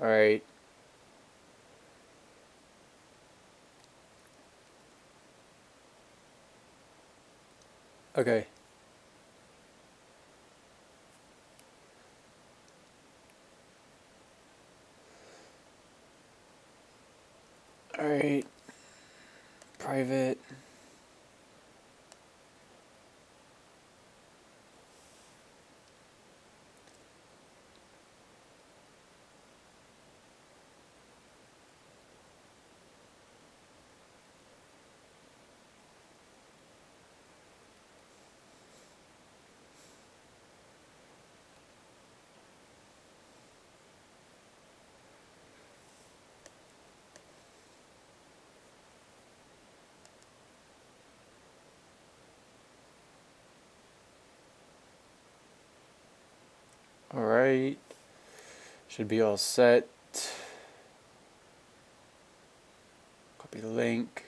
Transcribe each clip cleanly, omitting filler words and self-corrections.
Alright. Okay. Alright. Private. Alright. Should be all set. Copy the link.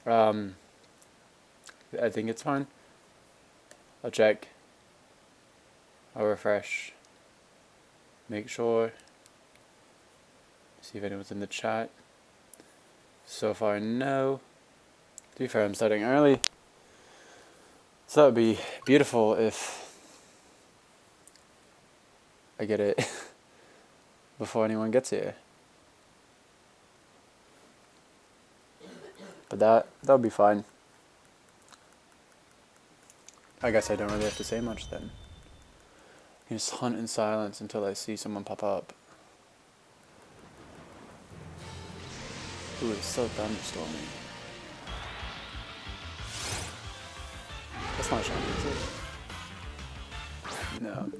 I think it's fine. I'll check. I'll refresh. Make sure. See if anyone's in the chat. So far, no. To be fair, I'm starting early. So that would be beautiful if I get it before anyone gets here. But that would be fine. I guess I don't really have to say much then. I can just hunt in silence until I see someone pop up. Ooh, it's so thunderstorming. That's not shiny, is it? No.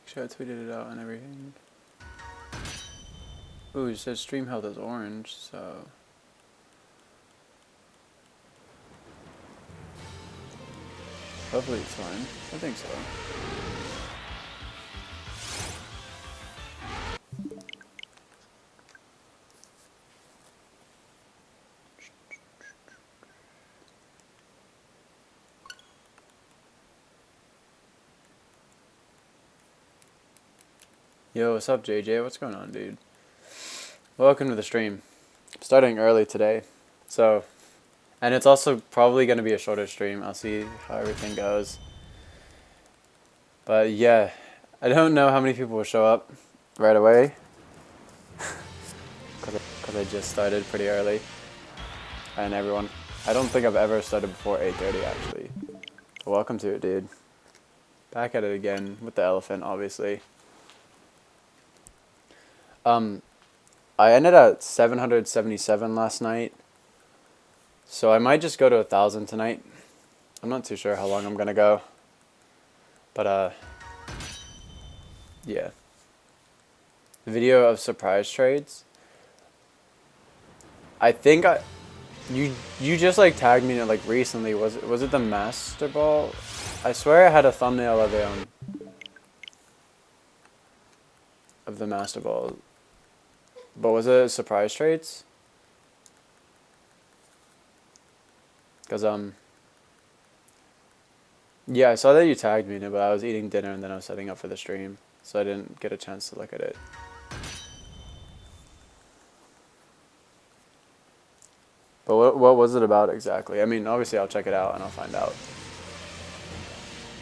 Sure, I tweeted it out and everything. Ooh, it says stream health is orange, so hopefully it's fine. I think so. Yo, what's up, JJ? What's going on, dude? Welcome to the stream. I'm starting early today, so, and it's also probably going to be a shorter stream. I'll see how everything goes. But yeah, I don't know how many people will show up right away, because I just started pretty early, and everyone, I don't think I've ever started before 8:30 actually. So welcome to it, dude. Back at it again with the elephant, obviously. I ended at 777 last night, so I might just go to 1,000 tonight. I'm not too sure how long I'm gonna go, but yeah. The video of surprise trades. I think you just like tagged me in it like recently. Was it the Master Ball? I swear I had a thumbnail of it of the Master Ball. But was it surprise trades? Cause yeah, I saw that you tagged me in it, but I was eating dinner and then I was setting up for the stream, so I didn't get a chance to look at it. But what was it about exactly? I mean, obviously I'll check it out and I'll find out.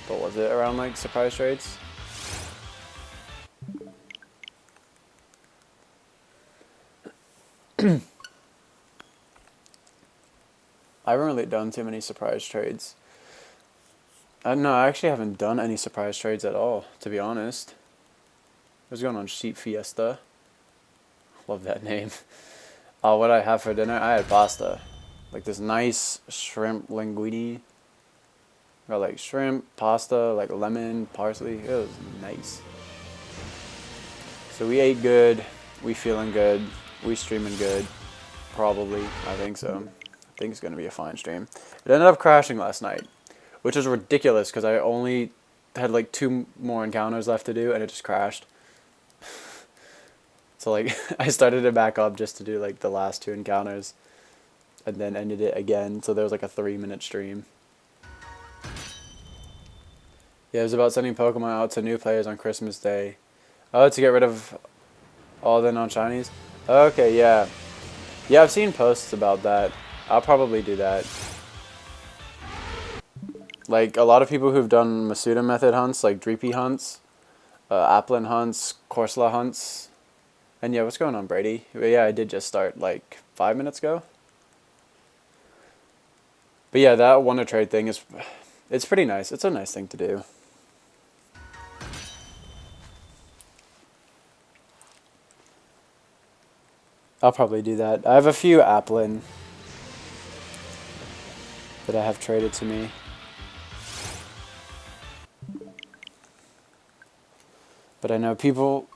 But was it around like surprise trades? I haven't really done too many surprise trades. No, I actually haven't done any surprise trades at all, to be honest. What's going on, Sheep Fiesta? Love that name. What I have for dinner? I had pasta. Like this nice shrimp linguine. Got like shrimp, pasta, like lemon, parsley. It was nice. So we ate good. We feeling good. We streaming good. Probably. I think so. I think it's going to be a fine stream. It ended up crashing last night, which is ridiculous because I only had like 2 more encounters left to do and it just crashed. So like I started it back up just to do like the last 2 encounters and then ended it again. So there was like a 3-minute stream. Yeah, it was about sending Pokemon out to new players on Christmas Day. Oh, to get rid of all the non-shinies? Okay, yeah. Yeah, I've seen posts about that. I'll probably do that. Like, a lot of people who've done Masuda method hunts, like Dreepy hunts, Applin hunts, Corsola hunts. And yeah, what's going on, Brady? Yeah, I did just start like 5 minutes ago. But yeah, that Wonder Trade thing is, it's pretty nice. It's a nice thing to do. I'll probably do that. I have a few Applin that I have traded to me. But I know people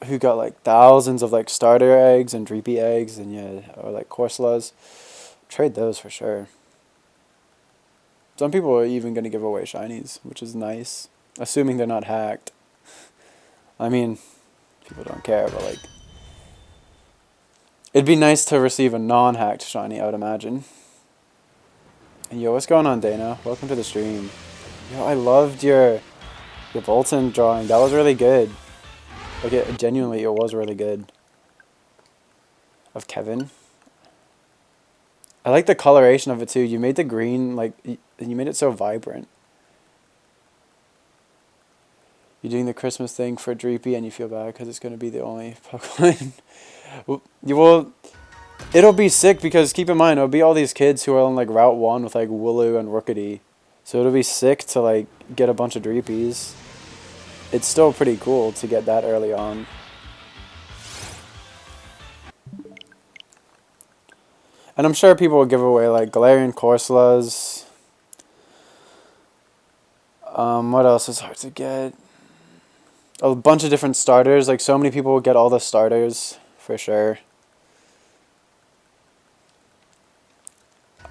who got like thousands of like starter eggs and Dreepy eggs and yeah, or like Corsolas. Trade those for sure. Some people are even going to give away shinies, which is nice. Assuming they're not hacked. I mean, people don't care, but like, it'd be nice to receive a non-hacked shiny, I would imagine. And yo, what's going on, Dana? Welcome to the stream. Yo, I loved your Bolton drawing. That was really good. Like, genuinely, it was really good. Of Kevin. I like the coloration of it too. You made the green, like, you made it so vibrant. You're doing the Christmas thing for Dreepy and you feel bad because it's going to be the only Pokemon. Well, it'll be sick because keep in mind, it'll be all these kids who are on like Route 1 with like Wooloo and Rookity. So it'll be sick to like get a bunch of Dreepies. It's still pretty cool to get that early on. And I'm sure people will give away like Galarian Corsolas. What else is hard to get? A bunch of different starters. Like so many people will get all the starters for sure.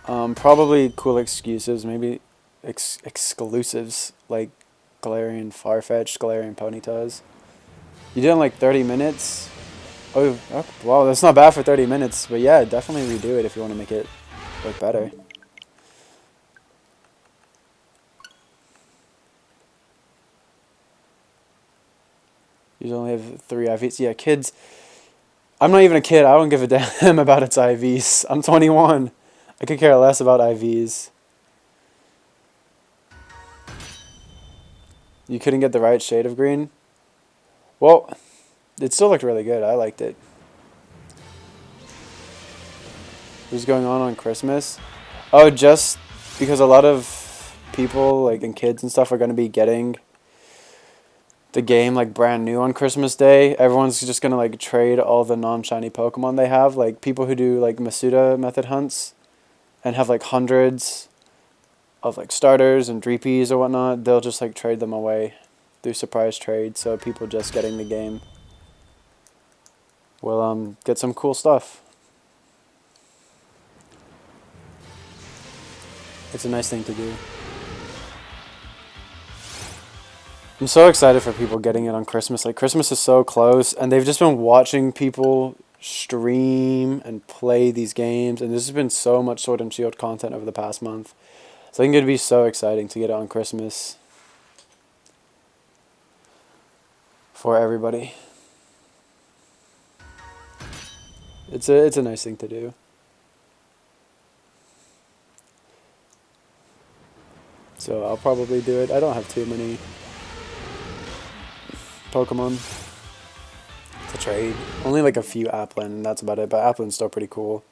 Probably cool excuses. Maybe exclusives like Galarian Farfetch'd, Galarian Ponytas. You did in like 30 minutes. Oh, wow, that's not bad for 30 minutes. But yeah, definitely redo it if you want to make it look better. You only have 3 IVs. Yeah, kids. I'm not even a kid. I don't give a damn about its IVs. I'm 21. I could care less about IVs. You couldn't get the right shade of green? Well, it still looked really good. I liked it. What's going on Christmas? Oh, just because a lot of people, like, and kids and stuff are going to be getting the game, like, brand new on Christmas Day. Everyone's just going to, like, trade all the non-shiny Pokemon they have. Like, people who do, like, Masuda method hunts and have, like, hundreds of, like, starters and Dreepies or whatnot, they'll just, like, trade them away through surprise trade. So people just getting the game will get some cool stuff. It's a nice thing to do. I'm so excited for people getting it on Christmas. Like, Christmas is so close, and they've just been watching people stream and play these games, and there's been so much Sword and Shield content over the past month. So I think it'd be so exciting to get it on Christmas for everybody. It's a nice thing to do. So I'll probably do it. I don't have too many Pokemon to trade. Only like a few Applin, and that's about it. But Applin's still pretty cool.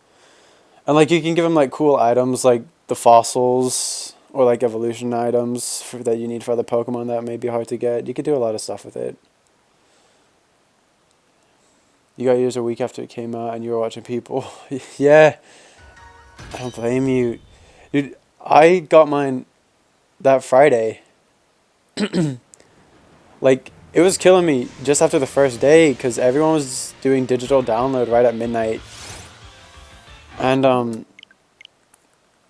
And like you can give them like cool items like the fossils or like evolution items that you need for other Pokemon that may be hard to get. You could do a lot of stuff with it. You got yours a week after it came out and you were watching people. Yeah. I don't blame you. Dude, I got mine that Friday. Like, It was killing me just after the first day because everyone was doing digital download right at midnight. And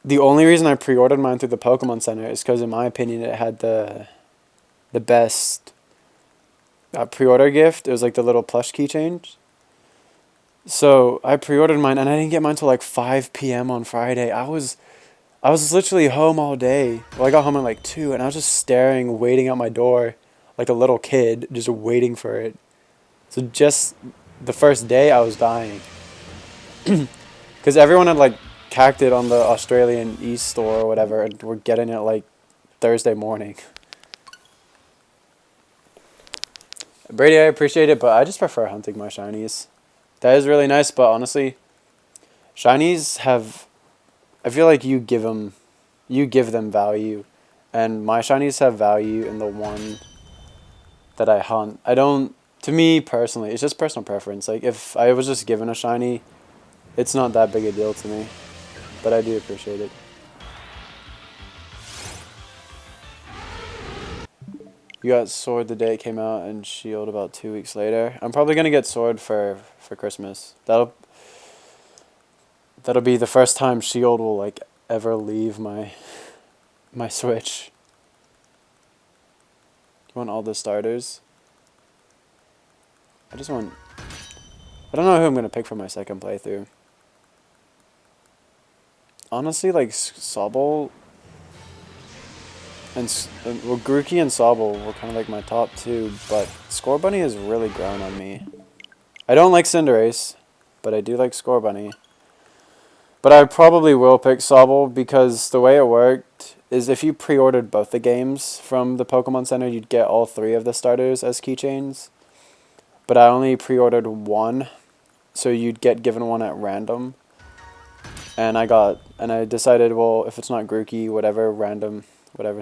the only reason I pre-ordered mine through the Pokemon Center is because, in my opinion, it had the best pre-order gift. It was like the little plush keychain. So I pre-ordered mine, and I didn't get mine till like 5 p.m. on Friday. I was literally home all day. Well, I got home at like 2, and I was just staring, waiting at my door, like a little kid, just waiting for it. So just the first day, I was dying. Because everyone had like cacked it on the Australian East store or whatever, and we're getting it like Thursday morning. Brady, I appreciate it, but I just prefer hunting my shinies. That is really nice, but honestly, shinies have. I feel like you give them value, and my shinies have value in the one that I hunt. I don't. To me personally, it's just personal preference. Like if I was just given a shiny, it's not that big a deal to me, but I do appreciate it. You got Sword the day it came out, and Shield about 2 weeks later. I'm probably gonna get Sword for Christmas. That'll be the first time Shield will like ever leave my Switch. You want all the starters? I don't know who I'm gonna pick for my second playthrough. Honestly, like Sobble and well, Grookey and Sobble were kind of like my top two, but Scorbunny has really grown on me. I don't like Cinderace, but I do like Scorbunny. But I probably will pick Sobble because the way it worked is if you pre-ordered both the games from the Pokemon Center, you'd get all 3 of the starters as keychains. But I only pre-ordered one, so you'd get given one at random. And I decided, well, if it's not Grookey, whatever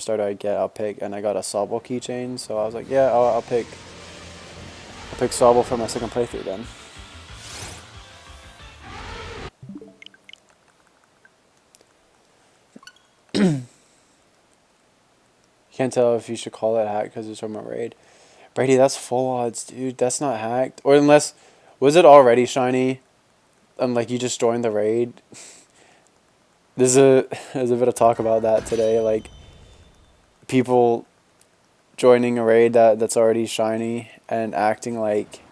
starter I get, I'll pick. And I got a Sobble keychain, so I was like, yeah, I'll pick Sobble for my second playthrough then. Can't tell if you should call it hacked because it's from a raid. Brady, that's full odds, dude. That's not hacked. Or unless, was it already shiny? And like you just joined the raid. There's a bit of talk about that today. Like people joining a raid that's already shiny and acting like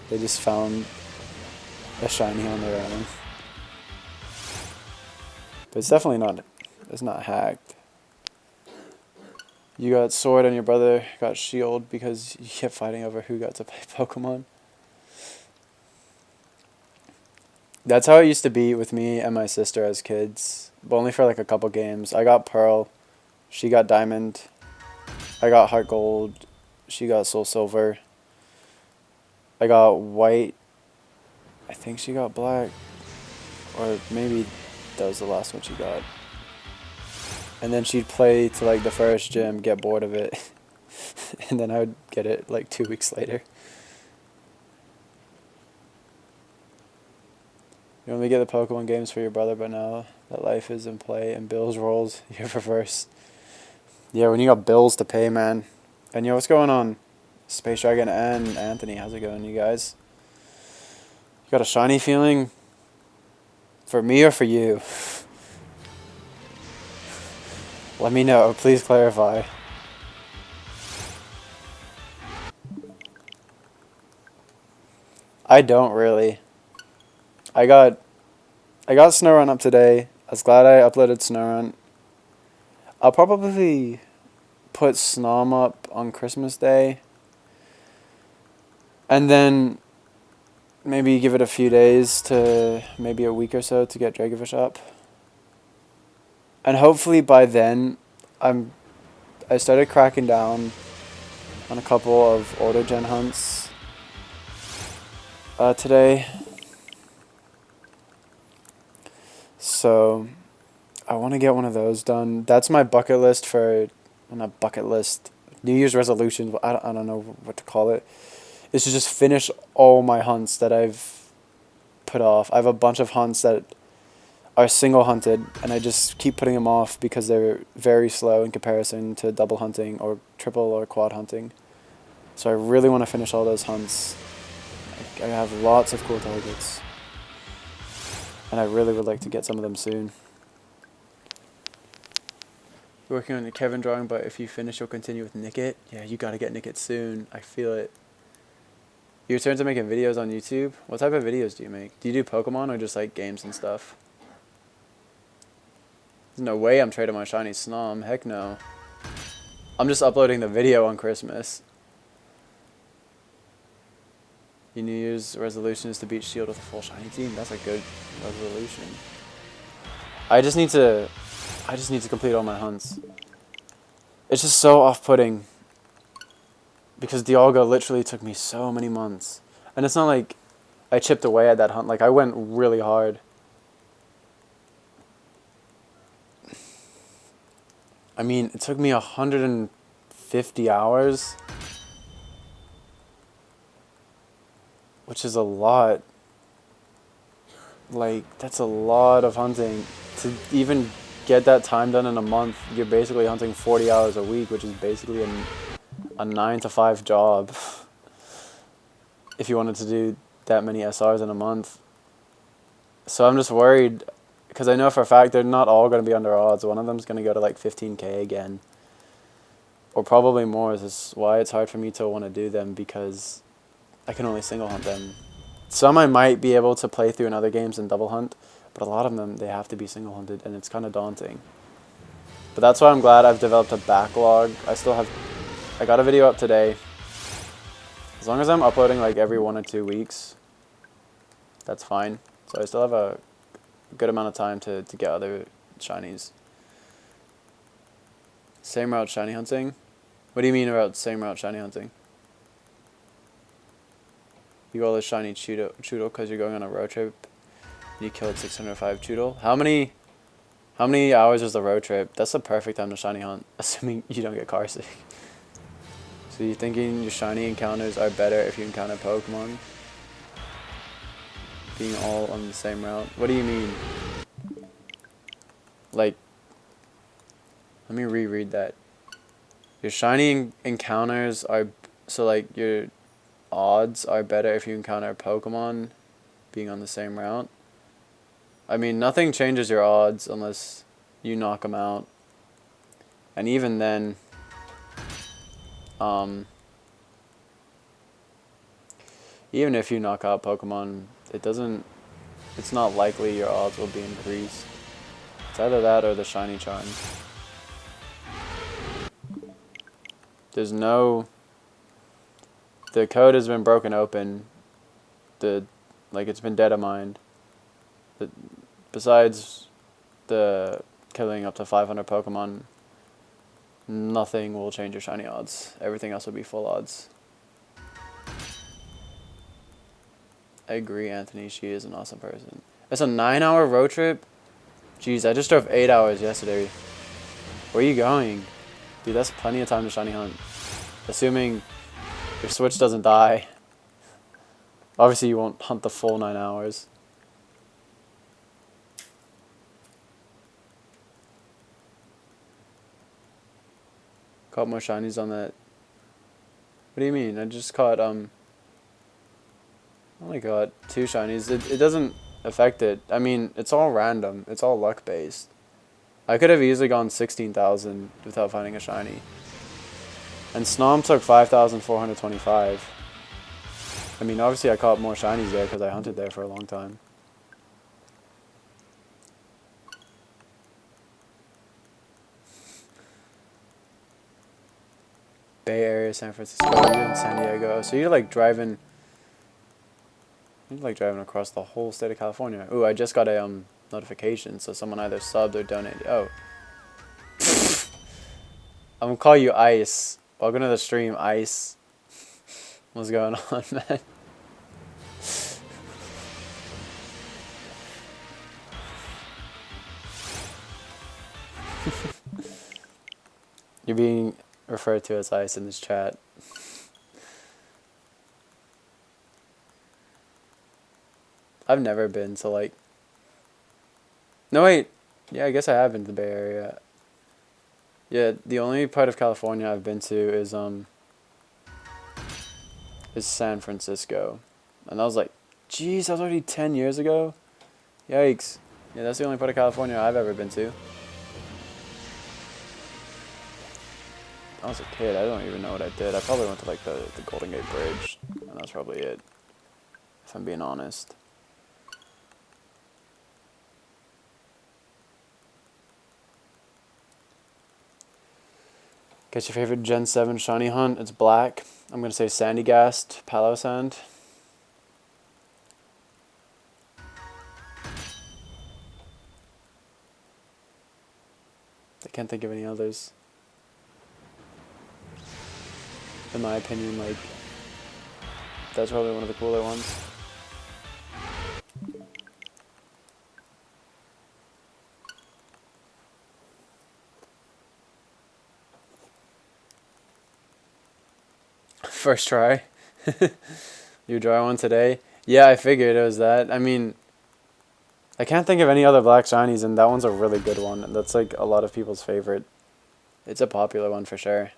they just found a shiny on their own. But it's definitely not. It's not hacked. You got Sword and your brother got Shield because you kept fighting over who got to play Pokemon. That's how it used to be with me and my sister as kids, but only for like a couple games. I got Pearl, she got Diamond, I got Heart Gold, she got Soul Silver, I got White, I think she got Black, or maybe that was the last one she got. And then she'd play to like the first gym, get bored of it, and then I would get it like 2 weeks later. You only get the Pokemon games for your brother, but now that life is in play and bills rolls, you're reverse. Yeah, when you got bills to pay, man. And yo, what's going on? Space Dragon and Anthony, how's it going, you guys? You got a shiny feeling? For me or for you? Let me know, please clarify. I don't really. I got Snorunt up today. I was glad I uploaded Snorunt. I'll probably put Snom up on Christmas Day. And then maybe give it a few days to maybe a week or so to get Dragovish up. And hopefully by then I started cracking down on a couple of older gen hunts today. So I want to get one of those done. That's my bucket list for, well, not bucket list, New Year's resolution. I don't know what to call it. Is to just finish all my hunts that I've put off. I have a bunch of hunts that are single hunted, and I just keep putting them off because they're very slow in comparison to double hunting or triple or quad hunting. So I really want to finish all those hunts. I have lots of cool targets. And I really would like to get some of them soon. Working on the Kevin drawing, but if you finish, you'll continue with Nickit. Yeah, you gotta get Nickit soon. I feel it. You return to making videos on YouTube? What type of videos do you make? Do you do Pokemon or just like games and stuff? There's no way I'm trading my shiny Snom. Heck no. I'm just uploading the video on Christmas. Your New Year's resolution is to beat Shield with a full shiny team. That's a good resolution. I just need to complete all my hunts. It's just so off-putting. Because Dialga literally took me so many months. And it's not like I chipped away at that hunt. Like, I went really hard. I mean, it took me 150 hours. Which is a lot. Like, that's a lot of hunting. To even get that time done in a month, you're basically hunting 40 hours a week, which is basically a 9 to 5 job. If you wanted to do that many SRs in a month. So I'm just worried, because I know for a fact they're not all going to be under odds. One of them's going to go to like 15k again. Or probably more. This is why it's hard for me to want to do them, because I can only single hunt them. Some I might be able to play through in other games and double hunt, but a lot of them, they have to be single hunted, and it's kind of daunting. But that's why I'm glad I've developed a backlog. I got a video up today. As long as I'm uploading like every 1 or 2 weeks, that's fine. So I still have a good amount of time to get other shinies. Same route shiny hunting? What do you mean about same route shiny hunting? You got all the shiny Choodle because you're going on a road trip. You killed 605 Choodle. How many hours is the road trip? That's the perfect time to shiny hunt, assuming you don't get car sick. So you're thinking your shiny encounters are better if you encounter Pokemon? Being all on the same route? What do you mean? Like, let me reread that. Your shiny encounters are, so like your odds are better if you encounter Pokemon being on the same route. I mean, nothing changes your odds unless you knock them out. And even then, even if you knock out Pokemon, it's not likely your odds will be increased. It's either that or the shiny charm. The code has been broken open. It's been data-mined. Besides the killing up to 500 Pokemon, nothing will change your shiny odds. Everything else will be full odds. I agree, Anthony. She is an awesome person. It's a 9-hour road trip? Jeez, I just drove 8 hours yesterday. Where are you going? Dude, that's plenty of time to shiny hunt. Assuming your Switch doesn't die. Obviously, you won't hunt the full 9 hours. Caught more shinies on that. What do you mean? I just caught, I only got 2 shinies. It doesn't affect it. I mean, it's all random. It's all luck-based. I could have easily gone 16,000 without finding a shiny. And Snom took 5,425. I mean, obviously I caught more shinies there because I hunted there for a long time. Bay Area, San Francisco, you're in San Diego. So you're like driving across the whole state of California. Ooh, I just got a notification, so someone either subbed or donated. Oh. I'm gonna call you Ice. Welcome to the stream, Ice. What's going on, man? You're being referred to as Ice in this chat. I've never been to like... No, wait. Yeah, I guess I have been to the Bay Area. Yeah, the only part of California I've been to is is San Francisco. And I was like, geez, that was already 10 years ago? Yikes. Yeah, that's the only part of California I've ever been to. I was a kid, I don't even know what I did. I probably went to like the Golden Gate Bridge, and that's probably it, if I'm being honest. Guess your favorite Gen 7 shiny hunt? It's black. I'm going to say Sandy Gast, Palo Sand. I can't think of any others. In my opinion, like, that's probably one of the cooler ones. First try. You draw one today? Yeah, I figured it was that. I mean, I can't think of any other black shinies, and that one's a really good one. That's like a lot of people's favorite. It's a popular one for sure.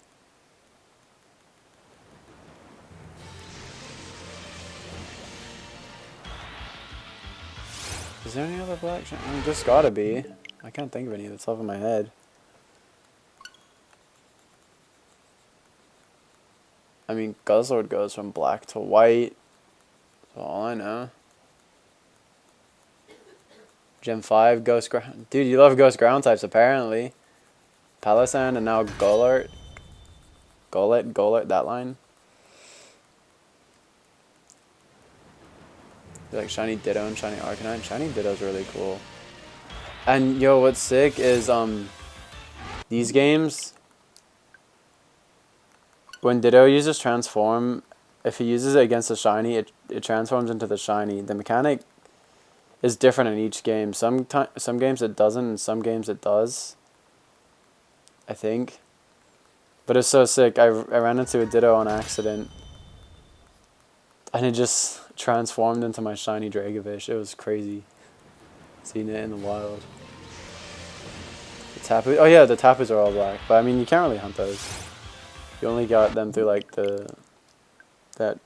Is there any other black shiny? I mean, there's gotta be. I can't think of any that's off of my head. I mean, Guzzlord goes from black to white. That's all I know. Gen 5, Ghost Ground. Dude, you love Ghost Ground types, apparently. Palisand and now Golart. Golart, that line. Like Shiny Ditto and Shiny Arcanine. Shiny Ditto's really cool. And yo, what's sick is these games, when Ditto uses Transform, if he uses it against a Shiny, it transforms into the Shiny. The mechanic is different in each game. Some games it doesn't, and some games it does, I think. But it's so sick. I ran into a Ditto on accident, and it just transformed into my Shiny Dragovish. It was crazy seeing it in the wild. The Tapu, oh yeah, the Tapus are all black, but I mean you can't really hunt those. You only got them through like that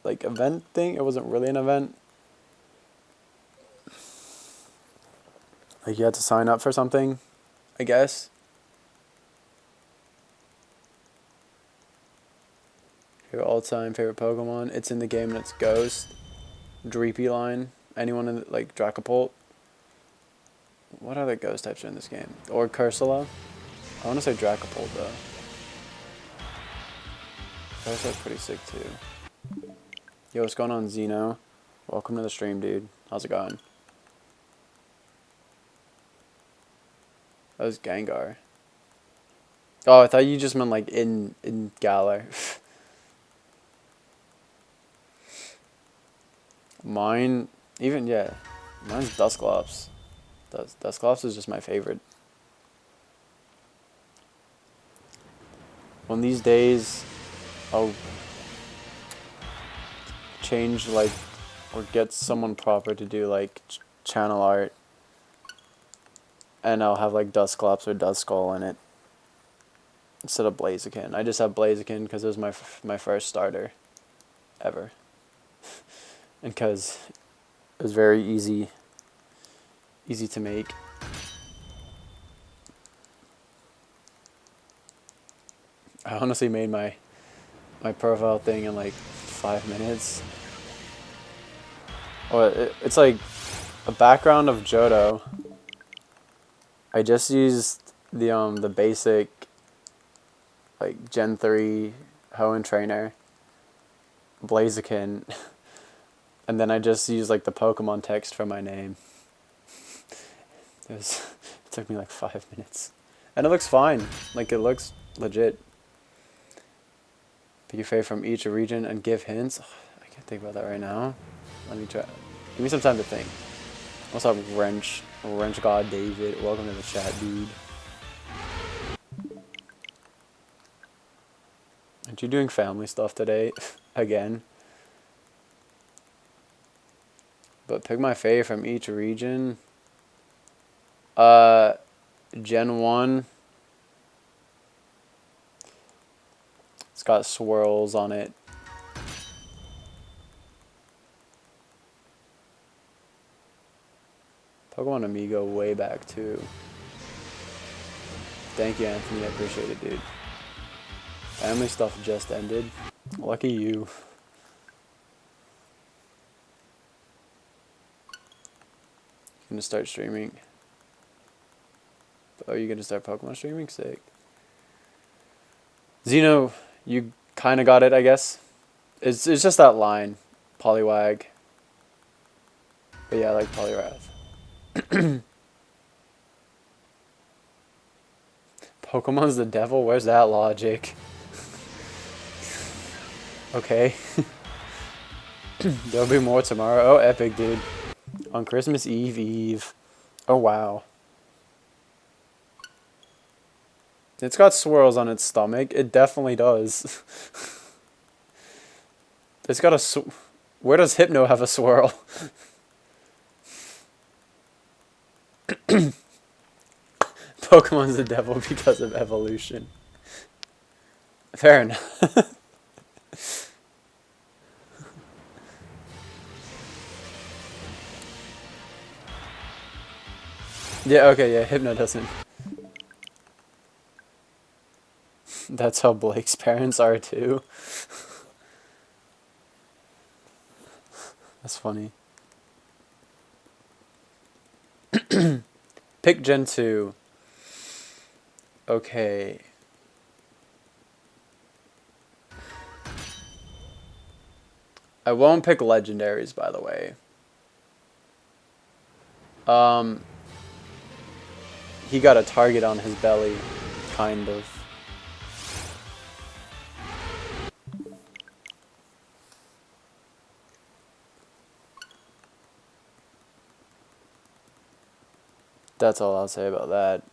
like event thing. It wasn't really an event. Like you had to sign up for something, I guess. Your all-time favorite Pokemon? It's in the game and it's Ghost. Dreepy line. Anyone in the, like Dracopult? What other Ghost types are in this game? Or Cursula? I want to say Dracopult though. Cursula's pretty sick too. Yo, what's going on, Zeno? Welcome to the stream, dude. How's it going? That was Gengar. Oh, I thought you just meant like in Galar. Mine, even, yeah. Mine's Dusclops. Dusclops is just my favorite. One of these days, I'll change, like, or get someone proper to do, like, channel art. And I'll have, like, Dusclops or Duskull in it. Instead of Blaziken. I just have Blaziken because it was my first starter. Ever. And because it was very easy to make. I honestly made my profile thing in like 5 minutes. Well, it's like a background of Johto. I just used the basic like Gen 3 Hoenn trainer, Blaziken. And then I just used like the Pokemon text for my name. It took me like 5 minutes. And it looks fine. Like it looks legit. Pick your favorite from each region and give hints. I can't think about that right now. Let me try. Give me some time to think. What's up, Wrench God David? Welcome to the chat, dude. Aren't you doing family stuff today? Again? But pick my fave from each region. Gen 1. It's got swirls on it. Pokemon Amigo way back too. Thank you, Anthony. I appreciate it, dude. Family stuff just ended. Lucky you. Gonna start streaming. Oh, you gonna start Pokemon streaming? Sick. Xeno, you kind of got it, I guess. It's just that line, Poliwag. But yeah, I like Poliwrath. Pokemon's the devil? Where's that logic? Okay. There'll be more tomorrow. Oh, epic, dude. On Christmas Eve. Oh, wow. It's got swirls on its stomach. It definitely does. It's got a... Where does Hypno have a swirl? Pokemon's the devil because of evolution. Fair enough. Yeah, okay, yeah, Hypno doesn't. That's how Blake's parents are too. That's funny. Pick Gen 2. Okay. I won't pick legendaries, by the way. He got a target on his belly, kind of. That's all I'll say about that.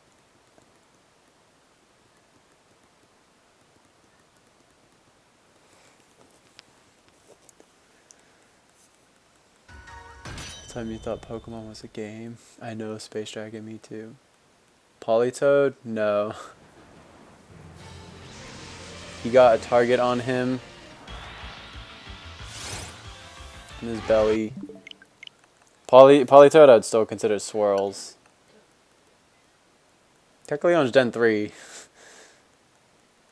Time you thought Pokemon was a game. I know, Space Dragon, me too. Politoed? No. He got a target on him. In his belly. Politoed I'd still consider swirls. Kecleon's Gen 3.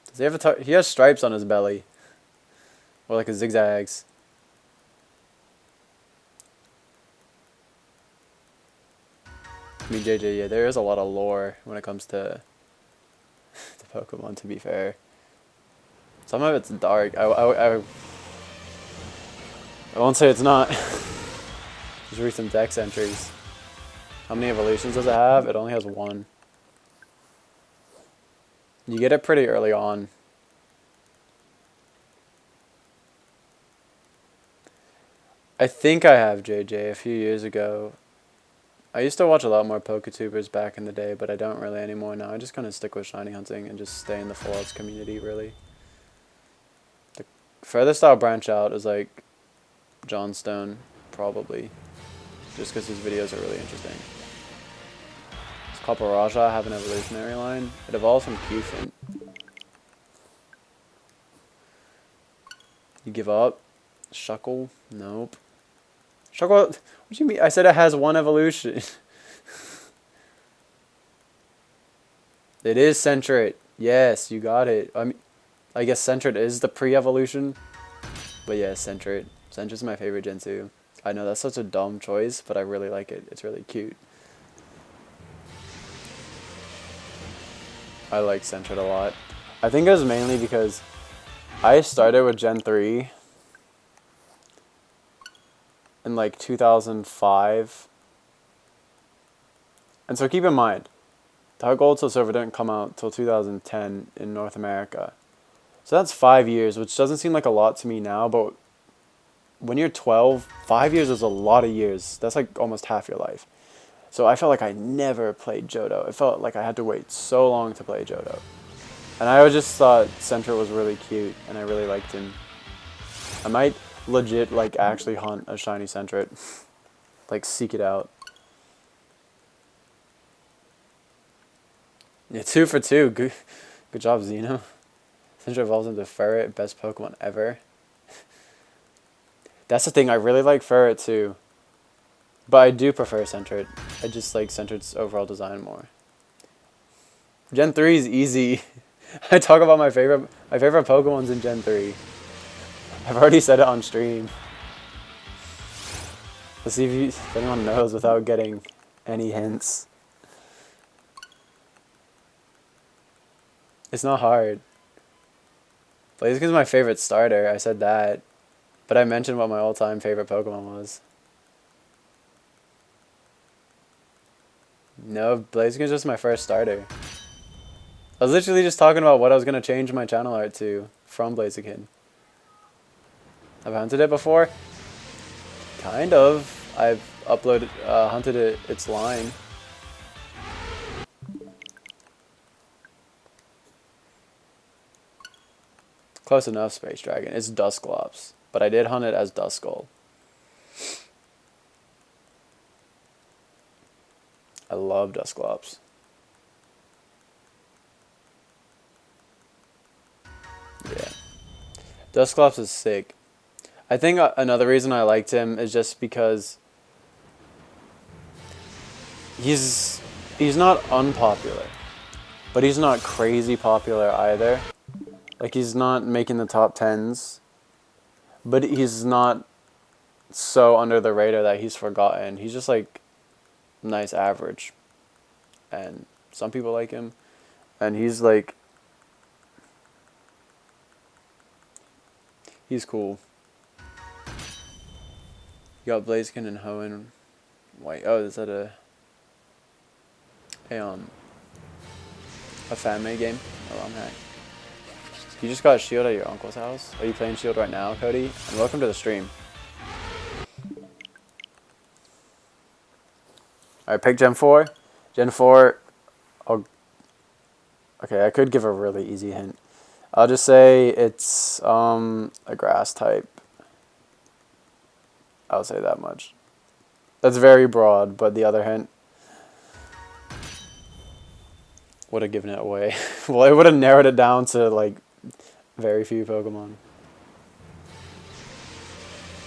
Does he have he has stripes on his belly. Or like a zigzags. I mean, JJ, yeah, there is a lot of lore when it comes to Pokemon, to be fair. Some of it's dark. I won't say it's not. Just read some dex entries. How many evolutions does it have? It only has one. You get it pretty early on. I think I have, JJ, a few years ago. I used to watch a lot more PokeTubers back in the day, but I don't really anymore now. I just kind of stick with shiny hunting and just stay in the full arts community, really. The furthest I'll branch out is like Johnstone, probably. Just because his videos are really interesting. Does Copperajah have an evolutionary line? It evolves from Cufant. You give up? Shuckle? Nope. Shuckle? What do you mean? I said it has one evolution. It is Centret. Yes, you got it. I guess Centret is the pre-evolution. But yeah, Centret. Centret's my favorite Gen 2. I know that's such a dumb choice, but I really like it. It's really cute. I like Centret a lot. I think it was mainly because I started with Gen 3 in like 2005. And so keep in mind, Dark Gold till Silver didn't come out till 2010 in North America. So that's 5 years, which doesn't seem like a lot to me now, but when you're 12, 5 years is a lot of years. That's like almost half your life. So I felt like I never played Johto. It felt like I had to wait so long to play Johto. And I just thought Centret was really cute, and I really liked him. I might legit like actually hunt a shiny Centret. Like seek it out. Yeah, 2 for 2. Good job, Xeno. Centret evolves into Ferret, best Pokemon ever. That's the thing, I really like Ferret too. But I do prefer Centered. I just like Centered's overall design more. Gen 3 is easy. I talk about my favorite Pokemon's in Gen 3. I've already said it on stream. Let's see if anyone knows without getting any hints. It's not hard. Blaziken's my favorite starter. I said that. But I mentioned what my all-time favorite Pokemon was. No, Blaziken's just my first starter. I was literally just talking about what I was going to change my channel art to from Blaziken. I've hunted it before? Kind of. I've uploaded, hunted its line. Close enough, Space Dragon. It's Dusclops. But I did hunt it as Duskull. I love Dusclops. Yeah. Dusclops is sick. I think another reason I liked him is just because he's not unpopular, but he's not crazy popular either. Like, he's not making the top 10s, but he's not so under the radar that he's forgotten. He's just like nice average, and some people like him, and he's like, he's cool. You got Blaziken and Hoenn White. Oh, is that a fan-made game? A wrong hack. You just got Shield at your uncle's house? Are you playing Shield right now, Cody? And welcome to the stream. Alright, pick Gen 4. Gen 4, okay, I could give a really easy hint. I'll just say it's a grass type. I'll say that much. That's very broad, but the other hint would have given it away. Well, it would have narrowed it down to like very few Pokemon.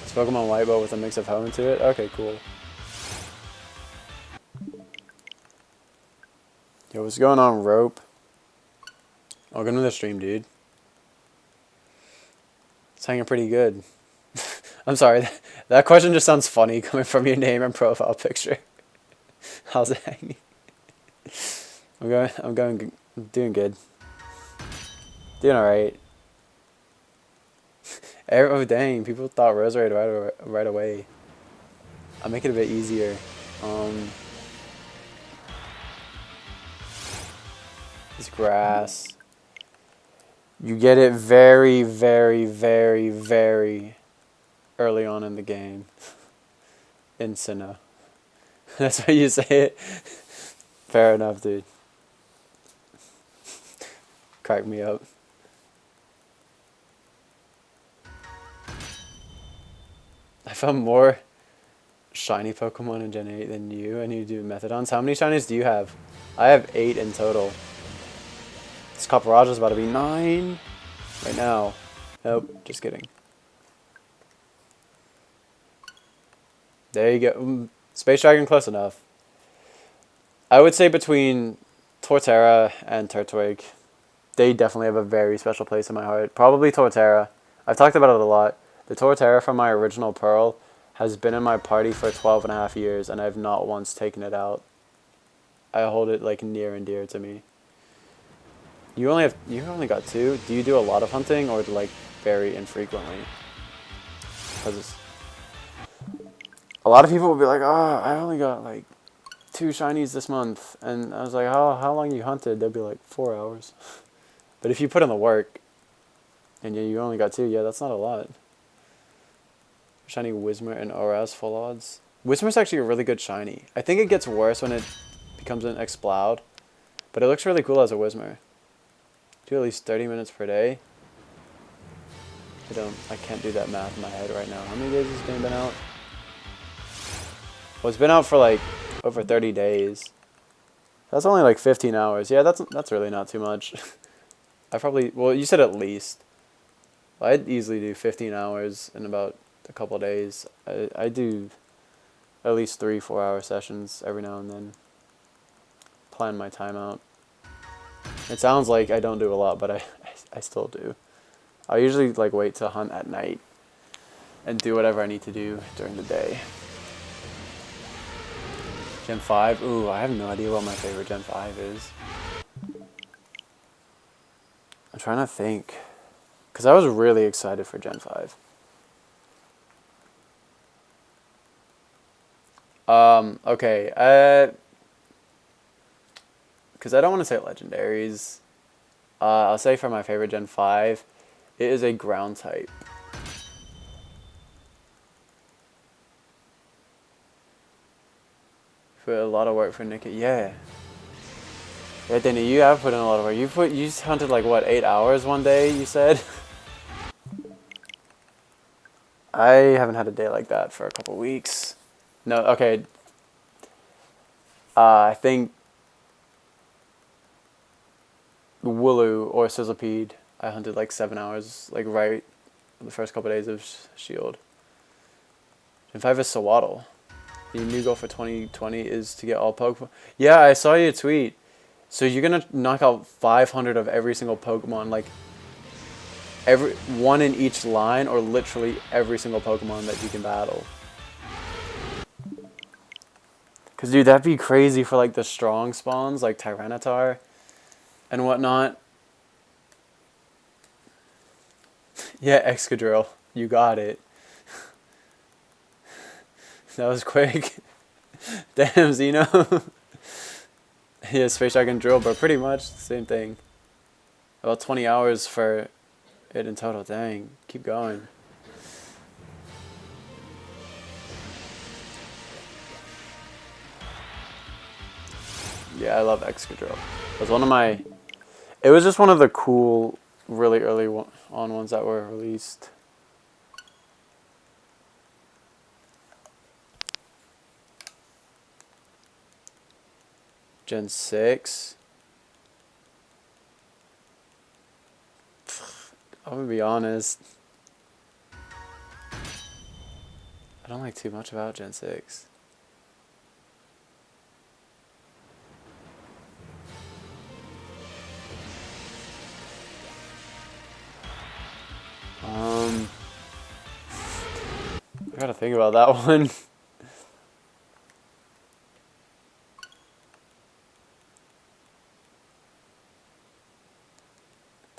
It's Pokemon White Bow with a mix of Hoenn to it? Okay, cool. Yo, what's going on, Rope? Welcome to the stream, dude. It's hanging pretty good. I'm sorry, that question just sounds funny coming from your name and profile picture. How's it hanging? I'm doing good. Doing alright. Oh dang, people thought Roserade right away. I'll make it a bit easier. It's grass. You get it very, very, very, very early on in the game. In Sinnoh. That's how you say it? Fair enough, dude. Crack me up. I found more shiny Pokemon in Gen 8 than you, and you do Methadons. How many shinies do you have? I have 8 in total. This Copperajah is about to be 9 right now. Nope, just kidding. There you go. Space Dragon, close enough. I would say between Torterra and Turtwig, they definitely have a very special place in my heart. Probably Torterra. I've talked about it a lot. The Torterra from my original Pearl has been in my party for 12.5 years, and I've not once taken it out. I hold it like near and dear to me. You only got 2. Do you do a lot of hunting or like very infrequently? Because a lot of people will be like, "Oh, I only got like 2 shinies this month," and I was like, "How long you hunted?" They'll be like 4 hours. But if you put in the work, and yeah, you only got 2, yeah, that's not a lot. Shiny Whismur and ORAS full odds. Whismur's actually a really good shiny. I think it gets worse when it becomes an Exploud, but it looks really cool as a Whismur. Do at least 30 minutes per day. I can't do that math in my head right now. How many days has this game been out? Well, it's been out for like over 30 days. That's only like 15 hours. Yeah, that's really not too much. Well, you said at least. I'd easily do 15 hours in about a couple days. I do at least 3-4 hour sessions every now and then. Plan my time out. It sounds like I don't do a lot, but I still do. I usually like wait to hunt at night and do whatever I need to do during the day. Gen 5? Ooh, I have no idea what my favorite Gen 5 is. I'm trying to think. Because I was really excited for Gen 5. Okay. Because I don't want to say legendaries. I'll say for my favorite Gen 5, it is a ground type. Put a lot of work for Nikki. Yeah. Yeah, Danny, you have put in a lot of work. You hunted like what, 8 hours one day, you said? I haven't had a day like that for a couple weeks. No, okay. I think Wooloo or Sizzlepede, I hunted like 7 hours, like right the first couple days of Shield. Gen 5 is Sawaddle. The new goal for 2020 is to get all Pokemon. Yeah, I saw your tweet. So you're gonna knock out 500 of every single Pokemon, like every one in each line, or literally every single Pokemon that you can battle. Cause dude, that'd be crazy for like the strong spawns, like Tyranitar and whatnot. Yeah, Excadrill, you got it. That was quick. Damn, Xeno. Yeah, Space Dragon Drill, but pretty much the same thing. About 20 hours for it in total. Dang, keep going. Yeah, I love Excadrill. It was one of my... It was just one of the cool, really early on ones that were released. Gen 6. I'm gonna be honest. I don't like too much about Gen 6. I gotta think about that one.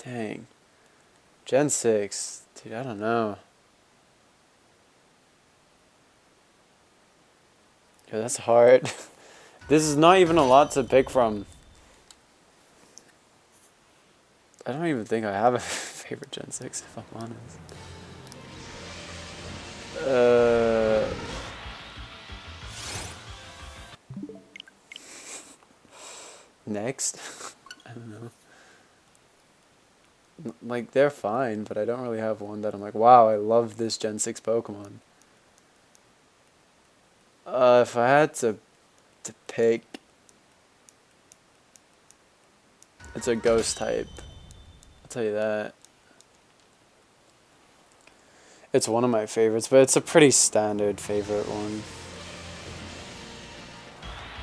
Dang. Gen 6. Dude, I don't know. Yeah, that's hard. This is not even a lot to pick from. I don't even think I have a favorite Gen 6, if I'm honest. Next? I don't know. Like, they're fine, but I don't really have one that I'm like, wow, I love this Gen 6 Pokemon. If I had to pick, it's a ghost type. I'll tell you that. It's one of my favorites, but it's a pretty standard favorite one.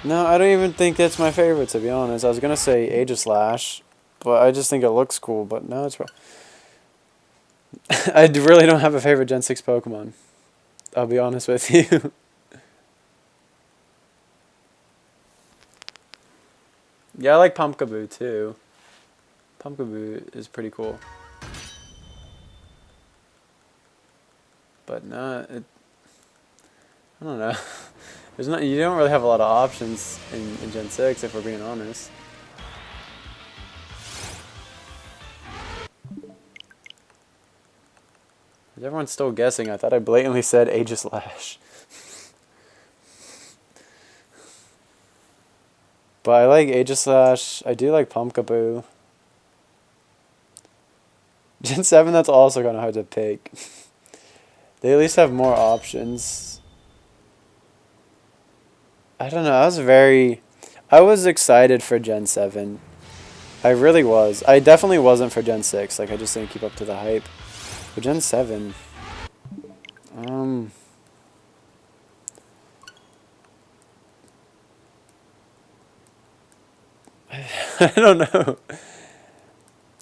No, I don't even think it's my favorite, to be honest. I was gonna say Aegislash, but I just think it looks cool, but no, it's... I really don't have a favorite Gen 6 Pokemon. I'll be honest with you. Yeah, I like Pumpkaboo too. Pumpkaboo is pretty cool. But no, I don't know. You don't really have a lot of options in Gen 6, if we're being honest. Everyone's still guessing. I thought I blatantly said Aegislash. But I like Aegislash. I do like Pumpkaboo. Gen 7, that's also kind of hard to pick. They at least have more options. I don't know. I was excited for Gen 7. I really was. I definitely wasn't for Gen 6. Like, I just didn't keep up to the hype. But Gen 7... I don't know.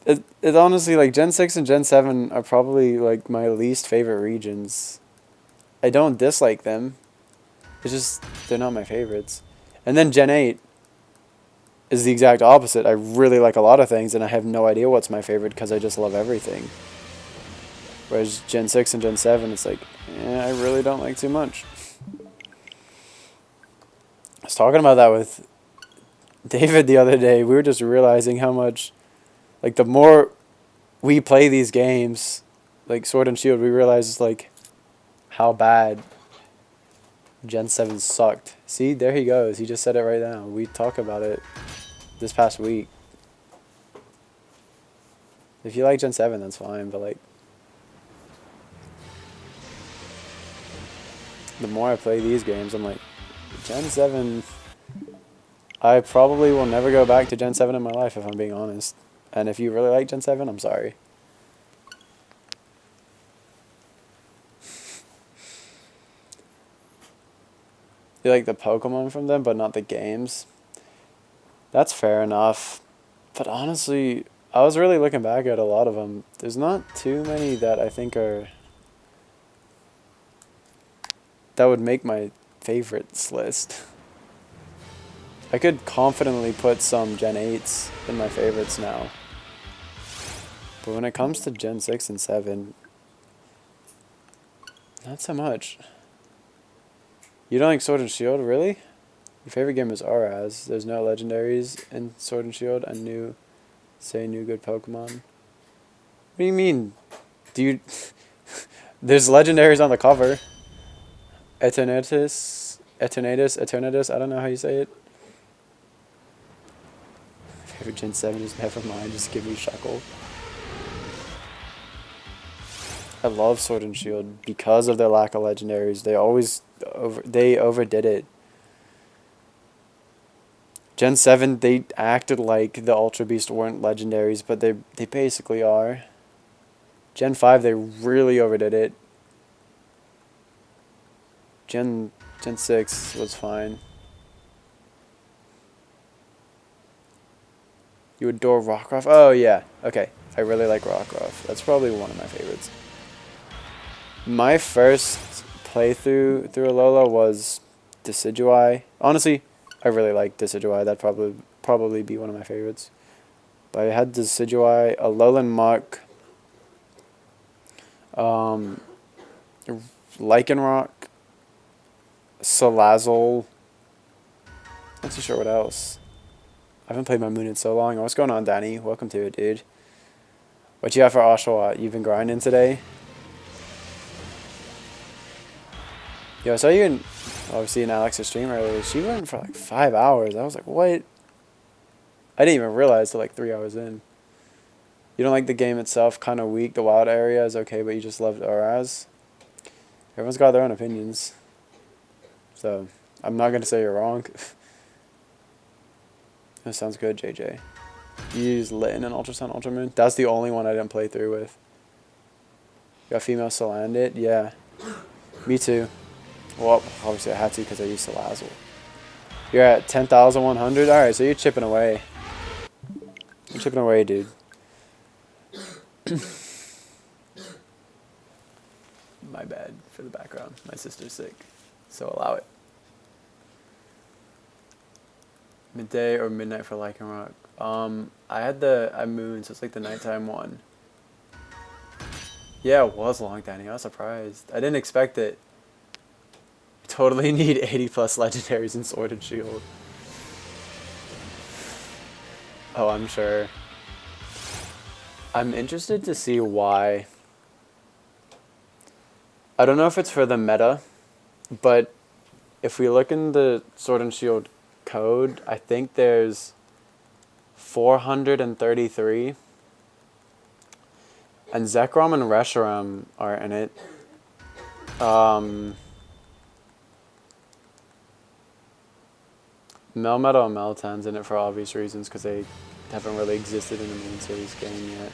It honestly, like, Gen 6 and Gen 7 are probably, like, my least favorite regions. I don't dislike them. It's just, they're not my favorites. And then Gen 8 is the exact opposite. I really like a lot of things, and I have no idea what's my favorite because I just love everything. Whereas Gen 6 and Gen 7, it's like, I really don't like too much. I was talking about that with David the other day. We were just realizing how much, like, the more we play these games, like Sword and Shield, we realize, like, how bad Gen 7 sucked. See, there he goes. He just said it right now. We talk about it this past week. If you like Gen 7, that's fine, but, like, the more I play these games, I'm like, Gen 7, I probably will never go back to Gen 7 in my life, if I'm being honest. And if you really like Gen 7, I'm sorry. You like the Pokemon from them, but not the games. That's fair enough. But honestly, I was really looking back at a lot of them. There's not too many that I think are... that would make my favorites list. I could confidently put some Gen 8s in my favorites now. But when it comes to Gen 6 and 7, not so much. You don't like Sword and Shield, really? Your favorite game is Auraz. There's no legendaries in Sword and Shield and new good Pokemon. What do you mean? Do you... There's legendaries on the cover. Eternatus, I don't know how you say it. Favorite Gen 7 is Nevermind, just give me Shuckle. I love Sword and Shield because of their lack of legendaries. They overdid it. Gen 7, they acted like the Ultra Beast weren't legendaries, but they basically are. Gen 5, they really overdid it. Gen 6 was fine. You adore Rockruff? Oh, yeah. Okay. I really like Rockruff. That's probably one of my favorites. My first playthrough through Alola was Decidueye. Honestly, I really like Decidueye. That'd probably be one of my favorites. But I had Decidueye, Alolan Muck, Lycanroc, Salazzle. Not too sure what else. I haven't played my Moon in so long. What's going on, Danny? Welcome to it, dude. What you have for Oshawott? You've been grinding today? Yo, I saw you obviously in Alex's stream earlier. She went for like 5 hours. I was like, what? I didn't even realize till like 3 hours in. You don't like the game itself, kind of weak. The wild area is okay, but you just loved Auraz. Everyone's got their own opinions. So, I'm not going to say you're wrong. That sounds good, JJ. You use Litten and Ultra Sun, Ultra Moon? That's the only one I didn't play through with. You got female Salandit? Yeah. Me too. Well, obviously I had to because I used Salazzle. You're at 10,100? Alright, so you're chipping away. You're chipping away, dude. My bad for the background. My sister's sick. So allow it. Midday or midnight for Lycanroc? I had the Moon, so it's like the nighttime one. Yeah, it was long, Danny. I was surprised. I didn't expect it. Totally need 80 plus legendaries in Sword and Shield. Oh, I'm sure. I'm interested to see why. I don't know if it's for the meta, but if we look in the Sword and Shield code, I think there's 433. And Zekrom and Reshiram are in it. Melmetal and Meltan's in it for obvious reasons because they haven't really existed in the main series game yet.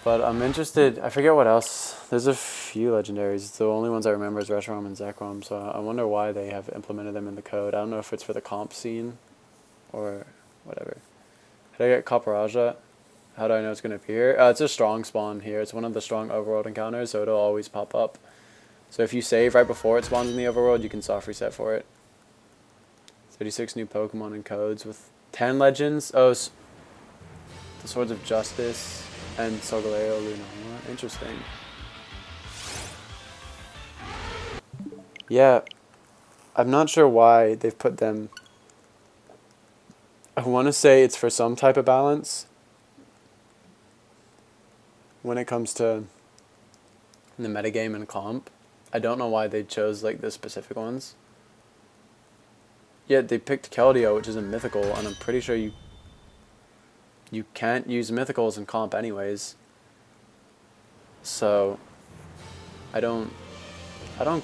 But I'm interested. I forget what else. There's a few legendaries. The only ones I remember is Reshiram and Zekrom. So I wonder why they have implemented them in the code. I don't know if it's for the comp scene or whatever. How do I get Copperajah? How do I know it's going to appear? It's a strong spawn here. It's one of the strong overworld encounters, so it'll always pop up. So if you save right before it spawns in the overworld, you can soft reset for it. 36 new Pokemon and codes with 10 legends. Oh, the Swords of Justice and Solgaleo Luna. Interesting. Yeah, I'm not sure why they've put them. I want to say it's for some type of balance when it comes to the metagame and comp. I don't know why they chose like the specific ones. Yet they picked Keldeo, which is a mythical, and I'm pretty sure you can't use mythicals in comp anyways. So I don't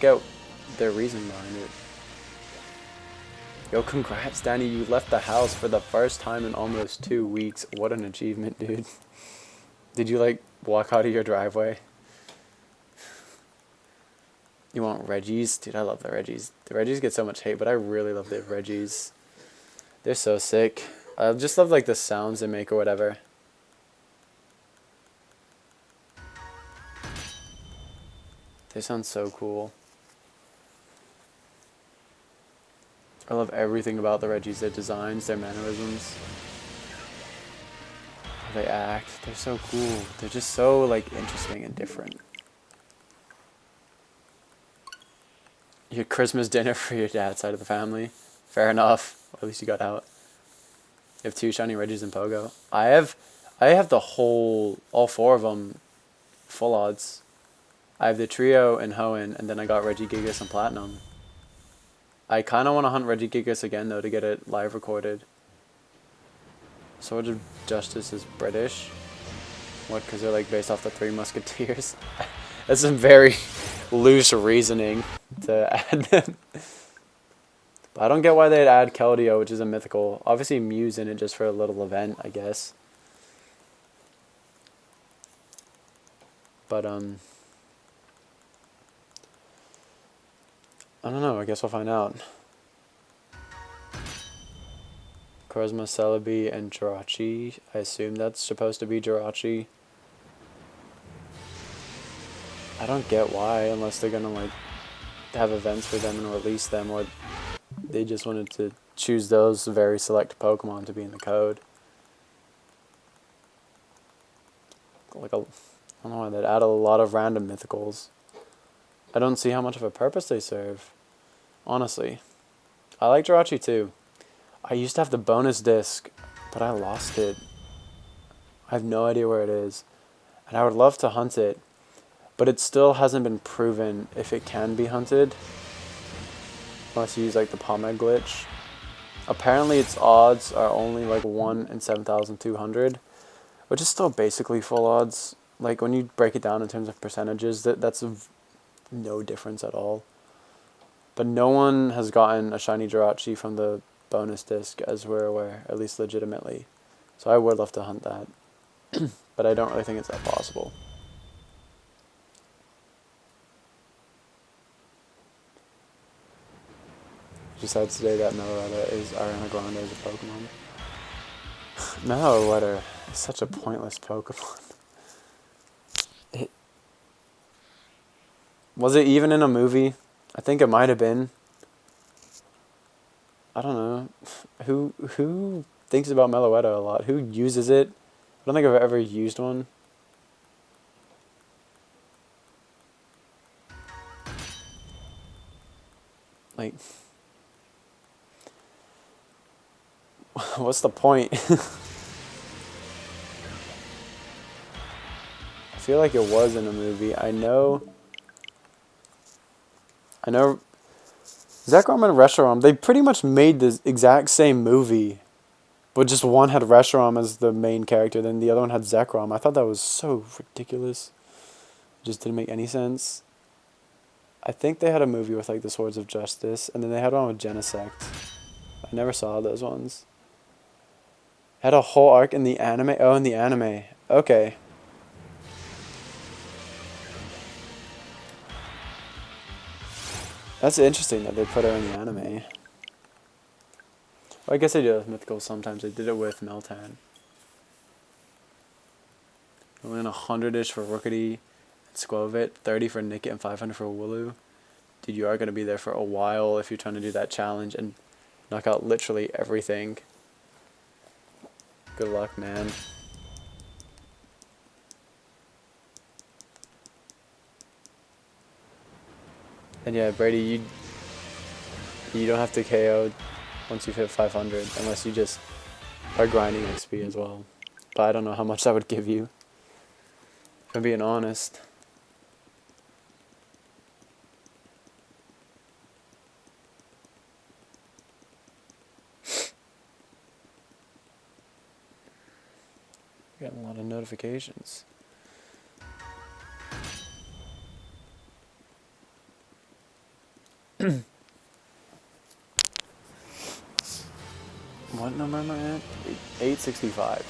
get their reasoning behind it. Yo, congrats, Danny. You left the house for the first time in almost 2 weeks. What an achievement, dude. Did you, like, walk out of your driveway? You want Reggies? Dude, I love the Reggies. The Reggies get so much hate, but I really love the Reggies. They're so sick. I just love, like, the sounds they make or whatever. They sound so cool. I love everything about the Reggies. Their designs, their mannerisms. How they act. They're so cool. They're just so, like, interesting and different. Your Christmas dinner for your dad's side of the family. Fair enough. At least you got out. You have 2 shiny Reggies in Pogo. I have all 4 of them full odds. I have the trio in Hoenn, and then I got Regigigas and Platinum. I kind of want to hunt Regigigas again, though, to get it live recorded. Swords of Justice is British. What, because they're, like, based off the 3 Musketeers? That's some very loose reasoning to add them. But I don't get why they'd add Keldeo, which is a mythical. Obviously, Mew's in it just for a little event, I guess. But, I don't know. I guess we'll find out. Charisma, Celebi, and Jirachi. I assume that's supposed to be Jirachi. I don't get why, unless they're gonna, like, have events for them and release them, or they just wanted to choose those very select Pokemon to be in the code. Like, I don't know why they'd add a lot of random mythicals. I don't see how much of a purpose they serve. Honestly. I like Jirachi too. I used to have the bonus disc, but I lost it. I have no idea where it is. And I would love to hunt it, but it still hasn't been proven if it can be hunted. Unless you use like the Pomeg glitch. Apparently its odds are only like 1 in 7,200, which is still basically full odds. Like when you break it down in terms of percentages, that's no difference at all. But no one has gotten a shiny Jirachi from the bonus disc, as we're aware, at least legitimately. So I would love to hunt that, but I don't really think it's that possible. Besides today that Meloetta is Ariana Grande as a Pokemon. Meloetta is such a pointless Pokemon. Was it even in a movie? I think it might have been. I don't know. Who thinks about Meloetta a lot? Who uses it? I don't think I've ever used one. Like, what's the point? I feel like it was in a movie. I know Zekrom and Reshiram, they pretty much made the exact same movie, but just one had Reshiram as the main character, then the other one had Zekrom. I thought that was so ridiculous. It just didn't make any sense. I think they had a movie with like the Swords of Justice, and then they had one with Genesect. I never saw those ones. Had a whole arc in the anime? Oh, in the anime. Okay. That's interesting that they put her in the anime. Well, I guess they do it with mythical sometimes. They did it with Meltan. Only 100-ish for Rookity and Squovit, 30 for Nickit, and 500 for Wooloo. Dude, you are going to be there for a while if you're trying to do that challenge and knock out literally everything. Good luck, man. And yeah, Brady, you don't have to KO once you've hit 500 unless you just are grinding XP as well. But I don't know how much that would give you, if I'm being honest. Getting a lot of notifications. What number am I at? 865.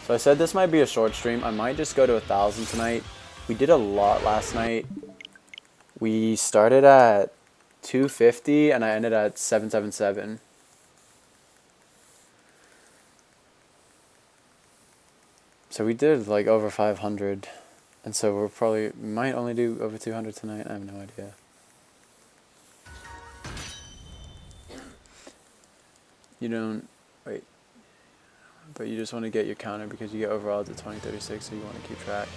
So I said this might be a short stream. I might just go to 1,000 tonight. We did a lot last night. We started at 250 and I ended at 777. So we did like over 500. And so we might only do over 200 tonight. I have no idea. You don't, wait. But you just want to get your counter because you get overall to 2036, so you want to keep track.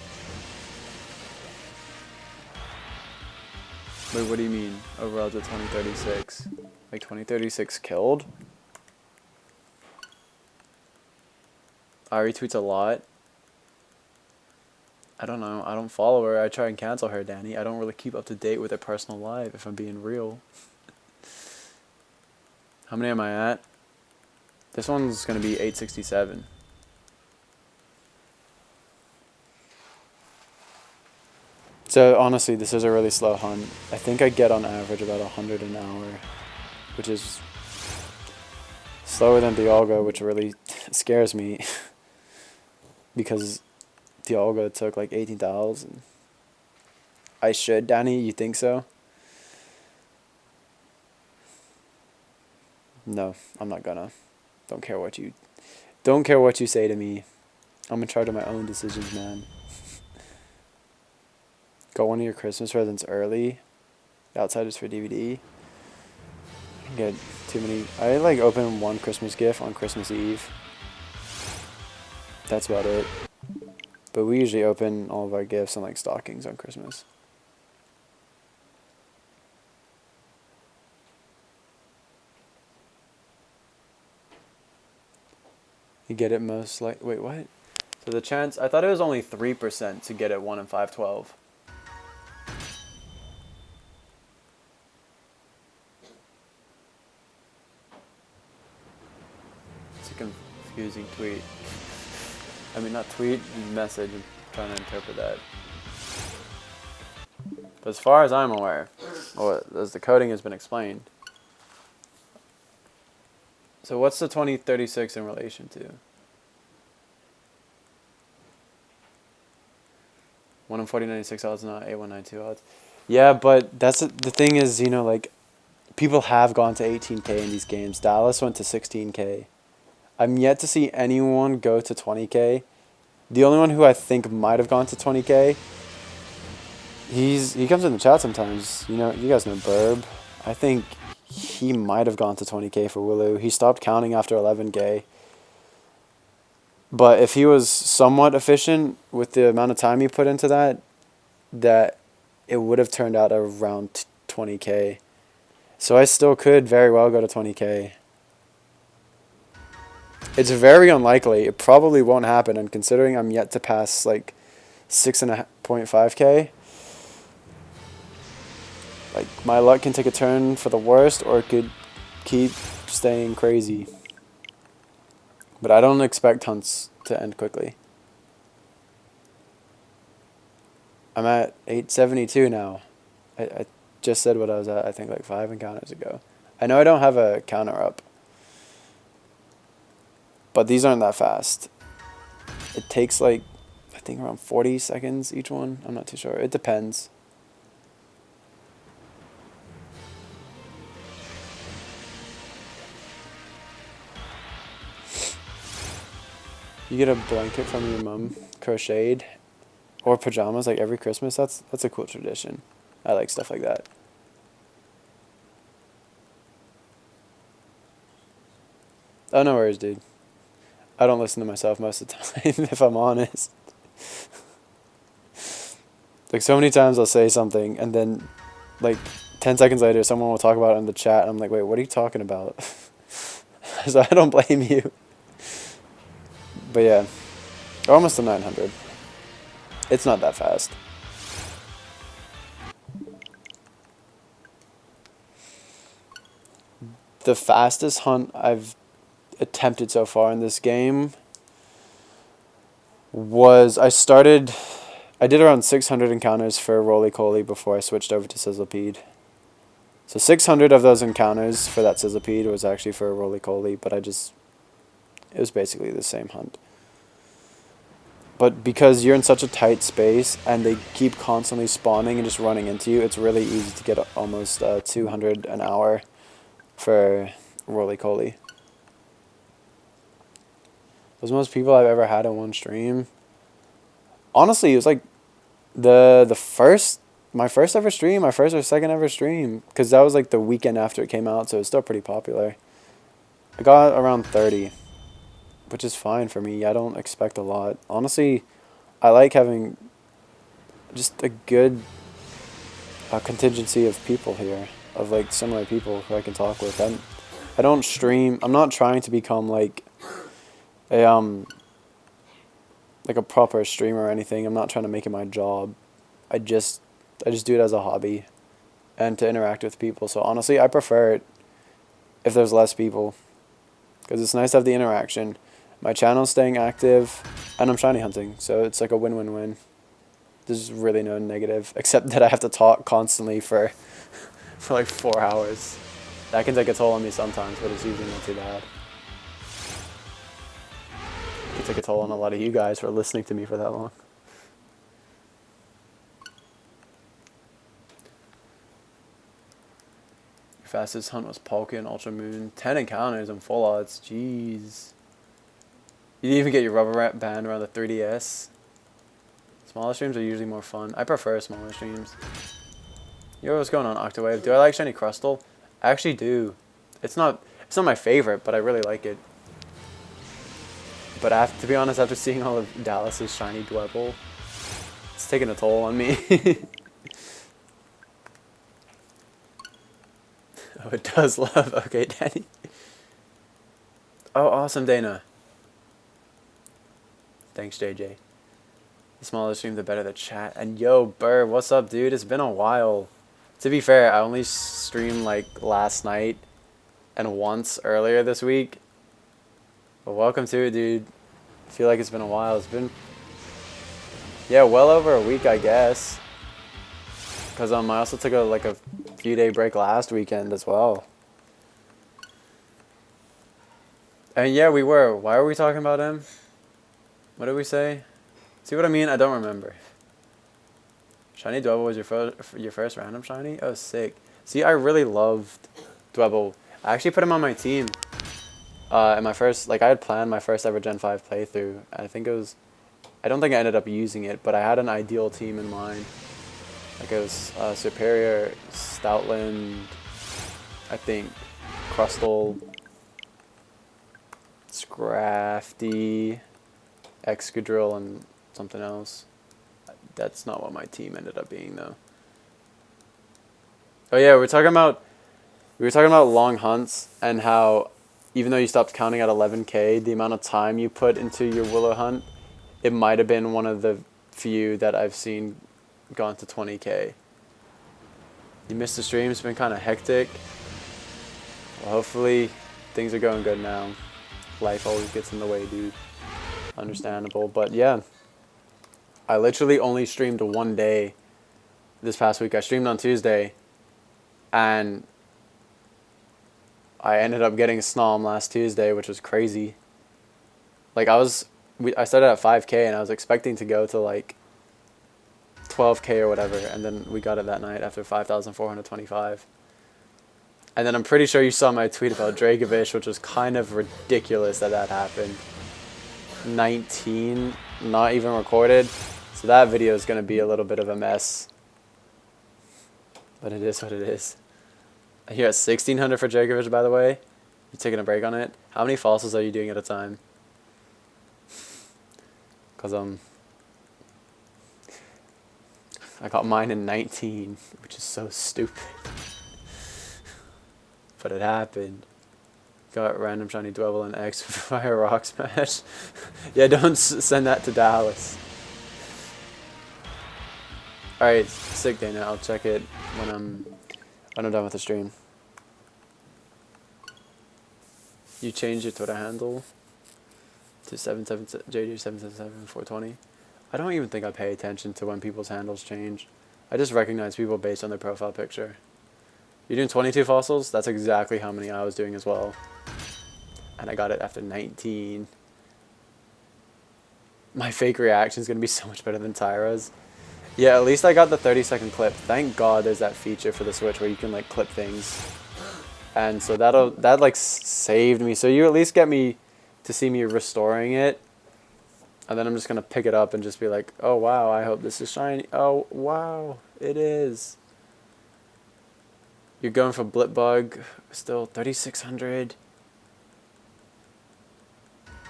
Wait, what do you mean? Overall to 2036? Like 2036 killed? I retweets a lot. I don't know. I don't follow her. I try and cancel her, Danny. I don't really keep up to date with her personal life, if I'm being real. How many am I at? This one's going to be 867. So honestly, this is a really slow hunt. I think I get on average about 100 an hour, which is slower than Dialga, which really scares me because Dialga took like 18,000. I should, Danny, you think so? No, I'm not gonna. Don't care what you say to me. I'm in charge of my own decisions, man. Got one of your Christmas presents early. The outside is for DVD. I get too many. I like open one Christmas gift on Christmas Eve. That's about it. But we usually open all of our gifts and like stockings on Christmas. You get it most like, wait, what? So the chance, I thought it was only 3% to get it 1 in 512. It's a confusing tweet. I mean, not tweet, message. I'm trying to interpret that. But as far as I'm aware, or as the coding has been explained. So what's the 2036 in relation to? 1 in 4096 odds, not 8192 odds. Yeah, but that's the thing is, you know, like, people have gone to 18K in these games. Dallas went to 16K. I'm yet to see anyone go to 20K. The only one who I think might have gone to 20K, he comes in the chat sometimes. You know, you guys know Burb. I think he might have gone to 20K for Wooloo. He stopped counting after 11K. But if he was somewhat efficient with the amount of time he put into that it would have turned out around 20K. So I still could very well go to 20K. It's very unlikely. It probably won't happen. And considering I'm yet to pass like 6.5K, like my luck can take a turn for the worst or it could keep staying crazy. But I don't expect hunts to end quickly. I'm at 872 now. I just said what I was at, I think like 5 encounters ago. I know I don't have a counter up. But these aren't that fast. It takes like, I think around 40 seconds each one. I'm not too sure. It depends. You get a blanket from your mom, crocheted, or pajamas like every Christmas. That's a cool tradition. I like stuff like that. Oh, no worries, dude. I don't listen to myself most of the time, if I'm honest. Like, so many times I'll say something, and then, like, 10 seconds later, someone will talk about it in the chat, and I'm like, wait, what are you talking about? So I don't blame you. But yeah, we're almost to 900. It's not that fast. The fastest hunt I've attempted so far in this game was I did around 600 encounters for Roly-Coly before I switched over to Sizzlepede. So 600 of those encounters for that Sizzlepede was actually for a Roly-Coly, but it was basically the same hunt. But because you're in such a tight space and they keep constantly spawning and just running into you, it's really easy to get almost 200 an hour for Roly-Coly. Those most people I've ever had in one stream. Honestly, it was like my first ever stream, my first or second ever stream, because that was like the weekend after it came out, so it's still pretty popular. I got around 30, which is fine for me. I don't expect a lot. Honestly, I like having just a good contingency of people here, of like similar people who I can talk with. I don't stream. I'm not trying to become like a proper streamer or anything. I'm not trying to make it my job. I just do it as a hobby and to interact with people. So honestly, I prefer it if there's less people, because it's nice to have the interaction. My channel's staying active and I'm shiny hunting, so it's like a win-win-win. There's really no negative, except that I have to talk constantly for like 4 hours. That can take a toll on me sometimes, but it's usually not too bad. It can take a toll on a lot of you guys for listening to me for that long. Your fastest hunt was Polka and Ultra Moon. 10 encounters and full odds. Jeez. You didn't even get your rubber band around the 3DS. Smaller streams are usually more fun. I prefer smaller streams. Yo, what's going on, Octawave? Do I like Shiny Crustle? I actually do. It's not my favorite, but I really like it. But to be honest, after seeing all of Dallas's shiny Dwebble, it's taking a toll on me. Oh, it does love. Okay, Danny. Oh, awesome, Dana. Thanks, JJ. The smaller the stream, the better the chat. And yo, Burr, what's up, dude? It's been a while. To be fair, I only streamed like last night and once earlier this week. But welcome to it, dude. I feel like it's been a while. It's been, yeah, well over a week, I guess. Because I also took a few day break last weekend as well. And yeah, we were. Why were we talking about him? What did we say? See what I mean? I don't remember. Shiny Dwebble was your first random shiny? Oh, sick. See, I really loved Dwebble. I actually put him on my team. In my first, I had planned my first ever Gen 5 playthrough. I don't think I ended up using it, but I had an ideal team in mind. Like it was Superior, Stoutland, I think, Crustle, Scrafty, Excadrill, and something else. That's not what my team ended up being, though. Oh yeah, we were talking about long hunts and how even though you stopped counting at 11K, the amount of time you put into your willow hunt, it might have been one of the few that I've seen gone to 20K. You missed the stream. It's been kind of hectic. Well, hopefully things are going good now. Life always gets in the way, dude. Understandable. But yeah, I literally only streamed one day this past week. I streamed on Tuesday, and I ended up getting Snom last Tuesday, which was crazy. Like I started at 5K and I was expecting to go to like 12K or whatever, and then we got it that night after 5,425. And then I'm pretty sure you saw my tweet about Dragovich, which was kind of ridiculous that happened. 19, not even recorded. So that video is going to be a little bit of a mess. But it is what it is. Here at 1600 for Djokovic, by the way. You taking a break on it? How many falses are you doing at a time? Because I got mine in 19, which is so stupid. But it happened. Got random shiny Dwebble and X via Rock Smash. Yeah, don't send that to Dallas. Alright, sick, Dana. I'll check it when I'm done with the stream. You changed your Twitter handle to JJ777420. I don't even think I pay attention to when people's handles change. I just recognize people based on their profile picture. You're doing 22 fossils? That's exactly how many I was doing as well. And I got it after 19. My fake reaction is going to be so much better than Tyra's. Yeah, at least I got the 30-second clip. Thank God there's that feature for the Switch where you can like clip things. And so that like saved me. So you at least get me to see me restoring it. And then I'm just going to pick it up and just be like, oh wow, I hope this is shiny. Oh wow, it is. You're going for Blipbug, still 3,600.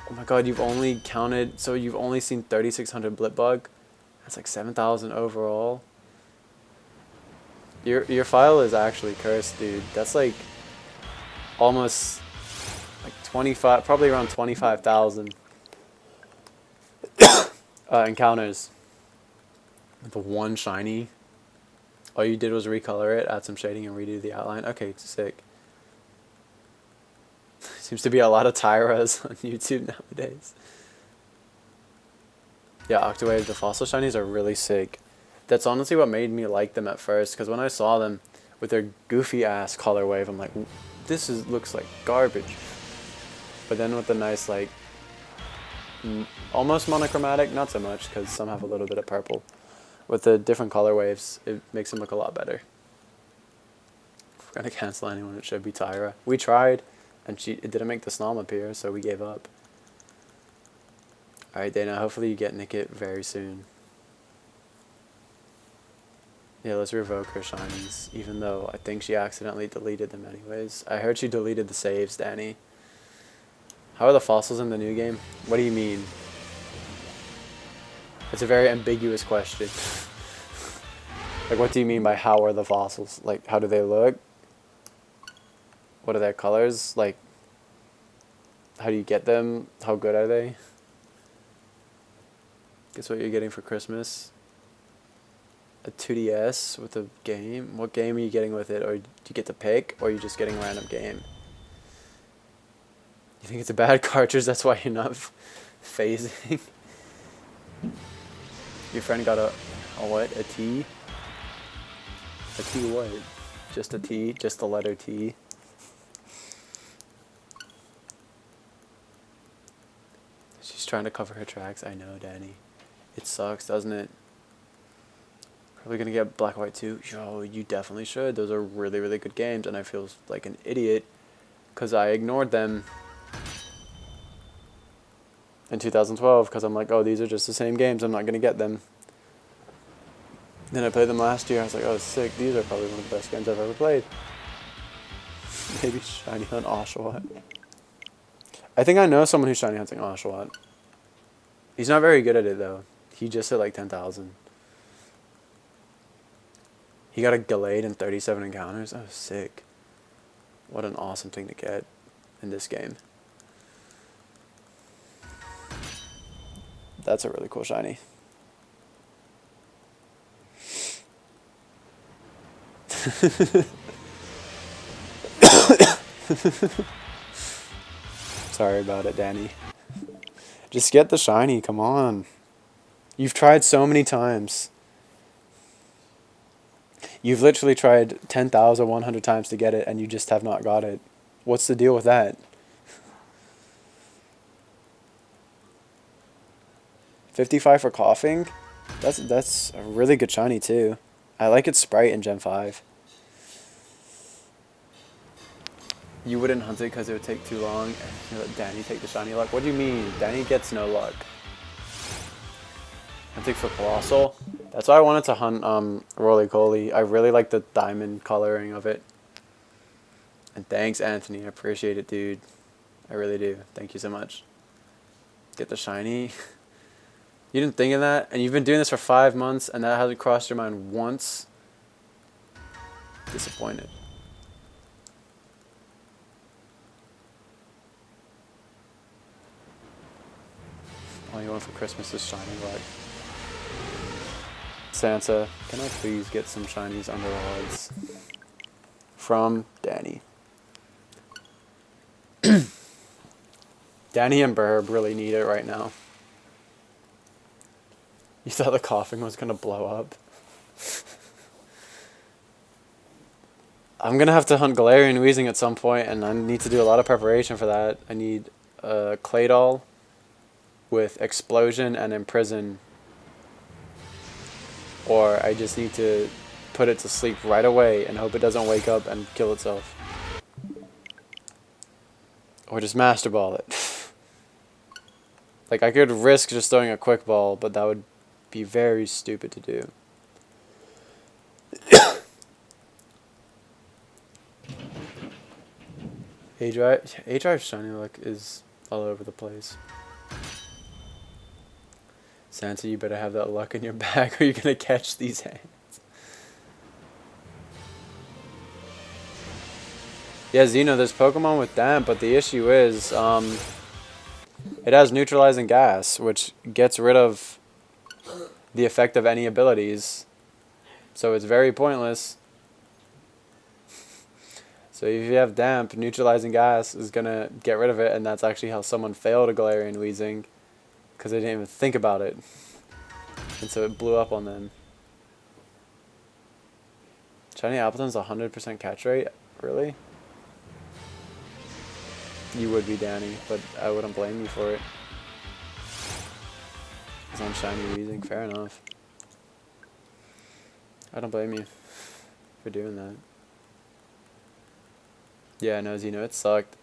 Oh my god, you've only counted, so you've only seen 3,600 Blipbug. That's like 7,000 overall. Your file is actually cursed, dude. That's like almost like 25, probably around 25,000 encounters with the one shiny. All you did was recolor it, add some shading, and redo the outline. Okay, sick. Seems to be a lot of Tyras on YouTube nowadays. Yeah, Octawave, the fossil shinies are really sick. That's honestly what made me like them at first, because when I saw them with their goofy ass color wave, I'm like, this looks like garbage. But then with the nice like almost monochromatic, not so much because some have a little bit of purple. With the different color waves, it makes them look a lot better. If we're gonna cancel anyone, it should be Tyra. We tried, and it didn't make the Snom appear, so we gave up. Alright, Dana, hopefully you get Nickit very soon. Yeah, let's revoke her shinies, even though I think she accidentally deleted them anyways. I heard she deleted the saves, Danny. How are the fossils in the new game? What do you mean? It's a very ambiguous question. Like, what do you mean by how are the fossils? Like, how do they look? What are their colors? Like, how do you get them? How good are they? Guess what you're getting for Christmas? A 2DS with a game? What game are you getting with it? Or do you get to pick? Or are you just getting a random game? You think it's a bad cartridge? That's why you're not phasing? Your friend got a what? A T? A T what? Just a T? Just the letter T? She's trying to cover her tracks. I know, Danny. It sucks, doesn't it? Probably gonna get Black and White 2. Yo, you definitely should. Those are really, really good games, and I feel like an idiot because I ignored them in 2012 because I'm like, oh, these are just the same games. I'm not gonna get them. Then I played them last year. I was like, oh, sick. These are probably one of the best games I've ever played. Maybe shiny hunt Oshawott. I think I know someone who's shiny hunting Oshawott. He's not very good at it though. He just hit like 10,000. He got a Gallade and 37 encounters. Oh, sick. What an awesome thing to get in this game. That's a really cool shiny. Sorry about it, Danny. Just get the shiny, come on. You've tried so many times. You've literally tried 10,100 times to get it, and you just have not got it. What's the deal with that? 55 for coughing? That's a really good shiny, too. I like its sprite in Gen 5. You wouldn't hunt it because it would take too long. You let Danny take the shiny luck. What do you mean? Danny gets no luck. Hunting for Colossal. That's why I wanted to hunt Roly-Coly. I really like the diamond coloring of it. And thanks, Anthony. I appreciate it, dude. I really do. Thank you so much. Get the shiny. You didn't think of that? And you've been doing this for 5 months and that hasn't crossed your mind once? Disappointed. All you want for Christmas is shiny luck. Santa, can I please get some shinies under odds? From Danny. Danny and Burb really need it right now. You thought the coughing was going to blow up? I'm going to have to hunt Galarian Weezing at some point, and I need to do a lot of preparation for that. I need a Claydol with Explosion and Imprison. Or I just need to put it to sleep right away and hope it doesn't wake up and kill itself. Or just Master Ball it. Like, I could risk just throwing a Quick Ball, but that would be very stupid to do. A-Drive shiny luck is all over the place. Santa, you better have that luck in your bag or you're going to catch these hands. Yeah, Xeno, there's Pokemon with Damp, but the issue is it has neutralizing gas, which gets rid of the effect of any abilities. So it's very pointless. So if you have Damp, neutralizing gas is going to get rid of it, and that's actually how someone failed a Galarian Weezing, because they didn't even think about it. And so it blew up on them. Shiny Appleton's 100% catch rate? Really? You would be, Danny, but I wouldn't blame you for it. It's on Shiny Weezing, fair enough. I don't blame you for doing that. Yeah, no, Xeno, it sucked.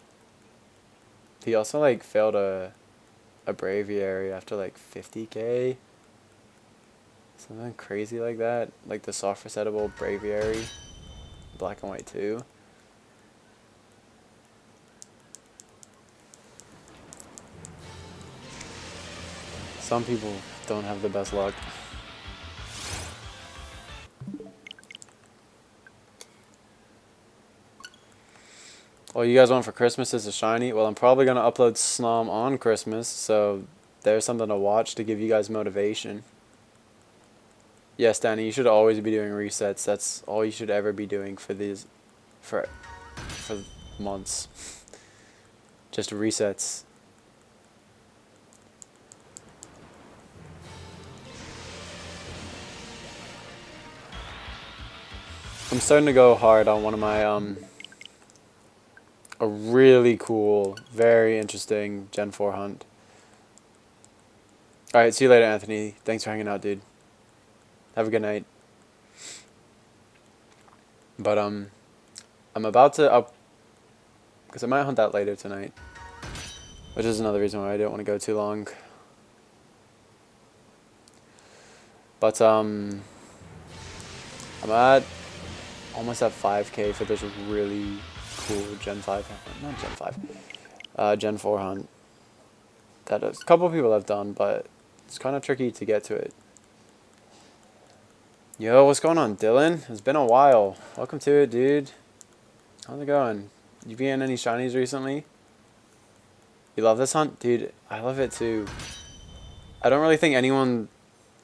He also, like, failed a Braviary after, like, 50k. Something crazy like that. Like the soft resettable Braviary. Black and white too. Some people don't have the best luck. All you guys want for Christmas is a shiny? Well, I'm probably going to upload Snom on Christmas, so there's something to watch to give you guys motivation. Yes, Danny, you should always be doing resets. That's all you should ever be doing for these, for months. Just resets. I'm starting to go hard on one of my a really cool, very interesting Gen 4 hunt. Alright, see you later, Anthony. Thanks for hanging out, dude. Have a good night. But I'm about to because I might hunt that later tonight, which is another reason why I don't want to go too long. But I'm at almost at 5k for this really cool Gen 5, not Gen 5, Gen 4 hunt that a couple people have done, but it's kind of tricky to get to it. Yo, what's going on, Dylan? It's been a while. Welcome to it, dude. How's it going? You been any shinies recently? You love this hunt? Dude, I love it too. I don't really think anyone...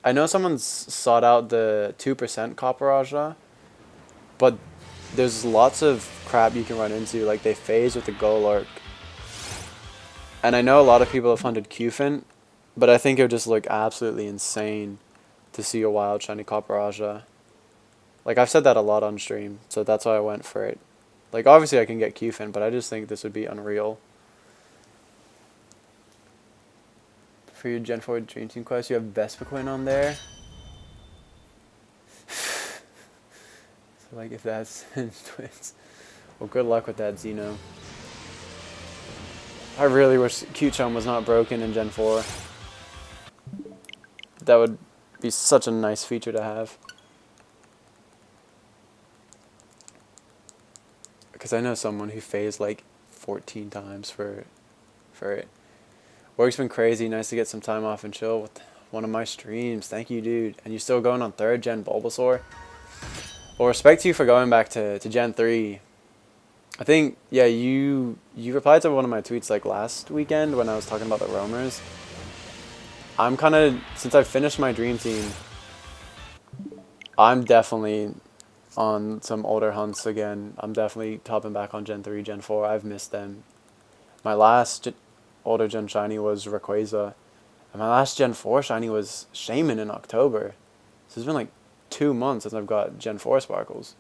I know someone's sought out the 2% Copperajah, but there's lots of crap you can run into. Like, they phase with the Golurk. And I know a lot of people have hunted Cufant, but I think it would just look absolutely insane to see a wild shiny Copperajah. Like, I've said that a lot on stream, so that's why I went for it. Like, obviously I can get Cufant, but I just think this would be unreal. For your Gen 4 Dream Team quest, you have Vespiquen on there. So, like, if that's twins. Well, good luck with that, Xeno. I really wish Q-Chum was not broken in Gen 4. That would be such a nice feature to have. Because I know someone who phased like 14 times for it. Work's been crazy. Nice to get some time off and chill with one of my streams. Thank you, dude. And you're still going on 3rd Gen Bulbasaur? Well, respect to you for going back to Gen 3. I think, yeah, you replied to one of my tweets like last weekend when I was talking about the roamers. I'm kind of, since I've finished my dream team, I'm definitely on some older hunts again. I'm definitely topping back on Gen 3, Gen 4. I've missed them. My last older Gen shiny was Rayquaza. And my last Gen 4 shiny was Shaman in October. So it's been like 2 months since I've got Gen 4 sparkles.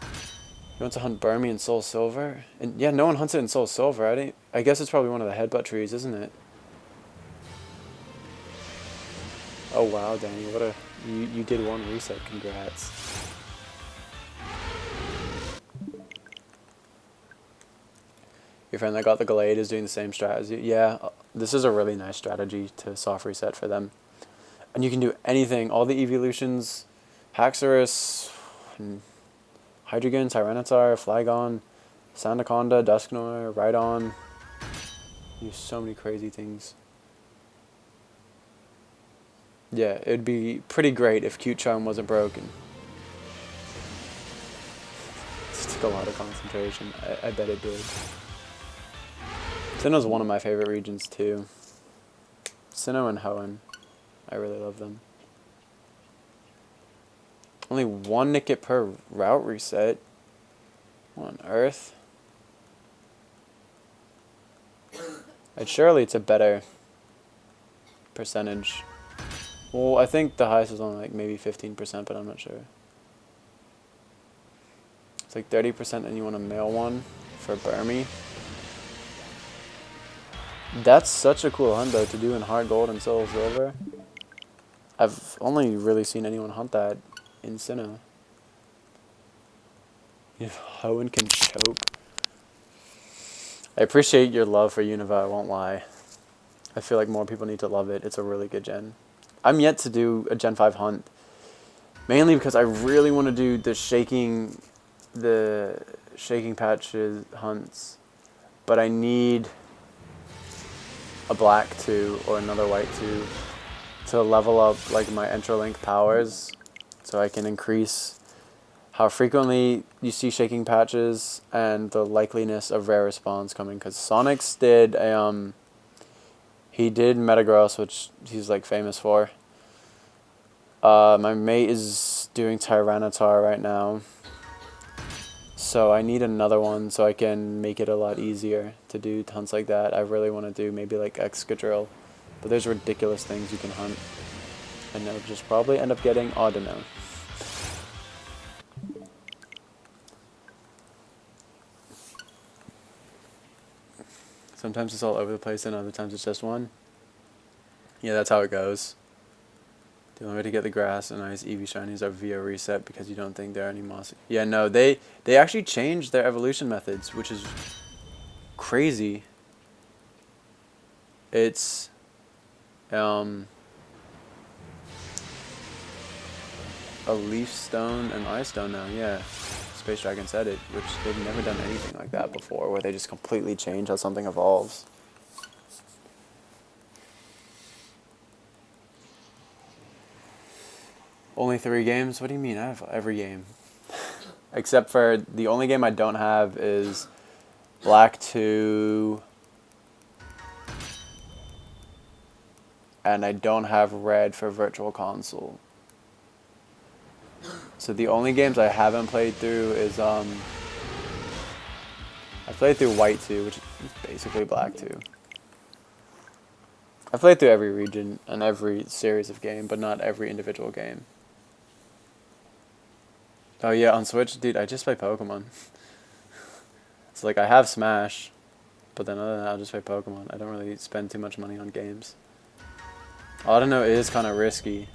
You want to hunt Burmy in Soul Silver? And yeah, no one hunts it in Soul Silver. I guess it's probably one of the headbutt trees, isn't it? Oh wow, Danny, what a you did one reset. Congrats. Your friend that got the Gallade is doing the same strategy. Yeah, this is a really nice strategy to soft reset for them. And you can do anything. All the evolutions, Haxorus, Hydreigon, Tyranitar, Flygon, Sandaconda, Dusknoir, Rhydon. Do so many crazy things. Yeah, it'd be pretty great if Q-Charm wasn't broken. This took a lot of concentration. I bet it did. Sinnoh's one of my favorite regions too. Sinnoh and Hoenn. I really love them. Only 1 Nickit per route reset. What on earth? And surely it's a better percentage. Well, I think the highest is only like maybe 15%, but I'm not sure. It's like 30% and you want a male one for Burmy. That's such a cool hunt though to do in Heart Gold and Soul Silver. I've only really seen anyone hunt that in Sinnoh. If Hoenn can choke. I appreciate your love for Unova, I won't lie. I feel like more people need to love it. It's a really good gen. I'm yet to do a Gen 5 hunt. Mainly because I really want to do the shaking patches hunts. But I need a black 2 or another white 2 to level up like my Entralink powers so I can increase how frequently you see shaking patches and the likeliness of rare spawns coming, because Sonics did a he did Metagross, which he's like famous for. My mate is doing Tyranitar right now, so I need another one so I can make it a lot easier to do hunts like that. I really want to do maybe like Excadrill, but there's ridiculous things you can hunt, and they'll just probably end up getting Audino. Sometimes it's all over the place and other times it's just one. Yeah, that's how it goes. The only way to get the grass and nice Eevee shinies are via reset because you don't think they're any mossy. Yeah, no, they actually changed their evolution methods, which is crazy. It's a leaf stone and ice stone now, yeah. Space Dragon said it, which they've never done anything like that before, where they just completely change how something evolves. Only 3 games? What do you mean? I have every game. Except for the only game I don't have is Black 2. And I don't have Red for Virtual Console. So the only games I haven't played through is I played through White 2, which is basically Black 2. I played through every region and every series of game, but not every individual game. Oh yeah, on Switch, dude, I just play Pokemon. It's like I have Smash, but then other than that, I'll just play Pokemon. I don't really spend too much money on games. Audino is kind of risky.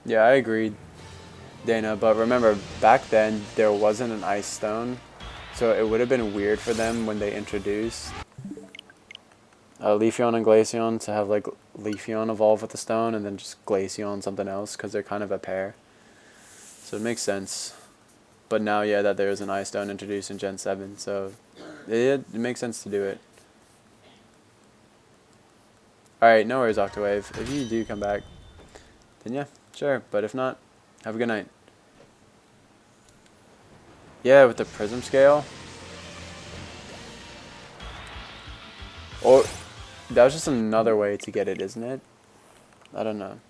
Yeah, I agreed. Dana, but remember, back then, there wasn't an ice stone, so it would have been weird for them when they introduced Leafeon and Glaceon to have, like, Leafeon evolve with the stone, and then just Glaceon something else, because they're kind of a pair. So it makes sense. But now, yeah, that there's an ice stone introduced in Gen 7, so it makes sense to do it. Alright, no worries, Octawave. If you do come back, then yeah, sure. But if not, have a good night. Yeah, with the prism scale. Or that was just another way to get it, isn't it? I don't know.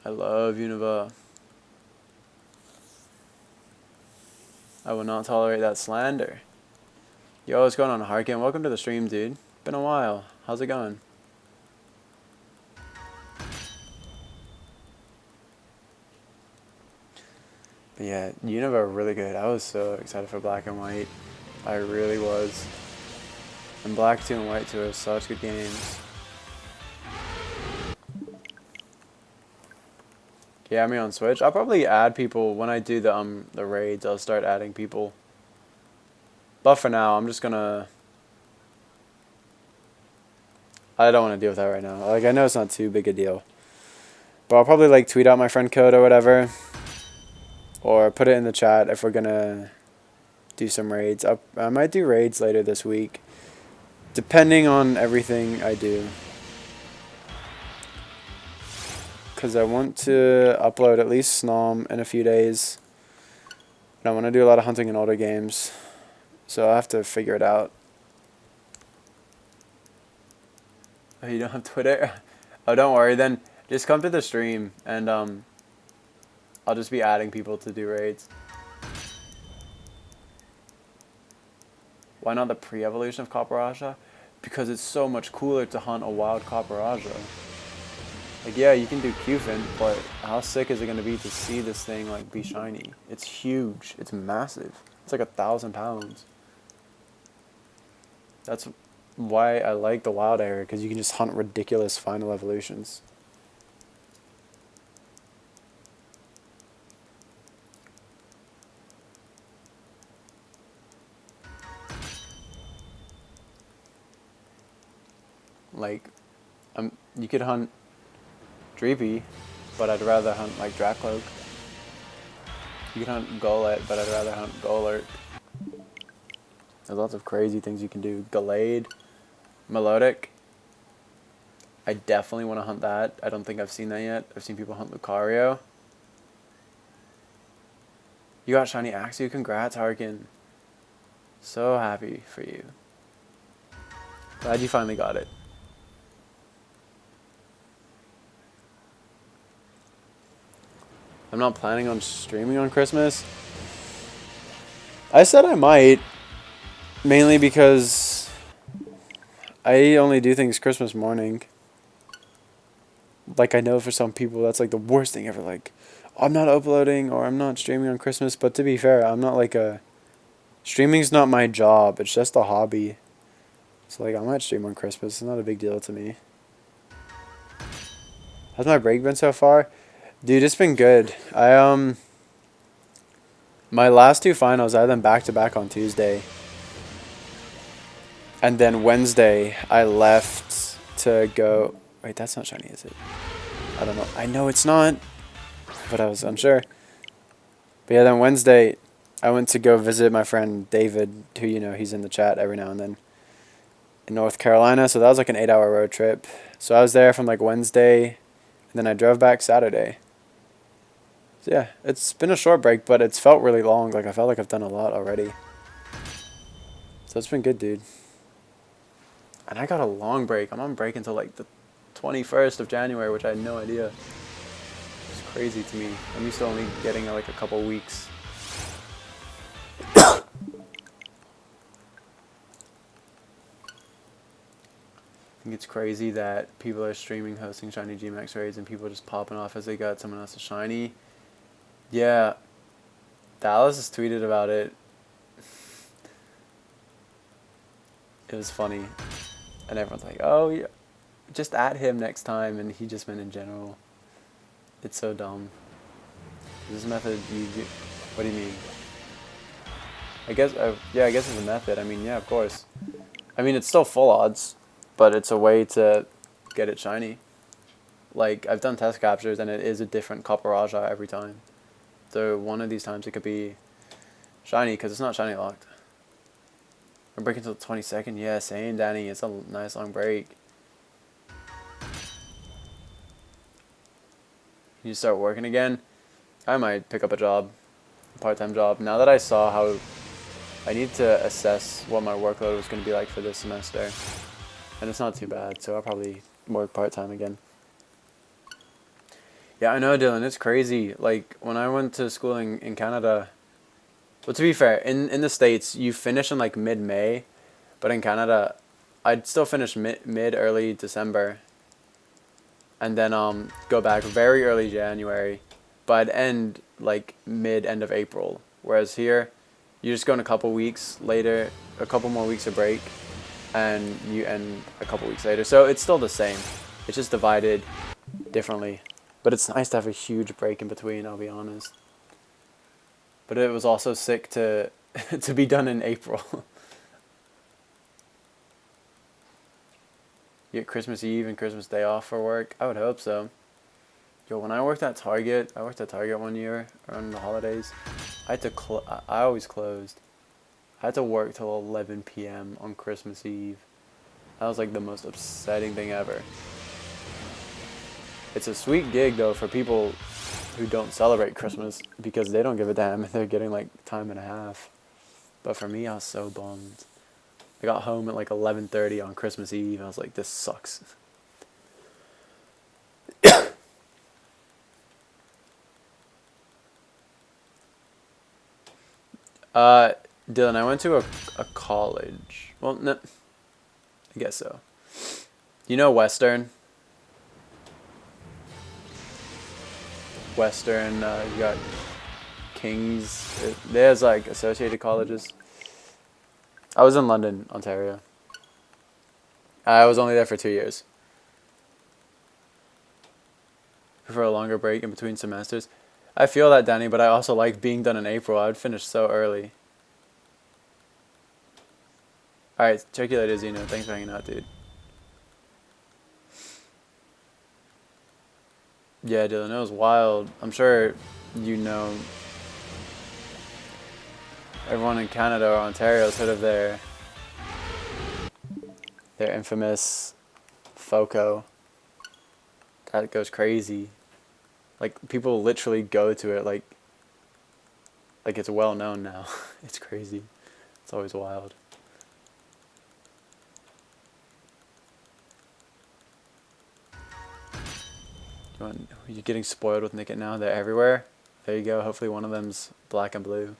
I love Unova. I will not tolerate that slander. Yo, what's going on, Harkin? Welcome to the stream, dude. Been a while. How's it going? But yeah, Unova are really good. I was so excited for Black and White. I really was. And Black 2 and White 2 are such good games. Yeah, me on Switch. I'll probably add people when I do the raids. I'll start adding people. But for now, I'm just gonna. I don't want to deal with that right now. Like, I know it's not too big a deal, but I'll probably like tweet out my friend code or whatever, or put it in the chat if we're gonna do some raids. I might do raids later this week, depending on everything I do. Because I want to upload at least Snom in a few days. And I want to do a lot of hunting in older games. So I'll have to figure it out. Oh, you don't have Twitter? Oh, don't worry then. Just come to the stream and I'll just be adding people to do raids. Why not the pre-evolution of Copperajah? Because it's so much cooler to hunt a wild Copperajah. Like, yeah, you can do Qfin, but how sick is it going to be to see this thing, like, be shiny? It's huge. It's massive. It's like 1,000 pounds. That's why I like the wild area, because you can just hunt ridiculous final evolutions. Like, you could hunt Dreepy, but I'd rather hunt, like, Dracloak. You could hunt Golett, but I'd rather hunt Golurk. There's lots of crazy things you can do. Gallade, Melodic. I definitely want to hunt that. I don't think I've seen that yet. I've seen people hunt Lucario. You got shiny Axew. Congrats, Harkin. So happy for you. Glad you finally got it. I'm not planning on streaming on Christmas. I said I might. Mainly because I only do things Christmas morning. Like, I know for some people that's like the worst thing ever. Like, I'm not uploading or I'm not streaming on Christmas. But to be fair, I'm not like a... Streaming's not my job. It's just a hobby. So, like, I might stream on Christmas. It's not a big deal to me. How's my break been so far? Dude, it's been good. My last two finals, I had them back-to-back on Tuesday. And then Wednesday, I left to go... Wait, that's not shiny, is it? I don't know. I know it's not. But I was unsure. But yeah, then Wednesday, I went to go visit my friend David, who, you know, he's in the chat every now and then, in North Carolina. So that was like an 8-hour road trip. So I was there from like Wednesday, and then I drove back Saturday. So yeah, it's been a short break, but it's felt really long. Like, I felt like I've done a lot already. So it's been good, dude. And I got a long break. I'm on break until like the 21st of January, which I had no idea. It's crazy to me. I'm used to only getting like a couple weeks. I think it's crazy that people are streaming hosting shiny Gmax raids and people are just popping off as they got someone else's shiny. Yeah, Dallas has tweeted about it. It was funny. And everyone's like, oh, yeah, just add him next time. And he just meant in general. It's so dumb. This method, what do you mean? I guess, yeah, I guess it's a method. I mean, yeah, of course. I mean, it's still full odds, but it's a way to get it shiny. Like, I've done test captures, and it is a different Copperajah every time. So one of these times it could be shiny, because it's not shiny locked. We're breaking until the 22nd. Yeah, same, Danny. It's a nice long break. You start working again? I might pick up a job, a part-time job. Now that I saw how I need to assess what my workload was going to be like for this semester, and it's not too bad, so I'll probably work part-time again. Yeah, I know, Dylan. It's crazy. Like, when I went to school in Canada, well, to be fair, in the States, you finish in, like, mid-May, but in Canada, I'd still finish early December, and then go back very early January, but I'd end, like, end of April. Whereas here, you just go in a couple weeks later, a couple more weeks of break, and you end a couple weeks later. So it's still the same. It's just divided differently. But it's nice to have a huge break in between, I'll be honest. But it was also sick to to be done in April. You get Christmas Eve and Christmas Day off for work? I would hope so. Yo, when I worked at Target 1 year around the holidays. I had to I always closed. I had to work till 11 p.m. on Christmas Eve. That was like the most upsetting thing ever. It's a sweet gig though for people who don't celebrate Christmas because they don't give a damn if they're getting like time and a half. But for me, I was so bummed. I got home at like 11:30 on Christmas Eve. I was like, this sucks. Dylan, I went to a college. Well, no, I guess so. You know Western? Western, you got King's. There's like associated colleges. I was in London, Ontario. I was only there for 2 years. For a longer break in between semesters. I feel that, Danny, but I also like being done in April. I would finish so early. Alright, check you later, Zeno. Thanks for hanging out, dude. Yeah, Dylan, it was wild. I'm sure you know everyone in Canada or Ontario has heard of their infamous FOCO. That goes crazy. Like, people literally go to it like it's well known now. It's crazy. It's always wild. You're getting spoiled with Nickit now. They're everywhere. There you go. Hopefully one of them's black and blue.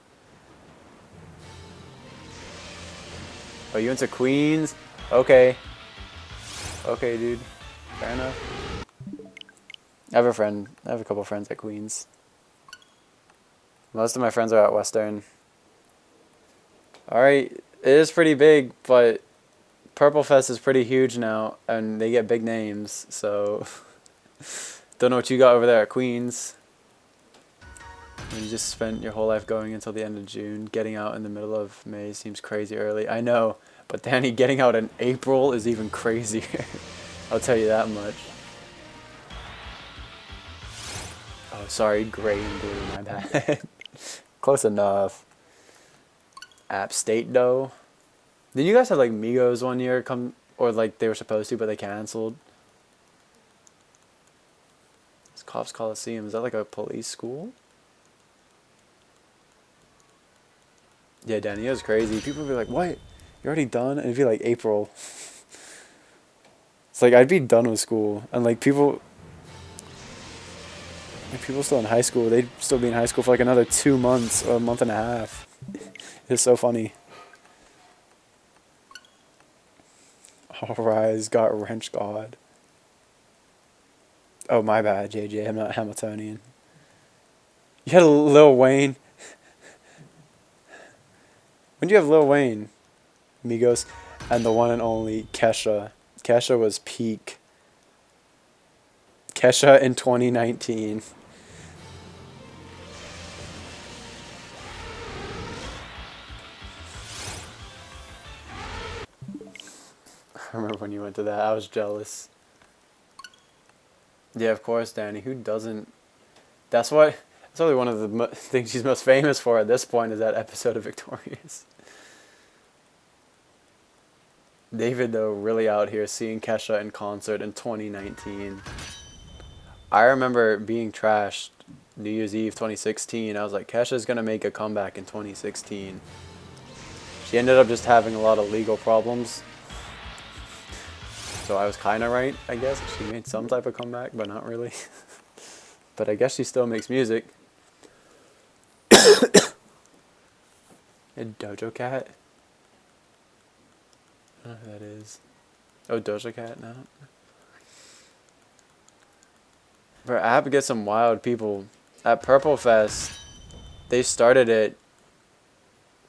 Oh, you into Queens? Okay. Okay, dude. Fair enough. I have a couple friends at Queens. Most of my friends are at Western. Alright, it is pretty big, but Purple Fest is pretty huge now, and they get big names, so don't know what you got over there at Queens. You just spent your whole life going until the end of June. Getting out in the middle of May seems crazy early. I know, but Danny, getting out in April is even crazier. I'll tell you that much. Oh, sorry, gray and blue, my bad. Close enough. App State, though. Did you guys have, like, Migos 1 year come, or, like, they were supposed to, but they canceled? It's Cops Coliseum. Is that, like, a police school? Yeah, Danny, it was crazy. People would be like, what? You're already done? And it'd be, like, April. It's like, I'd be done with school. And, like, people still in high school, they'd still be in high school for, like, another 2 months or a month and a half. It's so funny. All Rise got Wrench God. Oh, my bad, JJ. I'm not Hamiltonian. You had Lil Wayne. When did you have Lil Wayne? Migos. And the one and only Kesha. Kesha was peak. Kesha in 2019. I remember when you went to that. I was jealous. Yeah, of course, Danny. Who doesn't? That's why. That's probably one of the things she's most famous for at this point is that episode of Victorious. David, though, really out here seeing Kesha in concert in 2019. I remember being trashed New Year's Eve 2016. I was like, Kesha's going to make a comeback in 2016. She ended up just having a lot of legal problems. So I was kind of right, I guess. She made some type of comeback, but not really. But I guess she still makes music. A Dojo Cat? I don't know who that is. Oh, Doja Cat now? Bro, I have to get some wild people. At Purple Fest, they started it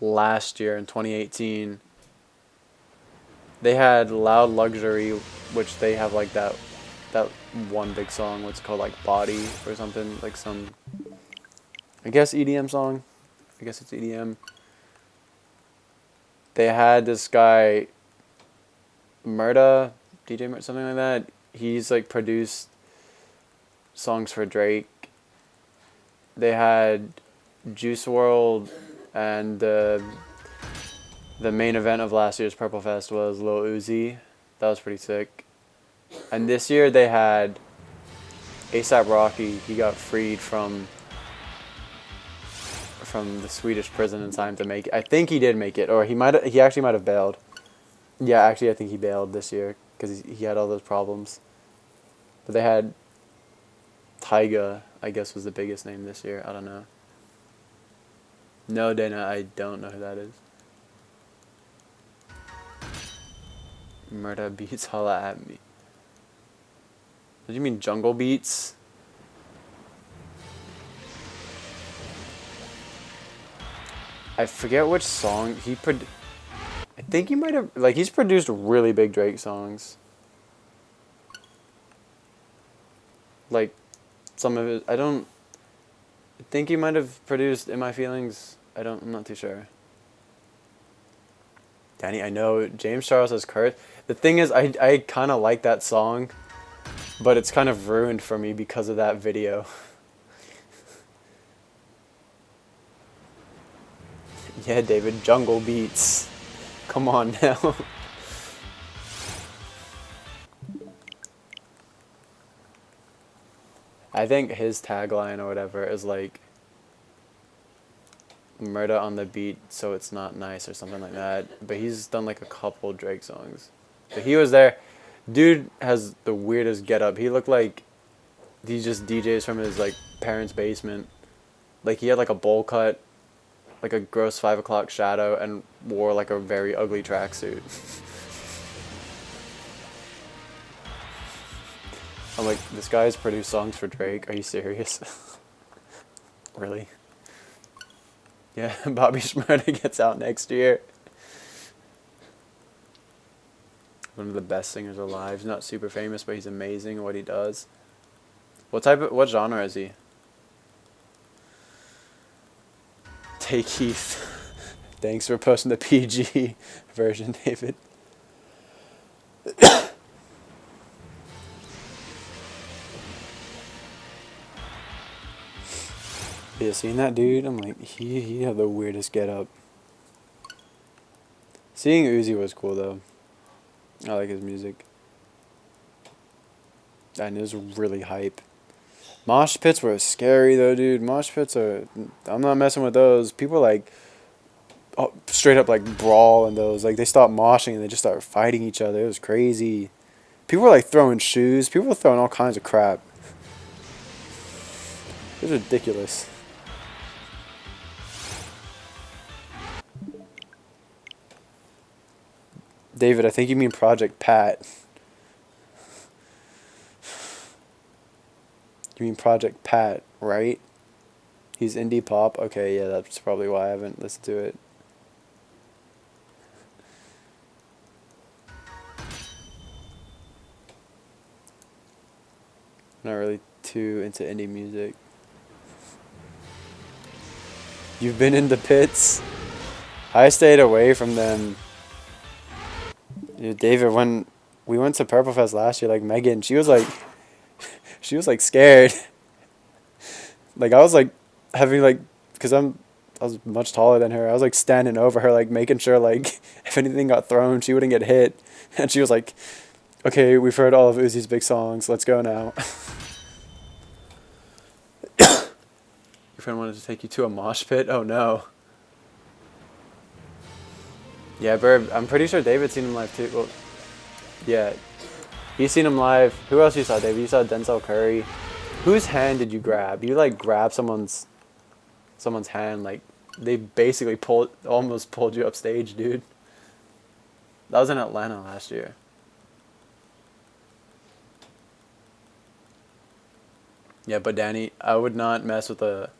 last year in 2018. They had Loud Luxury, which they have like that one big song, what's it called, like Body or something, like some, I guess EDM song. I guess it's EDM. They had this guy, Murda, DJ Murda, something like that. He's like produced songs for Drake. They had Juice World, and the main event of last year's Purple Fest was Lil Uzi. That was pretty sick. And this year they had A$AP Rocky. He got freed from the Swedish prison in time to make it. I think he did make it, or he actually might have bailed. Yeah, actually I think he bailed this year because he had all those problems. But they had Tyga, I guess, was the biggest name this year. I don't know. No, Dana, I don't know who that is. Murda Beats, holla at me. What do you mean, Jungle Beats? I forget which song he I think he might have, like, he's produced really big Drake songs. Like, some of it, I think he might have produced In My Feelings. I'm not too sure. Danny, I know James Charles has cursed. The thing is, I kind of like that song, but it's kind of ruined for me because of that video. Yeah, David, Jungle Beats. Come on now. I think his tagline or whatever is like, murder on the beat so it's not nice or something like that. But he's done like a couple Drake songs. But he was there. Dude has the weirdest getup. He looked like he just DJs from his like parents' basement. Like he had like a bowl cut, like a gross 5 o'clock shadow, and wore like a very ugly tracksuit. I'm like, this guy's produced songs for Drake. Are you serious? Really? Yeah, Bobby Shmurda gets out next year. One of the best singers alive. He's not super famous, but he's amazing at what he does. What genre is he? Take Heath. Thanks for posting the PG version, David. Yeah, seeing that dude, I'm like, he had the weirdest getup. Seeing Uzi was cool though. I like his music. And it was really hype. Mosh pits were scary though, dude. Mosh pits are, I'm not messing with those. People like, straight up like brawl in those. Like they stop moshing and they just start fighting each other. It was crazy. People were like throwing shoes. People were throwing all kinds of crap. It was ridiculous. David, I think you mean Project Pat. You mean Project Pat, right? He's indie pop? Okay, yeah, that's probably why I haven't listened to it. I'm not really too into indie music. You've been in the pits? I stayed away from them. David, when we went to Purple Fest last year, like Megan, she was like scared. Like I was like having like, cause I was much taller than her. I was like standing over her, like making sure like if anything got thrown, she wouldn't get hit. And she was like, "Okay, we've heard all of Uzi's big songs. Let's go now." Your friend wanted to take you to a mosh pit? Oh no. Yeah, Burb, I'm pretty sure David's seen him live too. Well, yeah. He's seen him live. Who else you saw, David? You saw Denzel Curry. Whose hand did you grab? You like grab someone's hand, like they basically almost pulled you up stage, dude. That was in Atlanta last year. Yeah, but Danny, I would not mess with a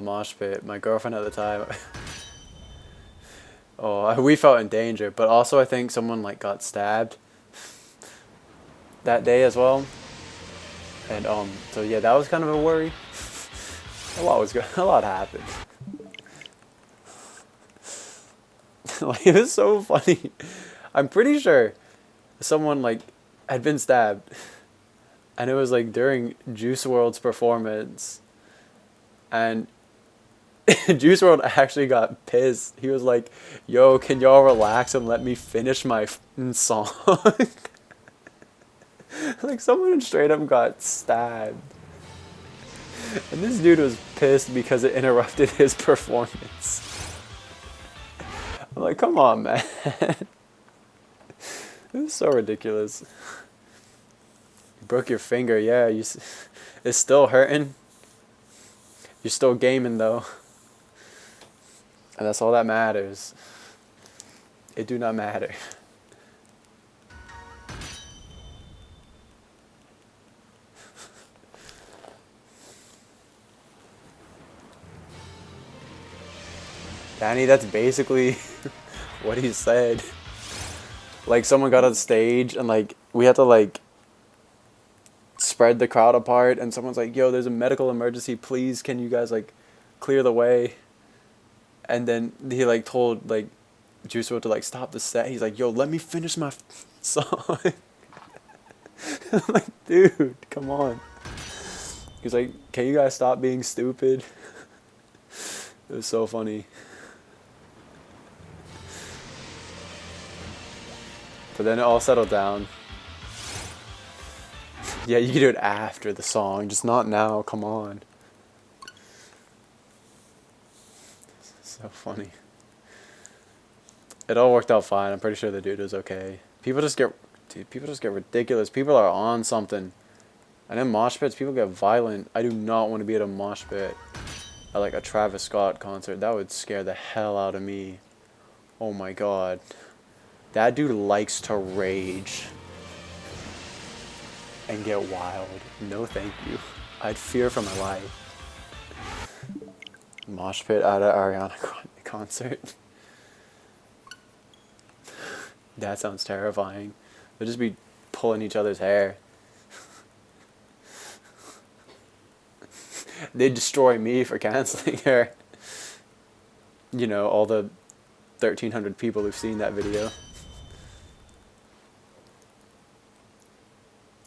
mosh pit. My girlfriend at the time, oh, we felt in danger, but also I think someone like got stabbed that day as well. And so yeah, that was kind of a worry. A lot happened. Like it was so funny. I'm pretty sure someone like had been stabbed, and it was like during Juice WRLD's performance, and Juice WRLD actually got pissed. He was like, "Yo, can y'all relax and let me finish my song?" Like someone straight up got stabbed. And this dude was pissed because it interrupted his performance. I'm like, come on, man. It was so ridiculous. You broke your finger, yeah. It's still hurting. You're still gaming, though. And that's all that matters. It do not matter. Danny, that's basically what he said. Like, someone got on stage, and, like, we had to, like, spread the crowd apart, and someone's like, "Yo, there's a medical emergency, please, can you guys, like, clear the way?" And then he, like, told, like, Juice WRLD to, like, stop the set. He's like, "Yo, let me finish my song." I'm like, dude, come on. He's like, "Can you guys stop being stupid?" It was so funny. But then it all settled down. Yeah, you can do it after the song, just not now, come on. So funny. It all worked out fine. I'm pretty sure the dude was okay. People just get ridiculous. People are on something. And in mosh pits, people get violent. I do not want to be at a mosh pit at like a Travis Scott concert. That would scare the hell out of me. Oh my god. That dude likes to rage and get wild. No thank you. I'd fear for my life. Mosh pit at an Ariana Grande concert. That sounds terrifying. They'll just be pulling each other's hair. They'd destroy me for canceling her. You know, all the 1,300 people who've seen that video.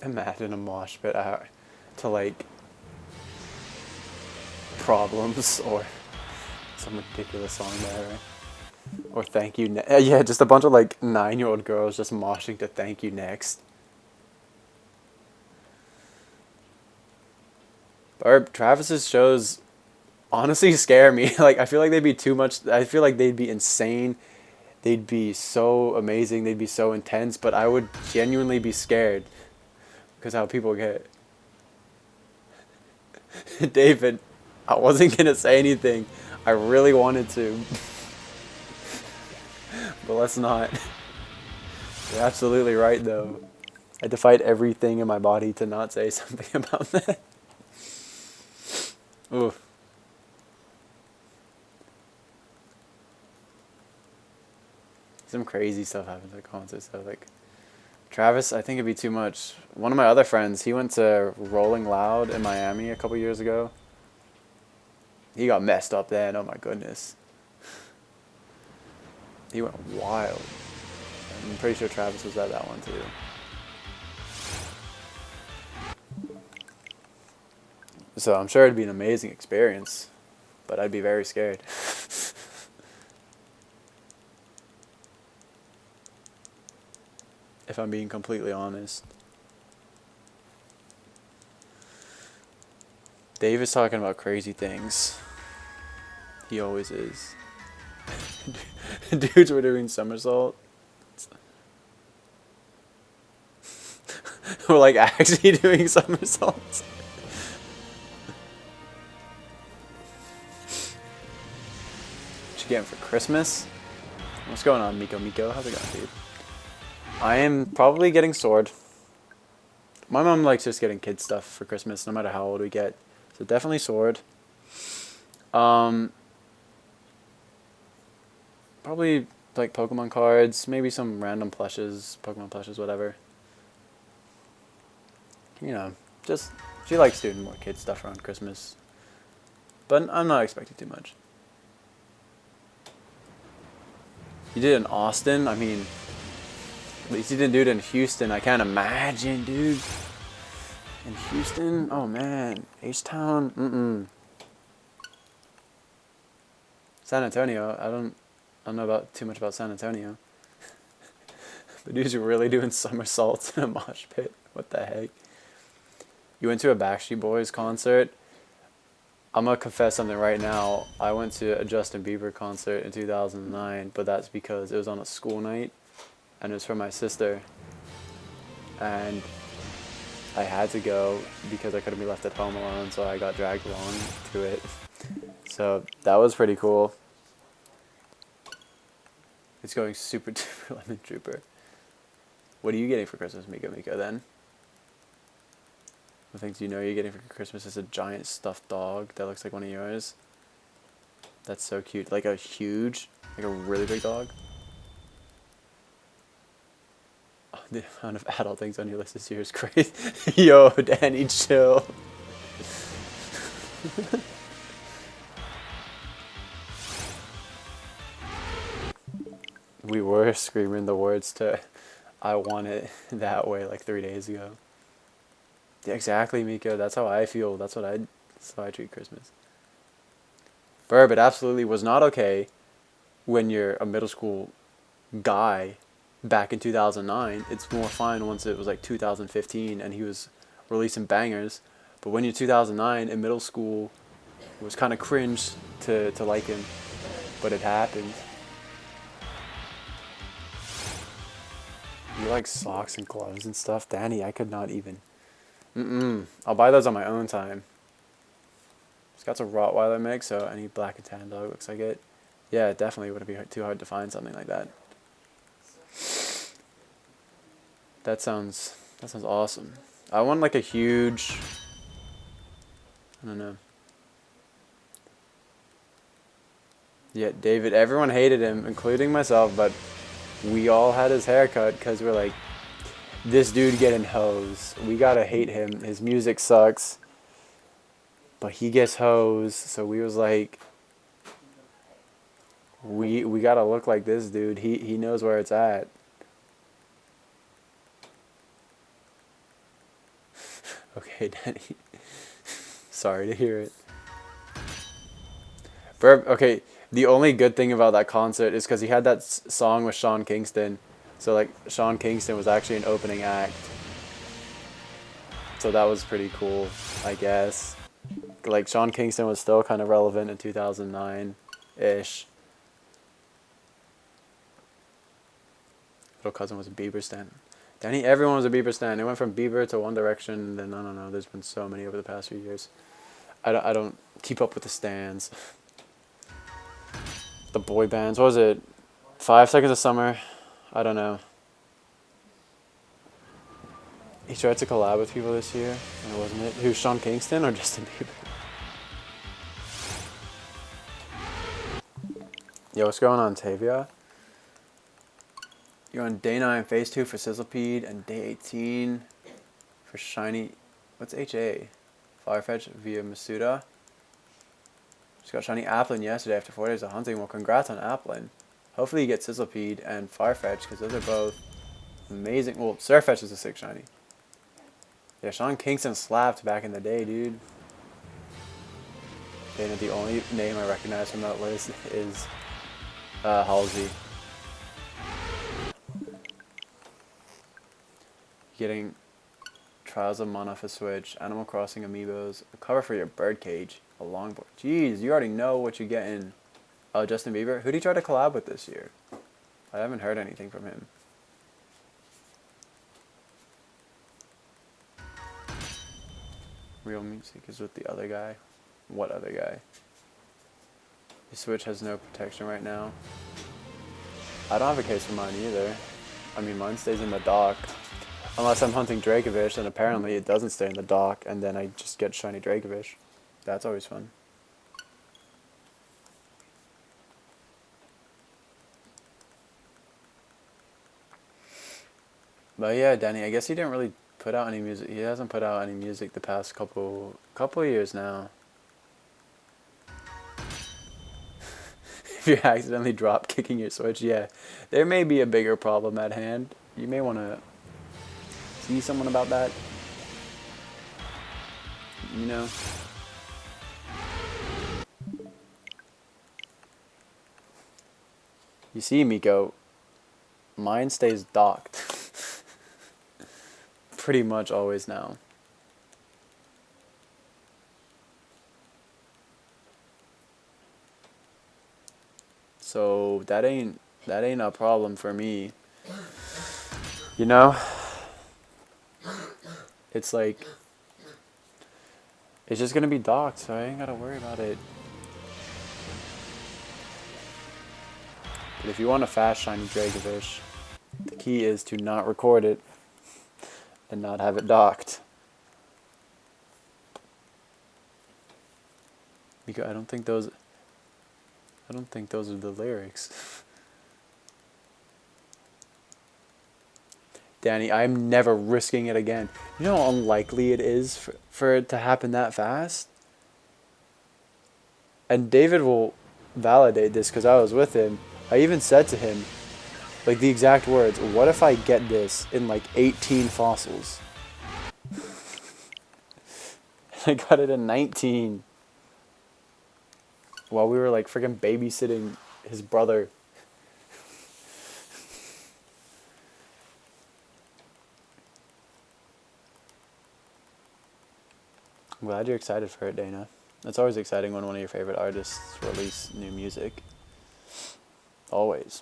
Imagine a mosh pit out to like Problems or some ridiculous song there. Or Thank You yeah, just a bunch of like 9-year-old girls just moshing to Thank You Next. Or Travis's shows honestly scare me. Like I feel like they'd be too much. I feel like they'd be insane. They'd be so amazing. They'd be so intense. But I would genuinely be scared because how people get. David, I wasn't gonna say anything. I really wanted to, but let's not. You're absolutely right, though. I had to fight everything in my body to not say something about that. Oof. Some crazy stuff happens at concerts, though. Like, Travis, I think it'd be too much. One of my other friends, he went to Rolling Loud in Miami a couple years ago. He got messed up then. Oh my goodness. He went wild. I'm pretty sure Travis was at that one too. So I'm sure it'd be an amazing experience, but I'd be very scared. If I'm being completely honest. Dave is talking about crazy things. He always is. Dudes were doing somersaults. We're like actually doing somersaults. What you getting for Christmas? What's going on, Miko? How's it going, dude? I am probably getting Sword. My mom likes just getting kid stuff for Christmas, no matter how old we get. So definitely Sword. Probably like Pokemon cards, maybe some random plushes, Pokemon plushes, whatever. You know, just she likes doing more kid stuff around Christmas. But I'm not expecting too much. You did it in Austin? I mean, at least you didn't do it in Houston. I can't imagine, dude. In Houston? Oh man. H-Town? San Antonio. I don't know about too much about San Antonio. But dudes are really doing somersaults in a mosh pit. What the heck? You went to a Backstreet Boys concert? I'm gonna confess something right now. I went to a Justin Bieber concert in 2009, but that's because it was on a school night, and it was for my sister. And I had to go because I couldn't be left at home alone, so I got dragged along to it. So that was pretty cool. It's going super duper lemon trooper. What are you getting for Christmas, Miko, then? The things you know you're getting for Christmas is a giant stuffed dog that looks like one of yours. That's so cute. Like a really big dog. Oh, the amount of adult things on your list this year is crazy. Yo, Danny, chill. We were screaming the words to I Want It That Way like 3 days ago. Yeah, exactly, Miko. That's how I feel. That's how I treat Christmas. Verb, it absolutely was not okay when you're a middle school guy back in 2009. It's more fine once it was like 2015 and he was releasing bangers. But when you're 2009 in middle school, it was kind of cringe to like him. But it happened. You like socks and gloves and stuff? Danny, I could not even. I'll buy those on my own time. It's got some Rottweiler mix, so any black and tan dog looks like it. Yeah, it definitely wouldn't be too hard to find something like that. That sounds awesome. I want like a huge, I don't know. Yeah, David, everyone hated him, including myself, but we all had his haircut because we're like, this dude getting hoes. We gotta hate him. His music sucks. But he gets hoes. So we was like, we gotta look like this dude. He knows where it's at. Okay, Danny. Sorry to hear it. Okay, the only good thing about that concert is because he had that song with Sean Kingston. So, like, Sean Kingston was actually an opening act. So that was pretty cool, I guess. Like, Sean Kingston was still kind of relevant in 2009-ish. Little cousin was a Bieber stan. Danny, everyone was a Bieber stan. It went from Bieber to One Direction, and then, I don't know, there's been so many over the past few years. I don't keep up with the stans. The boy bands, what was it? 5 Seconds of Summer? I don't know. He tried to collab with people this year, and it wasn't it. Who, Sean Kingston or Justin Bieber? Yo, what's going on, Tavia? You're on day 9, phase 2 for Sizzlepede, and day 18 for Shiny. What's HA? Firefetch via Masuda. Just got Shiny Applin yesterday after 4 days of hunting. Well, congrats on Applin. Hopefully you get Sizzlepede and Firefetch, because those are both amazing. Well, Surfetch is a 6 Shiny. Yeah, Sean Kingston slapped back in the day, dude. Dana, the only name I recognize from that list is Halsey. Getting Trials of Mana for Switch, Animal Crossing amiibos, a cover for your birdcage, a longboard. Jeez, you already know what you're getting. Oh, Justin Bieber? Who did he try to collab with this year? I haven't heard anything from him. Real Music is with the other guy. What other guy? Your Switch has no protection right now. I don't have a case for mine either. I mean, mine stays in the dock. Unless I'm hunting Dracovish, and apparently it doesn't stay in the dock, and then I just get shiny Dracovish. That's always fun. But yeah, Danny, I guess he didn't really put out any music. He hasn't put out any music the past couple years now. If you accidentally drop kicking your Switch, yeah, there may be a bigger problem at hand. You may want to see someone about that. You know. You see, Miko, mine stays docked. Pretty much always now. So that ain't a problem for me. You know? It's like, it's just gonna be docked, so I ain't gotta worry about it. But if you want a fast shiny Dracovish, the key is to not record it and not have it docked. Because I don't think those are the lyrics. Danny, I'm never risking it again. You know how unlikely it is for it to happen that fast? And David will validate this because I was with him. I even said to him, like the exact words, what if I get this in like 18 fossils? I got it in 19. While we were like freaking babysitting his brother. I'm glad you're excited for it, Dana. It's always exciting when one of your favorite artists release new music. Always.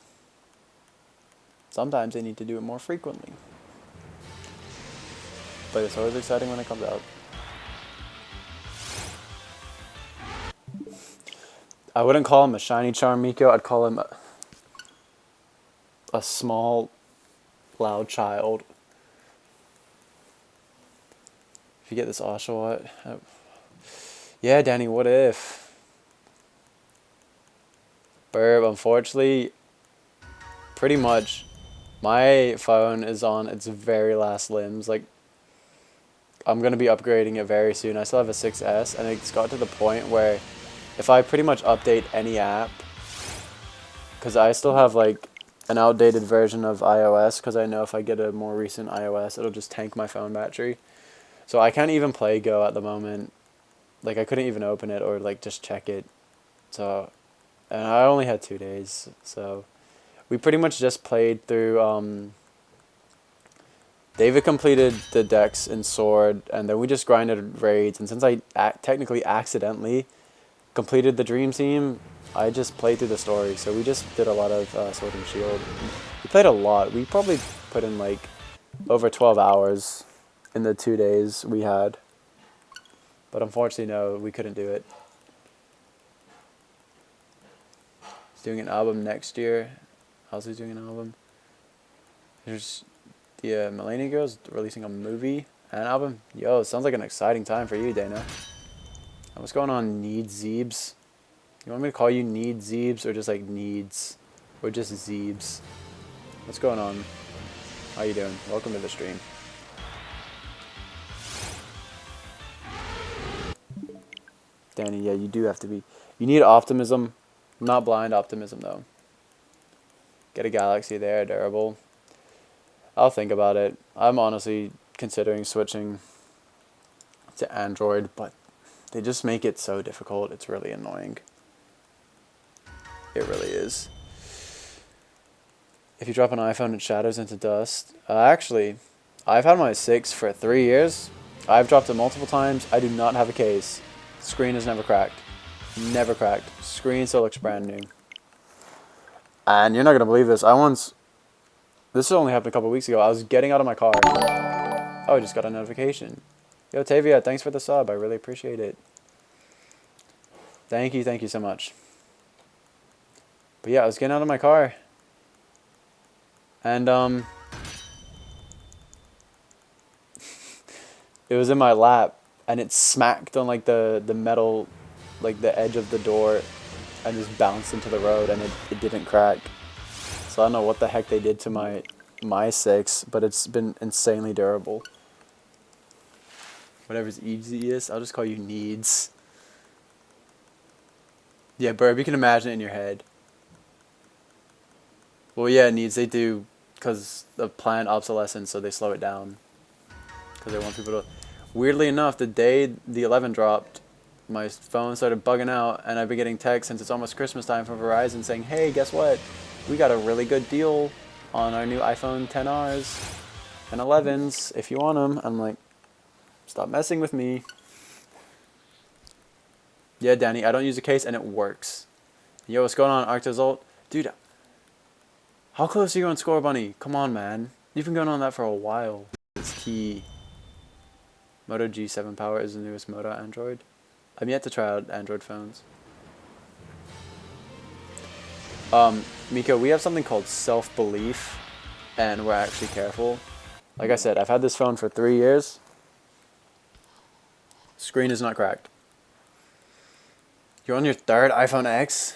Sometimes they need to do it more frequently. But it's always exciting when it comes out. I wouldn't call him a shiny charm, Miko. I'd call him a small, loud child. If you get this Oshawott. Yeah, Danny, what if? Burb, unfortunately, pretty much, my phone is on its very last limbs. Like, I'm going to be upgrading it very soon. I still have a 6S, and it's got to the point where if I pretty much update any app, because I still have like an outdated version of iOS, because I know if I get a more recent iOS, it'll just tank my phone battery. So I can't even play Go at the moment. Like, I couldn't even open it or like just check it. So, and I only had 2 days, so we pretty much just played through. David completed the decks in Sword, and then we just grinded raids. And since I technically accidentally completed the Dream Team, I just played through the story. So we just did a lot of Sword and Shield. We played a lot. We probably put in like over 12 hours in the 2 days we had. But unfortunately, no, we couldn't do it. He's doing an album next year. How's he doing an album? There's the Millennium Girls releasing a movie and an album. Yo, sounds like an exciting time for you, Dana. What's going on, Need Zeebs? You want me to call you Need Zeebs or just like Needs? Or just Zeebs? What's going on? How you doing? Welcome to the stream. Danny, yeah, you do have to be. You need optimism, not blind optimism though. Get a Galaxy there, durable. I'll think about it. I'm honestly considering switching to Android, but they just make it so difficult. It's really annoying. It really is. If you drop an iPhone, it shatters into dust. Actually, I've had my 6 for 3 years. I've dropped it multiple times. I do not have a case. Screen is never cracked. Never cracked. Screen still looks brand new. And you're not going to believe this. This only happened a couple weeks ago. I was getting out of my car. Oh, I just got a notification. Yo, Tavia, thanks for the sub. I really appreciate it. Thank you so much. But yeah, I was getting out of my car. And, it was in my lap. And it smacked on, like, the metal, like, the edge of the door. And just bounced into the road. And it didn't crack. So I don't know what the heck they did to my 6. But it's been insanely durable. Whatever's easiest. I'll just call you Needs. Yeah, Burb, you can imagine it in your head. Well, yeah, Needs, they do, because of planned obsolescence, so they slow it down. Because they want people to... Weirdly enough, the day the 11 dropped, my phone started bugging out, and I've been getting texts since it's almost Christmas time from Verizon saying, hey, guess what? We got a really good deal on our new iPhone XRs and 11s, if you want them. I'm like, stop messing with me. Yeah, Danny, I don't use a case, and it works. Yo, what's going on, Arctizult? Dude, how close are you on Score Bunny? Come on, man. You've been going on that for a while. It's key. Moto G7 Power is the newest Moto Android. I'm yet to try out Android phones. Miko, we have something called self-belief, and we're actually careful. Like I said, I've had this phone for 3 years. Screen is not cracked. You're on your 3rd iPhone X?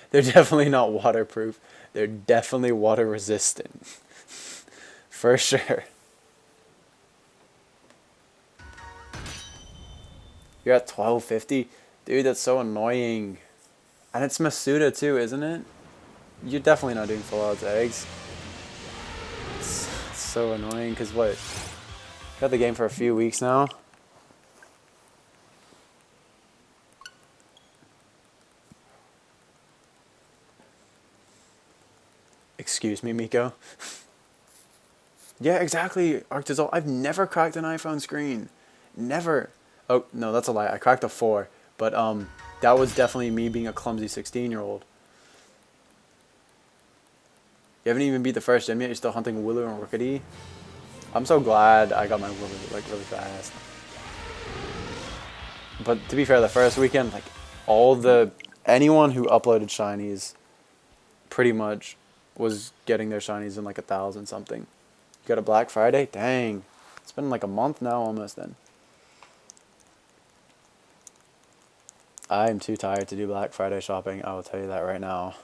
They're definitely not waterproof. They're definitely water resistant. For sure. You're at 1250? Dude, that's so annoying. And it's Masuda too, isn't it? You're definitely not doing full odds eggs. It's so annoying, because what? Got the game for a few weeks now. Excuse me, Miko. Yeah, exactly, Arctizol. I've never cracked an iPhone screen. Never. Oh, no, that's a lie. I cracked a 4. But, that was definitely me being a clumsy 16-year-old. You haven't even beat the first gym yet? You're still hunting Willow and Rookity? I'm so glad I got my Willow, like, really fast. But, to be fair, the first weekend, like, anyone who uploaded shinies pretty much was getting their shinies in, like, 1,000 something. You got a Black Friday? Dang. It's been, like, a month now almost then. I'm too tired to do Black Friday shopping, I will tell you that right now.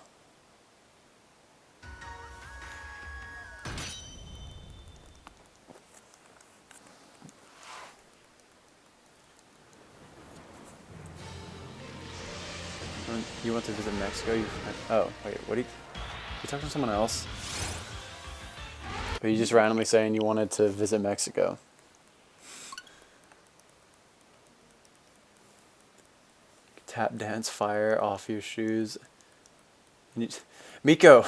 You want to visit Mexico? Oh, wait, what are you talking to someone else? Or are you just randomly saying you wanted to visit Mexico? Tap dance fire off your shoes. Miko,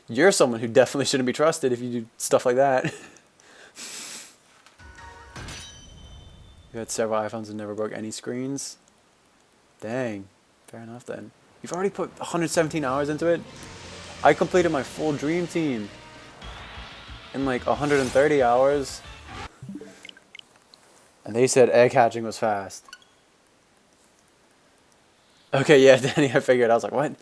you're someone who definitely shouldn't be trusted if you do stuff like that. You had several iPhones and never broke any screens? Dang. Fair enough then. You've already put 117 hours into it? I completed my full Dream Team in like 130 hours. And they said egg hatching was fast. Okay, yeah, Danny, I figured. I was like, what?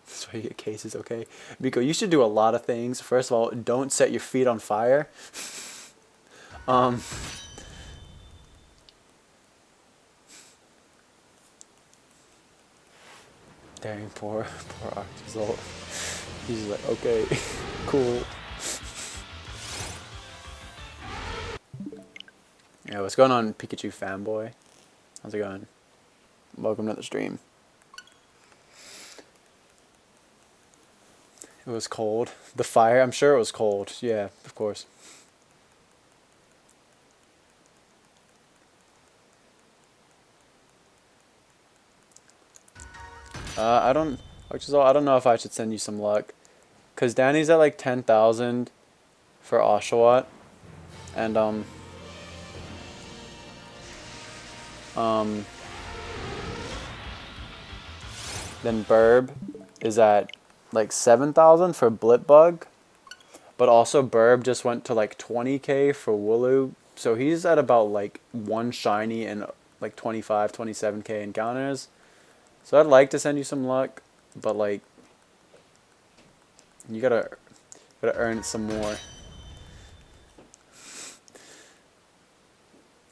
That's why you get cases, okay? Miko, you should do a lot of things. First of all, don't set your feet on fire. Dang, poor Arctizol. He's just like, okay, cool. Yeah, what's going on, Pikachu fanboy? How's it going? Welcome to the stream. It was cold. The fire, I'm sure it was cold. Yeah, of course. I don't, Arctizol, I don't know if I should send you some luck. Because Danny's at like 10,000 for Oshawott. And, then Burb is at like 7,000 for Blipbug. But also Burb just went to like 20k for Wooloo. So he's at about like one shiny and like 25, 27k encounters. So I'd like to send you some luck, but like you gotta earn it some more.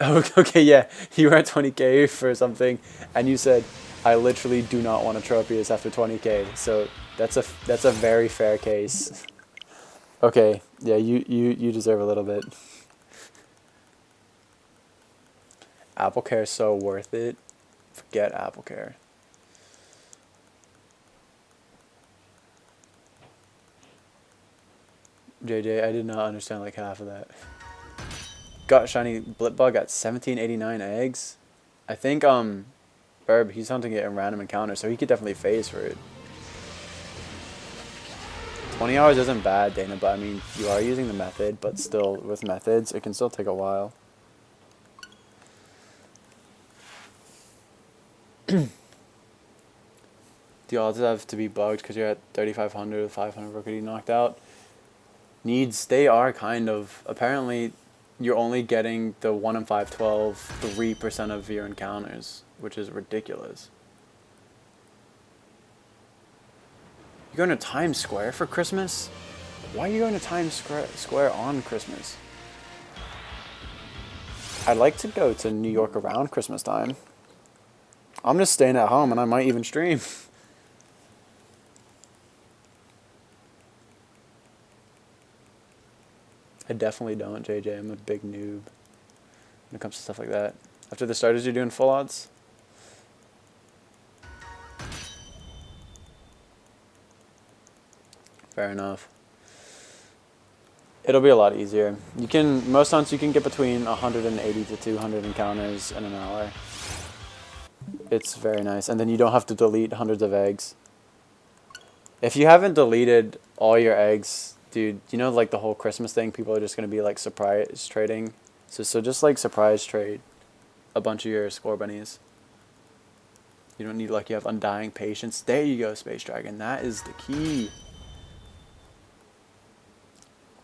Okay, yeah, you were at 20k for something, and you said, "I literally do not want a Tropius after 20k." So that's a very fair case. Okay, yeah, you deserve a little bit. Apple Care is so worth it. Forget Apple Care. JJ, I did not understand like half of that. Got shiny Blipbug at 1789 eggs. I think Burb, he's hunting it in random encounters, so he could definitely phase for it. 20 hours isn't bad, Dana, but I mean, you are using the method, but still, with methods, it can still take a while. The odds have to be bugged because you're at 3,500 with 500 Rookity knocked out. Needs, they are kind of, apparently, you're only getting the 1 in 512, 3% of your encounters, which is ridiculous. You're going to Times Square for Christmas? Why are you going to Times Square on Christmas? I'd like to go to New York around Christmas time. I'm just staying at home and I might even stream. I definitely don't, JJ. I'm a big noob when it comes to stuff like that. After the starters, you're doing full odds? Fair enough. It'll be a lot easier. You can, most hunts you can get between 180 to 200 encounters in an hour. It's very nice. And then you don't have to delete hundreds of eggs. If you haven't deleted all your eggs, dude, you know like the whole Christmas thing, people are just going to be like surprise trading. So just like surprise trade a bunch of your score bunnies. You don't need like you have undying patience. There you go, Space Dragon. That is the key.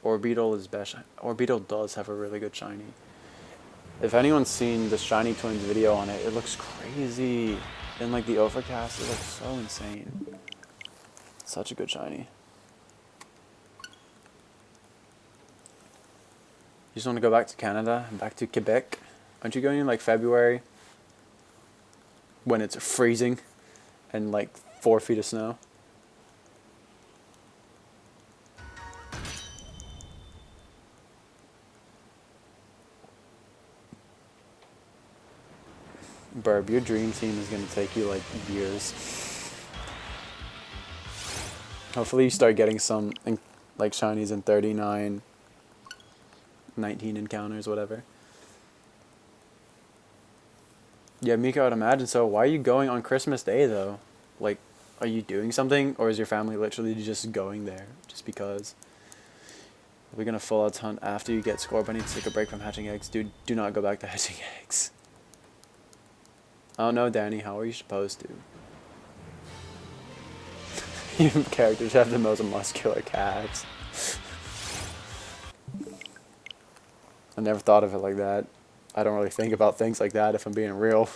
Orbeetle is best. Orbeetle does have a really good shiny. If anyone's seen the Shiny Twins video on it, it looks crazy. In like the overcast, it looks so insane. Such a good shiny. You just want to go back to Canada and back to Quebec? Aren't you going in like February? When it's freezing and like 4 feet of snow? Burb, your dream team is going to take you like years. Hopefully you start getting some like shinies in 39, 19 encounters, whatever. Yeah, Miko, I'd imagine so. Why are you going on Christmas Day though? Like, are you doing something, or is your family literally just going there just because? Are we gonna full out hunt after you get score bunny to take a break from hatching eggs? Dude, do not go back to hatching eggs. Oh no, Danny, how are you supposed to? You characters have the most muscular calves. I never thought of it like that. I don't really think about things like that if I'm being real.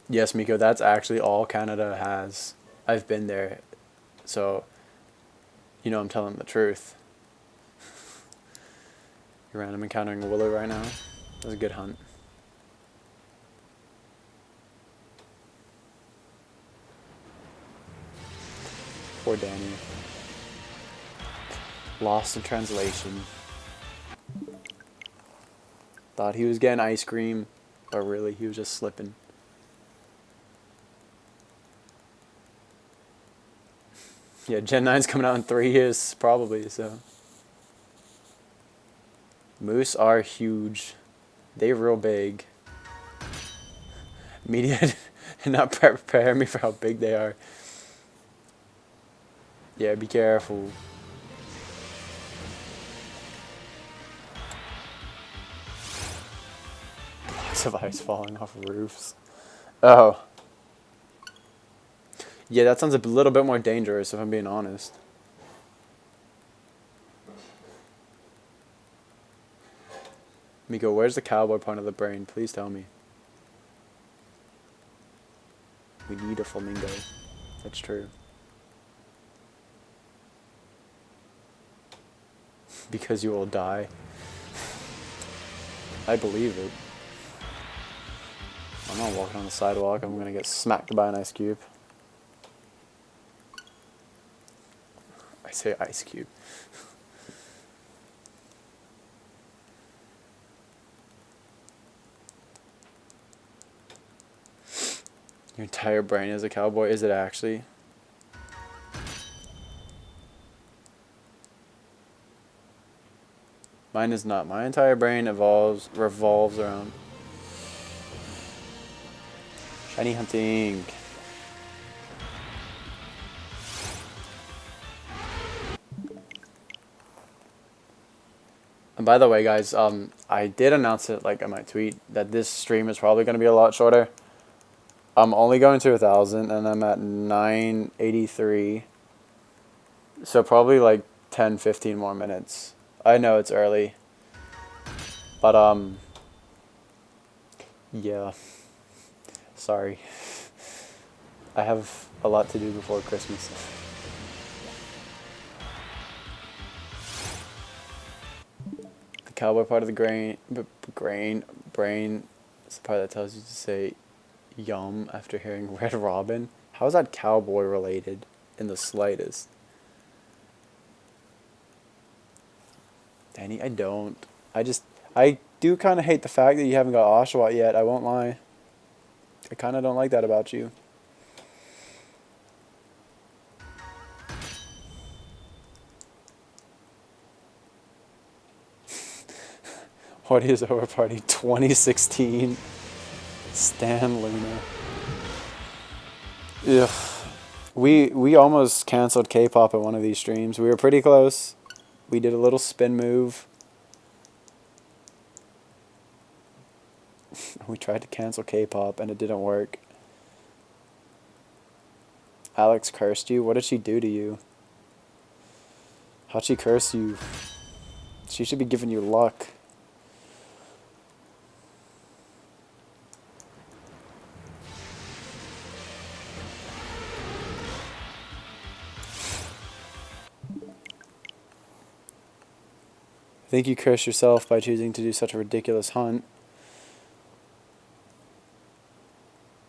Yes, Miko, that's actually all Canada has. I've been there, so you know I'm telling the truth. You're random encountering a Willow right now. That was a good hunt. Poor Danny. Lost in translation. Thought he was getting ice cream, but really he was just slipping. Yeah, Gen 9's coming out in 3 years, probably, so. Moose are huge. They real big. Media did not prepare me for how big they are. Yeah, be careful. Blocks of ice falling off roofs. Oh. Yeah, that sounds a little bit more dangerous if I'm being honest. Miko, where's the cowboy part of the brain? Please tell me. We need a flamingo. That's true. Because you will die. I believe it. I'm not walking on the sidewalk. I'm gonna get smacked by an ice cube. I say ice cube. Your entire brain is a cowboy. Is it actually? Mine is not. My entire brain revolves around shiny hunting. And by the way, guys, I did announce it like on my tweet that this stream is probably going to be a lot shorter. I'm only going to 1,000 and I'm at 983. So probably like 10, 15 more minutes. I know it's early. But yeah. Sorry. I have a lot to do before Christmas. The cowboy part of the brain is the part that tells you to say yum after hearing Red Robin. How is that cowboy related in the slightest? Danny, I don't. I do kind of hate the fact that you haven't got Oshawott yet, I won't lie. I kind of don't like that about you. What is Over Party 2016? Stan Luna. Ugh. We almost canceled K-pop at one of these streams. We were pretty close. We did a little spin move. We tried to cancel K-pop and it didn't work. Alex cursed you? What did she do to you? How'd she curse you? She should be giving you luck. I think you cursed yourself by choosing to do such a ridiculous hunt.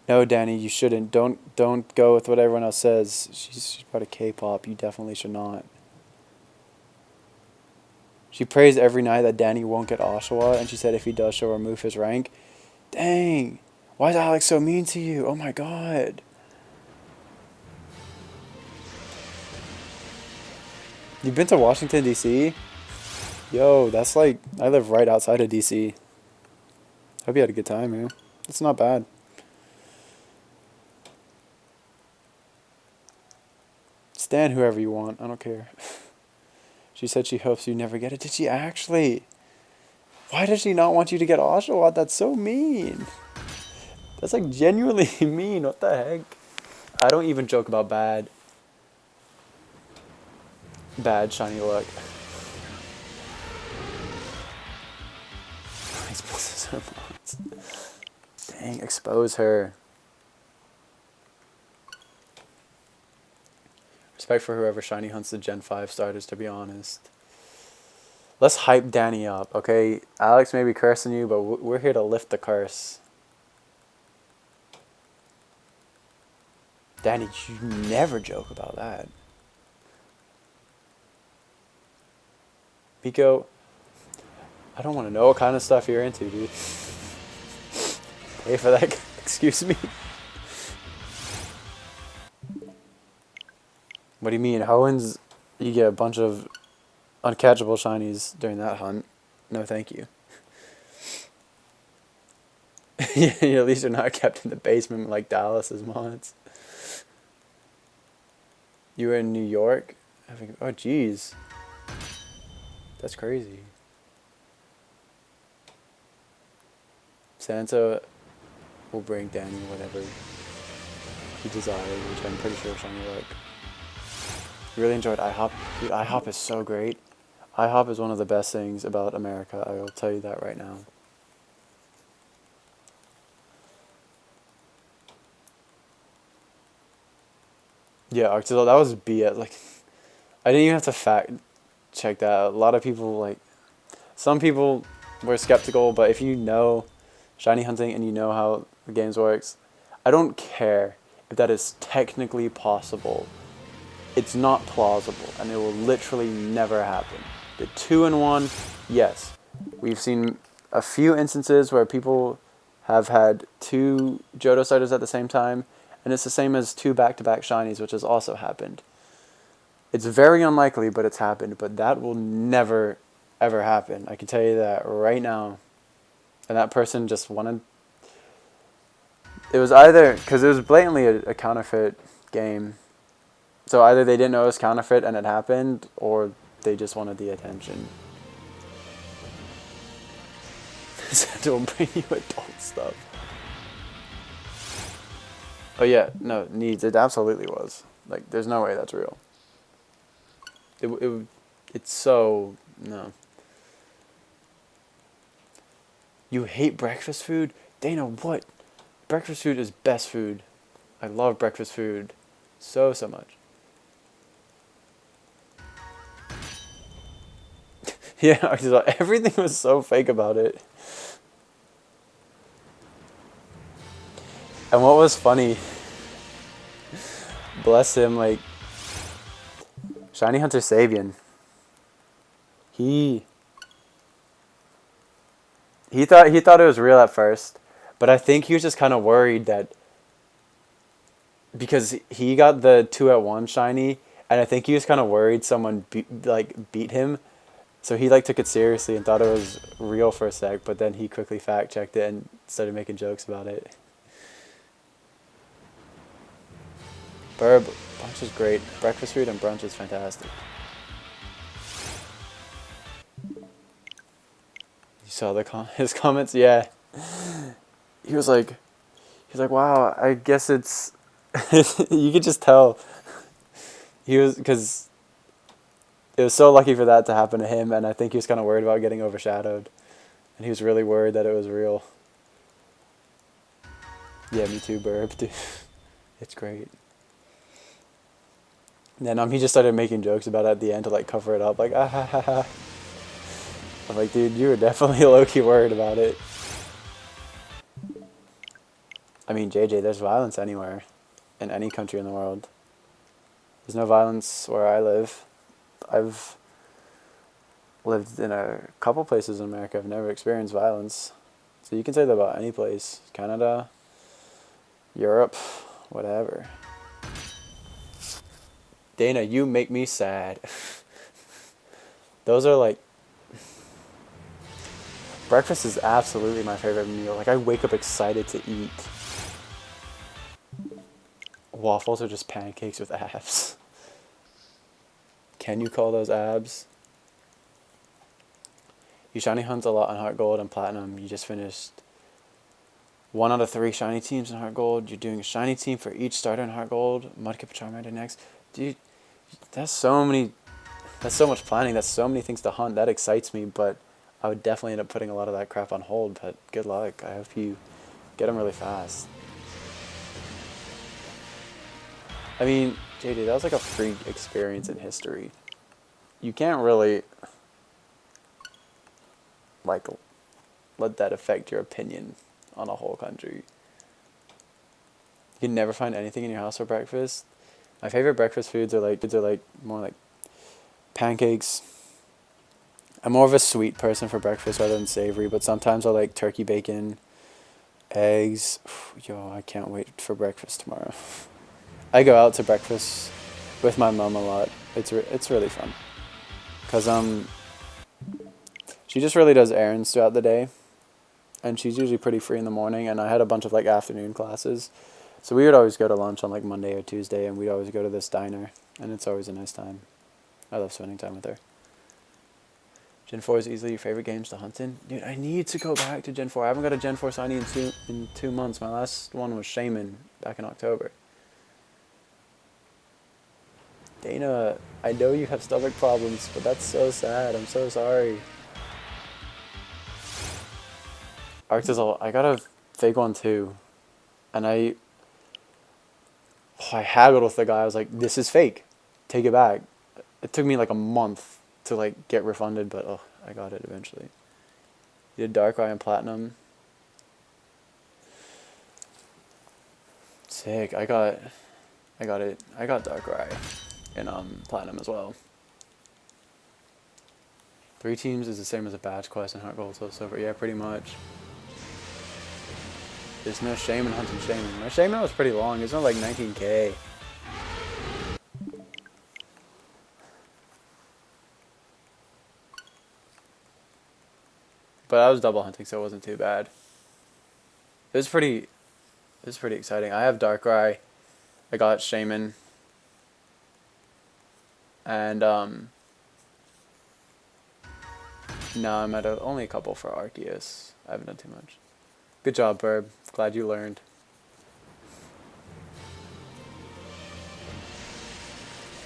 No, Danny, you shouldn't. Don't go with what everyone else says. She's part of K-pop. You definitely should not. She prays every night that Danny won't get Oshawott, and she said if he does, she'll remove his rank. Dang. Why is Alex so mean to you? Oh my god. You've been to Washington, D.C.? Yo, that's like, I live right outside of D.C. Hope you had a good time, man. It's not bad. Stand whoever you want. I don't care. She said she hopes you never get it. Did she actually? Why does she not want you to get Oshawott? That's so mean. That's like genuinely mean. What the heck? I don't even joke about bad shiny luck. Dang, expose her. Respect for whoever shiny hunts the Gen 5 starters, to be honest. Let's hype Danny up, okay? Alex may be cursing you, but we're here to lift the curse. Danny, you never joke about that. Miko, I don't want to know what kind of stuff you're into, dude. Pay for that. Excuse me. What do you mean? Hoenns, you get a bunch of uncatchable shinies during that hunt. No, thank you. Yeah, at least you're not kept in the basement like Dallas's mods. You were in New York? Oh, jeez. That's crazy. Santa will bring Danny whatever he desires, which I'm pretty sure shiny luck. Really enjoyed IHOP. Dude, IHOP is so great. IHOP is one of the best things about America. I will tell you that right now. Yeah, Arctizel, that was BS. Like, I didn't even have to fact check that. A lot of people, like, some people were skeptical, but if you know shiny hunting and you know how the games works, I don't care if that is technically possible. It's not plausible, and it will literally never happen. The 2-in-1, yes. We've seen a few instances where people have had 2 Johto starters at the same time, and it's the same as 2 back-to-back shinies, which has also happened. It's very unlikely, but it's happened. But that will never, ever happen. I can tell you that right now. And that person just wanted... It was either... Because it was blatantly a counterfeit game. So either they didn't know it was counterfeit and it happened, or they just wanted the attention. Don't bring you adult stuff. Oh yeah, no, needs. It absolutely was. Like, there's no way that's real. It's so... No. You hate breakfast food? Dana, what? Breakfast food is best food. I love breakfast food so much. Yeah, everything was so fake about it. And what was funny, bless him, like, Shiny Hunter Sabian, he thought it was real at first, but I think he was just kind of worried that because he got the 2-at-1 shiny, and I think he was kind of worried someone beat him, so he like took it seriously and thought it was real for a sec, but then he quickly fact checked it and started making jokes about it. Burb, brunch is great. Breakfast food and brunch is fantastic. You saw his comments? Yeah. He was like, wow, I guess it's... You could just tell. Because it was so lucky for that to happen to him, and I think he was kind of worried about getting overshadowed. And he was really worried that it was real. Yeah, me too, Burb, dude. It's great. And then he just started making jokes about it at the end to like cover it up, like, ah ha ha ha. I'm like, dude, you were definitely low-key worried about it. I mean, JJ, there's violence anywhere, in any country in the world. There's no violence where I live. I've lived in a couple places in America. I've never experienced violence. So you can say that about any place. Canada, Europe, whatever. Dana, you make me sad. Those are like... Breakfast is absolutely my favorite meal. Like, I wake up excited to eat. Waffles are just pancakes with abs. Can you call those abs? You shiny hunt a lot on Heart Gold and Platinum. You just finished 1 out of 3 shiny teams in Heart Gold. You're doing a shiny team for each starter in Heart Gold. Mudkip Charmander next. Dude, that's so much planning. That's so many things to hunt. That excites me, but I would definitely end up putting a lot of that crap on hold. But good luck. I hope you get them really fast. I mean, JD, that was like a freak experience in history. You can't really like let that affect your opinion on a whole country. You can never find anything in your house for breakfast. My favorite breakfast foods are like more like pancakes, I'm more of a sweet person for breakfast rather than savory, but sometimes I like turkey bacon, eggs. Yo, I can't wait for breakfast tomorrow. I go out to breakfast with my mom a lot. It's really fun. Cause she just really does errands throughout the day, and she's usually pretty free in the morning. And I had a bunch of like afternoon classes, so we would always go to lunch on like Monday or Tuesday, and we'd always go to this diner, and it's always a nice time. I love spending time with her. Gen 4 is easily your favorite games to hunt in? Dude, I need to go back to Gen 4. I haven't got a Gen 4 signing in 2 months. My last one was Shaman back in October. Dana, I know you have stomach problems, but that's so sad. I'm so sorry. Arctizal, I got a fake one too. And I haggled with the guy. I was like, this is fake. Take it back. It took me like a month to like get refunded, but I got it eventually. You did Darkrai and Platinum. Sick. I got it. I got Darkrai in Platinum as well. 3 teams is the same as a badge quest in Heart Gold Soul Silver. Yeah, pretty much. There's no shame in hunting Shaman. My Shaman was pretty long. It's not like 19k. But I was double hunting, so it wasn't too bad. It was pretty exciting. I have Darkrai. I got Shaman. And now I'm at only a couple for Arceus. I haven't done too much. Good job, Burb. Glad you learned.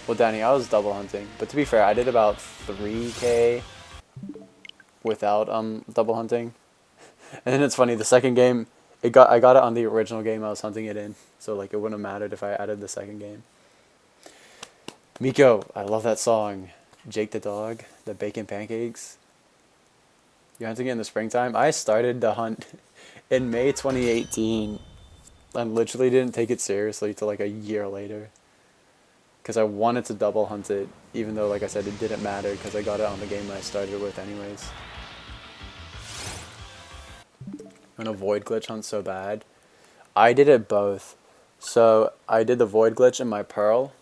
Well, Danny, I was double hunting, but to be fair, I did about 3k without double hunting. And then it's funny, the second game, I got it on the original game I was hunting it in, so like it wouldn't have mattered if I added the second game. Miko, I love that song. Jake the Dog, the Bacon Pancakes. You're hunting it in the springtime? I started the hunt in May 2018 and literally didn't take it seriously till like a year later. Because I wanted to double hunt it, even though, like I said, it didn't matter because I got it on the game I started with anyways. And a void glitch hunt so bad. I did it both. So I did the void glitch in my Pearl,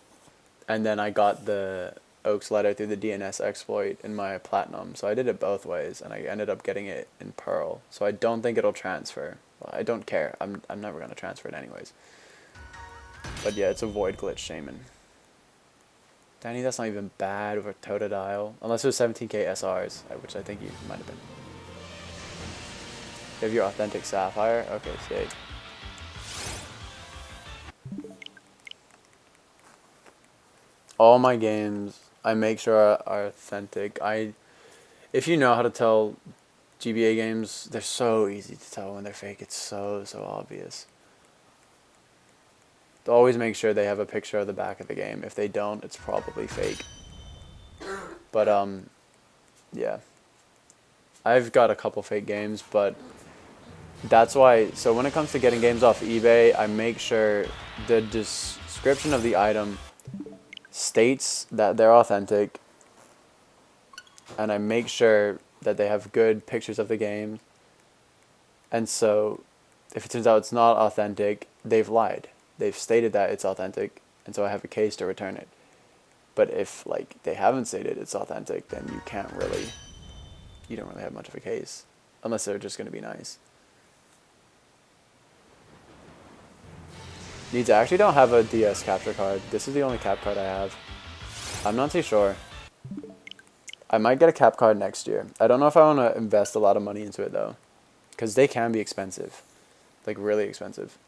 and then I got the Oak's letter through the DNS exploit in my Platinum. So I did it both ways, and I ended up getting it in Pearl. So I don't think it'll transfer. Well, I don't care. I'm never going to transfer it anyways. But yeah, it's a void glitch Shaman. Danny, that's not even bad with a Totodile. Unless it was 17k SRs, which I think you might have been. You have your authentic Sapphire? Okay, sick. All my games, I make sure are authentic. If you know how to tell GBA games, they're so easy to tell when they're fake. It's so obvious. Always make sure they have a picture of the back of the game. If they don't, it's probably fake. But yeah. I've got a couple fake games, but that's why, so when it comes to getting games off eBay, I make sure the description of the item states that they're authentic, and I make sure that they have good pictures of the game. And so if it turns out it's not authentic, they've lied. They've stated that it's authentic, and so I have a case to return it. But if like they haven't stated it's authentic, then you don't really have much of a case, unless they're just going to be nice. Needs, I actually don't have a DS capture card. This is the only cap card I have. I'm not too sure. I might get a cap card next year. I don't know if I want to invest a lot of money into it though, because they can be expensive, like really expensive.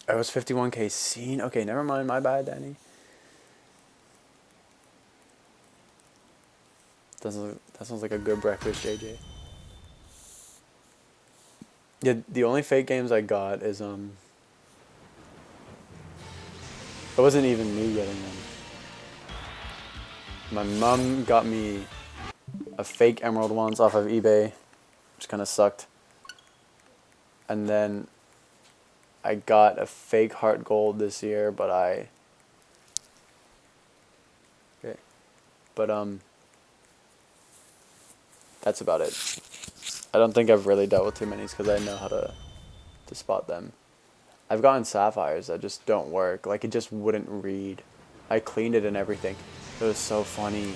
Oh, it was 51k scene. Okay, never mind. My bad, Danny. That sounds like a good breakfast, JJ. Yeah, the only fake games I got is it wasn't even me getting them. My mom got me a fake emerald once off of eBay, which kind of sucked. And then I got a fake heart gold this year, but that's about it. I don't think I've really dealt with too many because I know how to spot them. I've gotten sapphires that just don't work. Like, it just wouldn't read. I cleaned it and everything. It was so funny.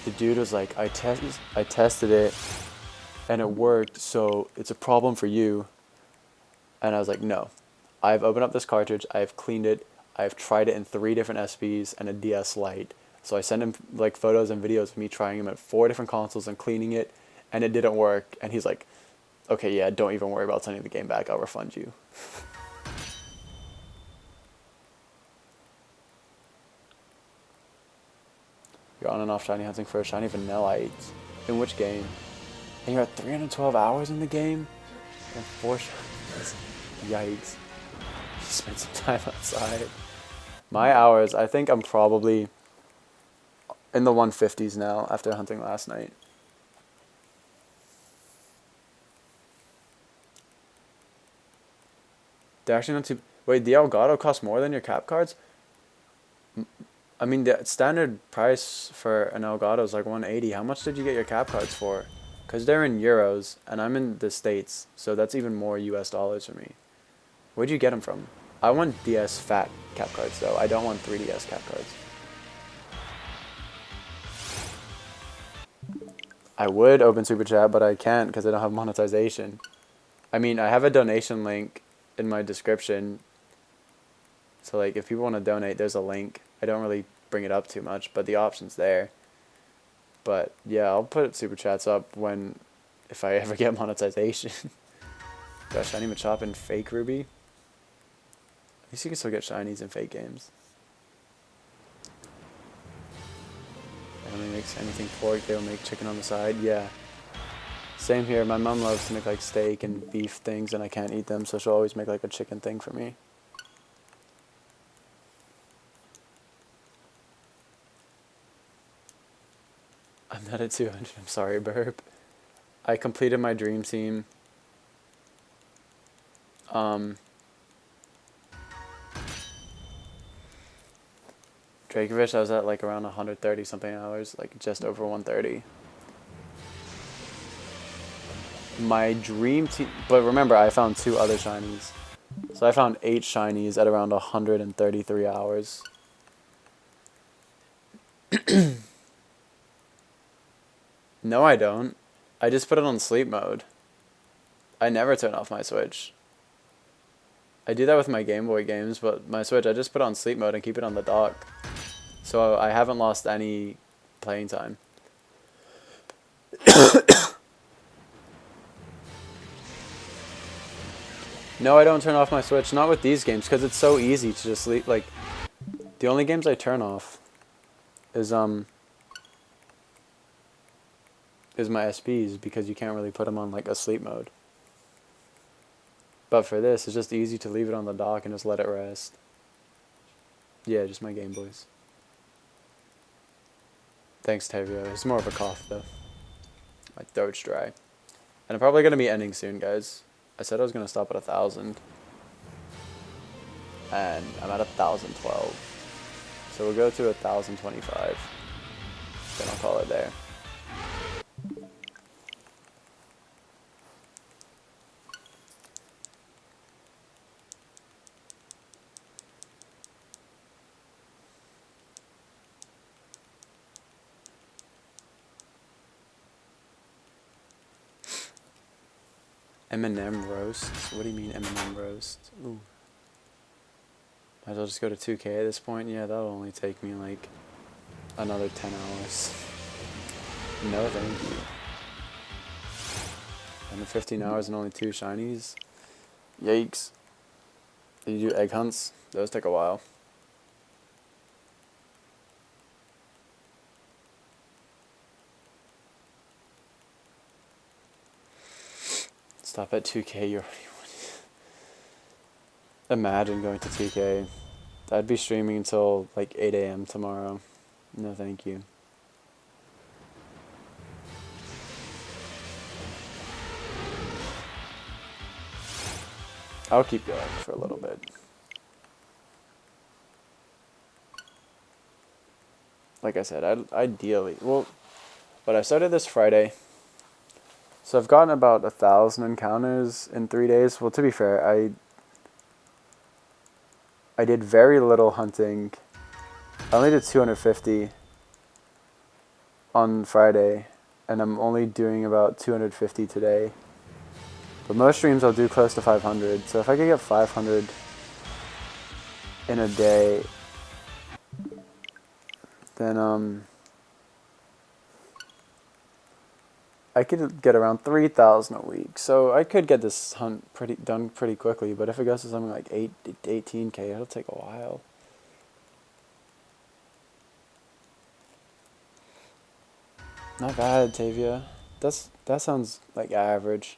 The dude was like, I tested it and it worked, so it's a problem for you. And I was like, no. I've opened up this cartridge, I've cleaned it, I've tried it in 3 different SPs and a DS Lite. So I sent him like photos and videos of me trying them at 4 different consoles and cleaning it, and it didn't work. And he's like, okay, yeah, don't even worry about sending the game back, I'll refund you. You're on and off shiny hunting for a shiny Vanillite. In which game? And you're at 312 hours in the game? And 4 shinies. Yikes. Spend some time outside. My hours, I think I'm probably in the 150s now after hunting last night. They're actually not too... Wait, the Elgato costs more than your cap cards? I mean, the standard price for an Elgato is like 180. How much did you get your cap cards for? Because they're in euros, and I'm in the States, so that's even more US dollars for me. Where'd you get them from? I want DS fat cap cards, though. I don't want 3DS cap cards. I would open Super Chat, but I can't because I don't have monetization. I mean, I have a donation link in my description. So, like, if people want to donate, there's a link. I don't really bring it up too much, but the option's there. But, yeah, I'll put Super Chats up if I ever get monetization. Got Shiny Machop and Fake Ruby. At least you can still get shinies in fake games. Family makes anything pork, they'll make chicken on the side. Yeah. Same here. My mom loves to make like steak and beef things, and I can't eat them, so she'll always make like a chicken thing for me. I'm not at 200. I'm sorry, burp. I completed my dream team. Dracovish, I was at like around 130 something hours, like just over 130. My dream team, but remember, I found 2 other shinies. So I found 8 shinies at around 133 hours. No, I don't. I just put it on sleep mode. I never turn off my Switch. I do that with my Game Boy games, but my Switch, I just put it on sleep mode and keep it on the dock. So I haven't lost any playing time. No, I don't turn off my Switch. Not with these games, because it's so easy to just sleep. Like, the only games I turn off is my SPs, because you can't really put them on like a sleep mode. But for this, it's just easy to leave it on the dock and just let it rest. Yeah, just my Game Boys. Thanks, Tavio. It's more of a cough, though. My throat's dry. And I'm probably going to be ending soon, guys. I said I was going to stop at 1,000. And I'm at 1,012. So we'll go to 1,025. Then I'll call it there. M&M roast? What do you mean M&M roast? Ooh. Might as well just go to 2K at this point. Yeah, that'll only take me like another 10 hours. No, thank you. Under 15 hours and only 2 shinies? Yikes. Did you do egg hunts? Those take a while. Stop at 2K, you already won. Imagine going to 2K. I'd be streaming until like 8 a.m. tomorrow. No, thank you. I'll keep going for a little bit. Like I said, ideally, well, but I started this Friday. So I've gotten about 1,000 encounters in 3 days. Well, to be fair, I did very little hunting. I only did 250 on Friday, and I'm only doing about 250 today. But most streams I'll do close to 500. So if I could get 500 in a day, then I could get around 3,000 a week. So I could get this hunt done pretty quickly. But if it goes to something like 18K, it'll take a while. Not bad, Tavia. That sounds like average.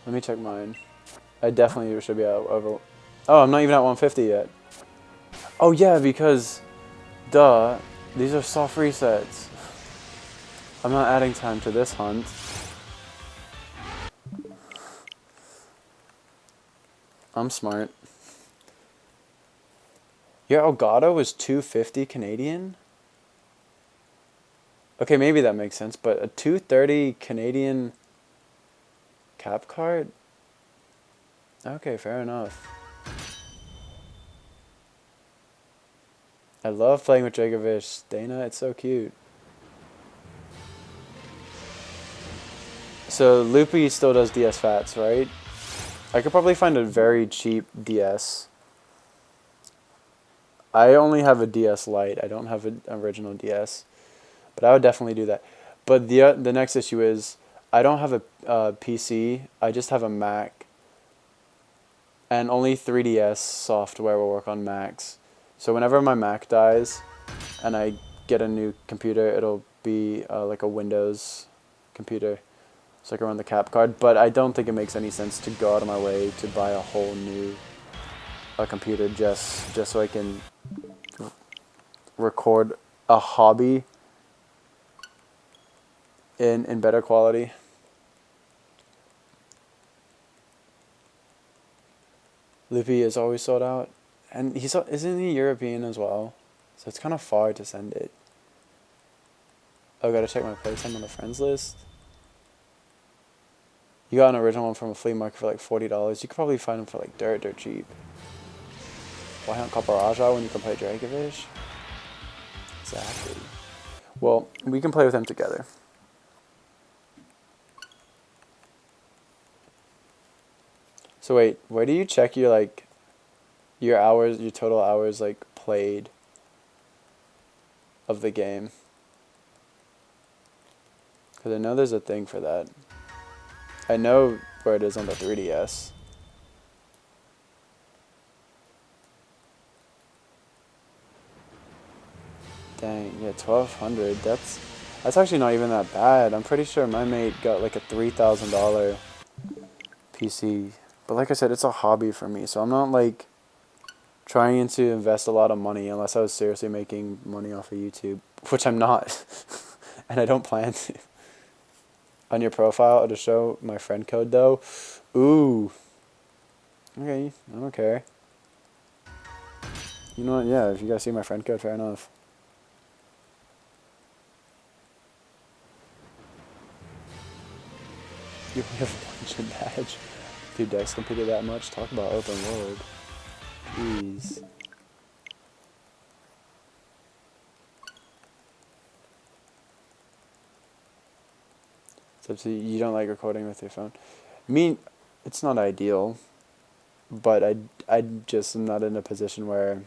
Let me check mine. I definitely should be over. Oh, I'm not even at 150 yet. Oh yeah, because, duh, these are soft resets. I'm not adding time to this hunt. I'm smart. Your Elgato was 250 Canadian? Okay, maybe that makes sense, but a 230 Canadian cap card? Okay, fair enough. I love playing with Dragovish. Dana, it's so cute. So Loopy still does DS Fats, right? I could probably find a very cheap DS. I only have a DS Lite. I don't have an original DS. But I would definitely do that. But the next issue is I don't have a PC. I just have a Mac. And only 3DS software will work on Macs. So whenever my Mac dies and I get a new computer, it'll be like a Windows computer. So I can run the cap card. But I don't think it makes any sense to go out of my way to buy a whole new computer just so I can record a hobby in better quality. Loopy is always sold out. And isn't he European as well? So it's kind of far to send it. Oh, gotta check my playtime on the friends list. You got an original one from a flea market for like $40. You could probably find them for like dirt cheap. Why not Copperajah when you can play Dragovish? Exactly. Well, we can play with them together. So wait, where do you check your hours, your total hours played of the game? Because I know there's a thing for that. I know where it is on the 3DS. Dang, yeah, 1,200. That's actually not even that bad. I'm pretty sure my mate got like a $3,000 PC. But like I said, it's a hobby for me, so I'm not like trying to invest a lot of money unless I was seriously making money off of YouTube, which I'm not, and I don't plan to. On your profile, to show my friend code though. Ooh. Okay, I don't care. You know what? Yeah, if you guys see my friend code, fair enough. You only have one gym badge. Few decks completed that much. Talk about open world. Jeez. So you don't like recording with your phone. I mean, it's not ideal, but I just am not in a position where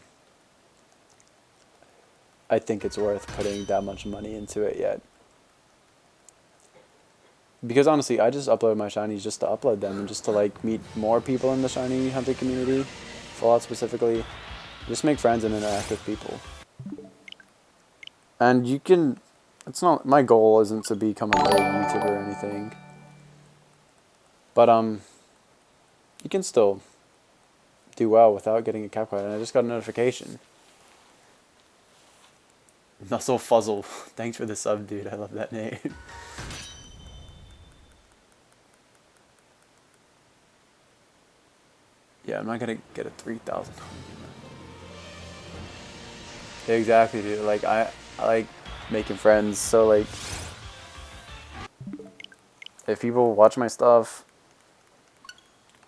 I think it's worth putting that much money into it yet. Because honestly, I just upload my shinies just to upload them and just to like meet more people in the shiny hunter community, Fallout specifically, just make friends and interact with people. And you can, it's not, my goal isn't to become a big YouTuber or anything, but you can still do well without getting a cap card. And I just got a notification. Muscle Fuzzle, thanks for the sub, dude. I love that name. Yeah, I'm not gonna get a 3,000. Exactly, dude. Like I like making friends. So like, if people watch my stuff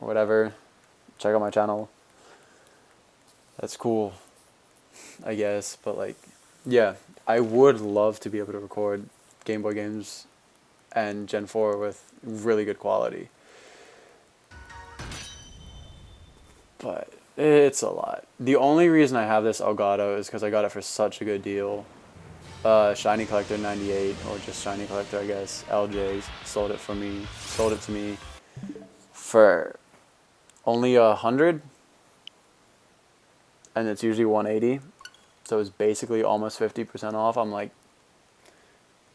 or whatever, check out my channel. That's cool, I guess. But like, yeah, I would love to be able to record Game Boy games and Gen 4 with really good quality. But it's a lot. The only reason I have this Elgato is because I got it for such a good deal. Shiny Collector 98, or just Shiny Collector, I guess. LJ's sold it to me for only 100, and it's usually 180. So it's basically almost 50% off. I'm like,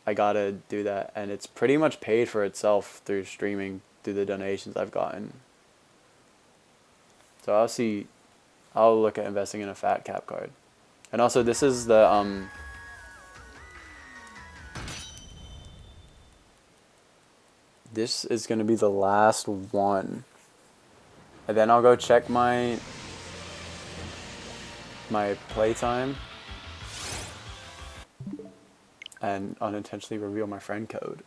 I gotta do that, and it's pretty much paid for itself through streaming, through the donations I've gotten. So I'll look at investing in a fat cap card. And also, this is this is gonna be the last one, and then I'll go check my playtime and unintentionally reveal my friend code.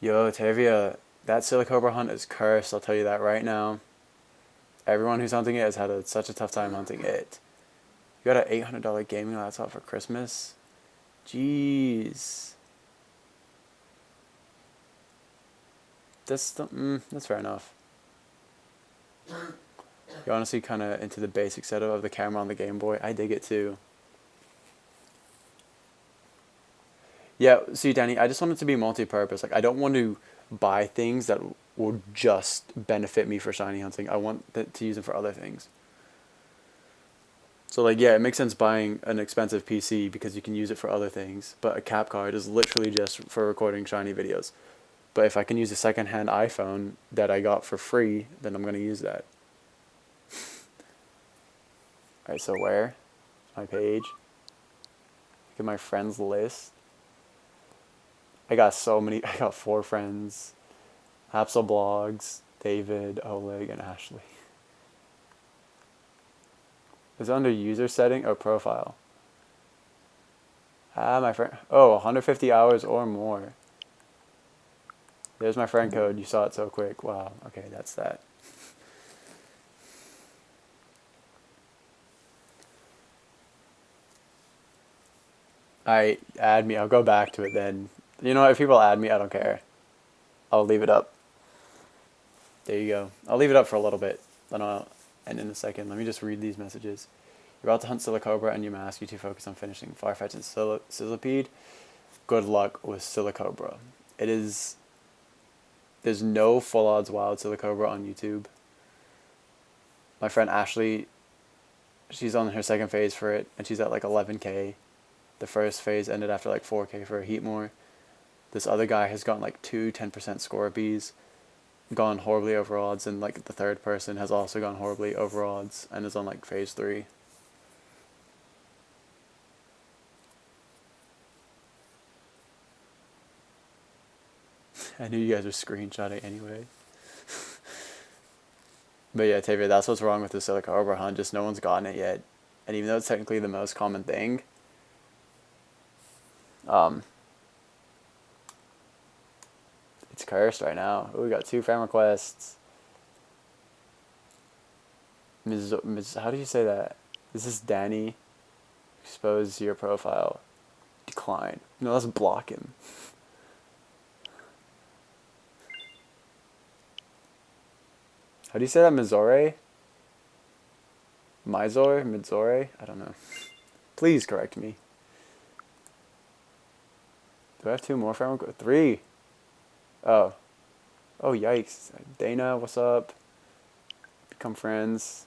Yo, Tavia, that Silicobra hunt is cursed, I'll tell you that right now. Everyone who's hunting it has had such a tough time hunting it. You got an $800 gaming laptop for Christmas? Jeez. That's fair enough. You're honestly kind of into the basic setup of the camera on the Game Boy. I dig it too. Yeah, see, Danny, I just want it to be multi-purpose. Like, I don't want to buy things that will just benefit me for shiny hunting. I want to use them for other things. So, like, yeah, it makes sense buying an expensive PC because you can use it for other things. But a cap card is literally just for recording shiny videos. But if I can use a secondhand iPhone that I got for free, then I'm going to use that. Alright, so where? My page. Look at my friends list. I got 4 friends. Blogs, David, Oleg, and Ashley. Is it under user setting or profile? My friend. Oh, 150 hours or more. There's my friend code. You saw it so quick. Wow. Okay, that's that. Add me. I'll go back to it then. You know what? If people add me, I don't care. I'll leave it up. There you go. I'll leave it up for a little bit. Then I'll end in a second. Let me just read these messages. You're about to hunt Silicobra and you ask you to focus on finishing Farfetch and Sizzlipede. Good luck with Silicobra. There's no full odds wild Silicobra on YouTube. My friend Ashley, she's on her second phase for it, and she's at like 11K. The first phase ended after like 4K for a Heatmore. This other guy has gotten like 10% score bees, gone horribly over odds, and like the third person has also gone horribly over odds and is on like phase 3. I knew you guys were screenshotting anyway. But yeah, Tavia, that's what's wrong with the Silicobra hunt. Just no one's gotten it yet. And even though it's technically the most common thing, it's cursed right now. Ooh, we got 2 fan requests. How do you say that? This is Danny. Expose your profile. Decline. No, let's block him. How do you say that? Mizore? Mizore? I don't know. Please correct me. Do I have 2 more fan requests? 3. Oh. Oh, yikes. Dana, what's up? Become friends.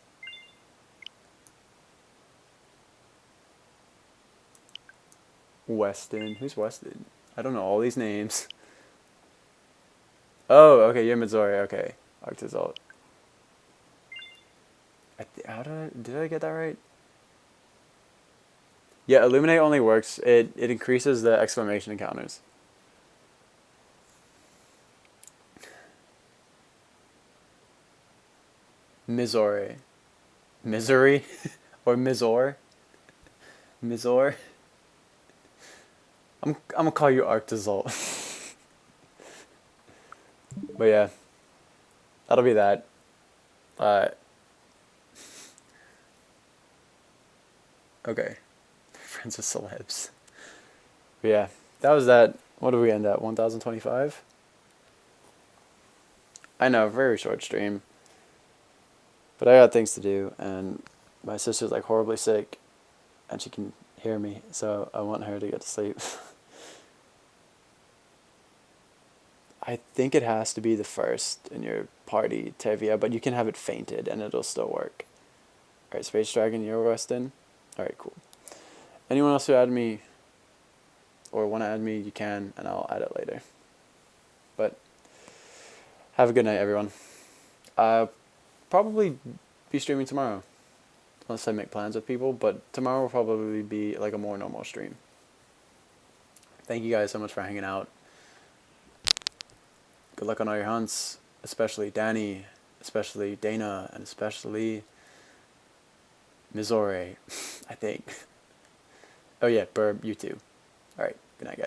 Weston. Who's Weston? I don't know all these names. Oh, okay, you're Mizori. Okay. Arctizalt. Did I get that right? Yeah, Illuminate only works. It increases the exclamation encounters. Mizore. Misery? Or Mizor? Mizor? I'm gonna call you Arctazol. But yeah, that'll be that. Uh, okay. Friends with celebs. But yeah, that was that. What did we end at? 1025? I know, very short stream. But I got things to do, and my sister's like horribly sick, and she can hear me, so I want her to get to sleep. I think it has to be the first in your party, Tevia, but you can have it fainted and it'll still work. Alright, Space Dragon, you're Weston? Alright, cool. Anyone else who add me or want to add me, you can, and I'll add it later. But have a good night, everyone. Probably be streaming tomorrow, unless I make plans with people, but tomorrow will probably be like a more normal stream. Thank you guys so much for hanging out. Good luck on all your hunts, especially Danny, especially Dana, and especially Mizore, I think. Oh yeah, Burb, you too. Alright, good night, guys.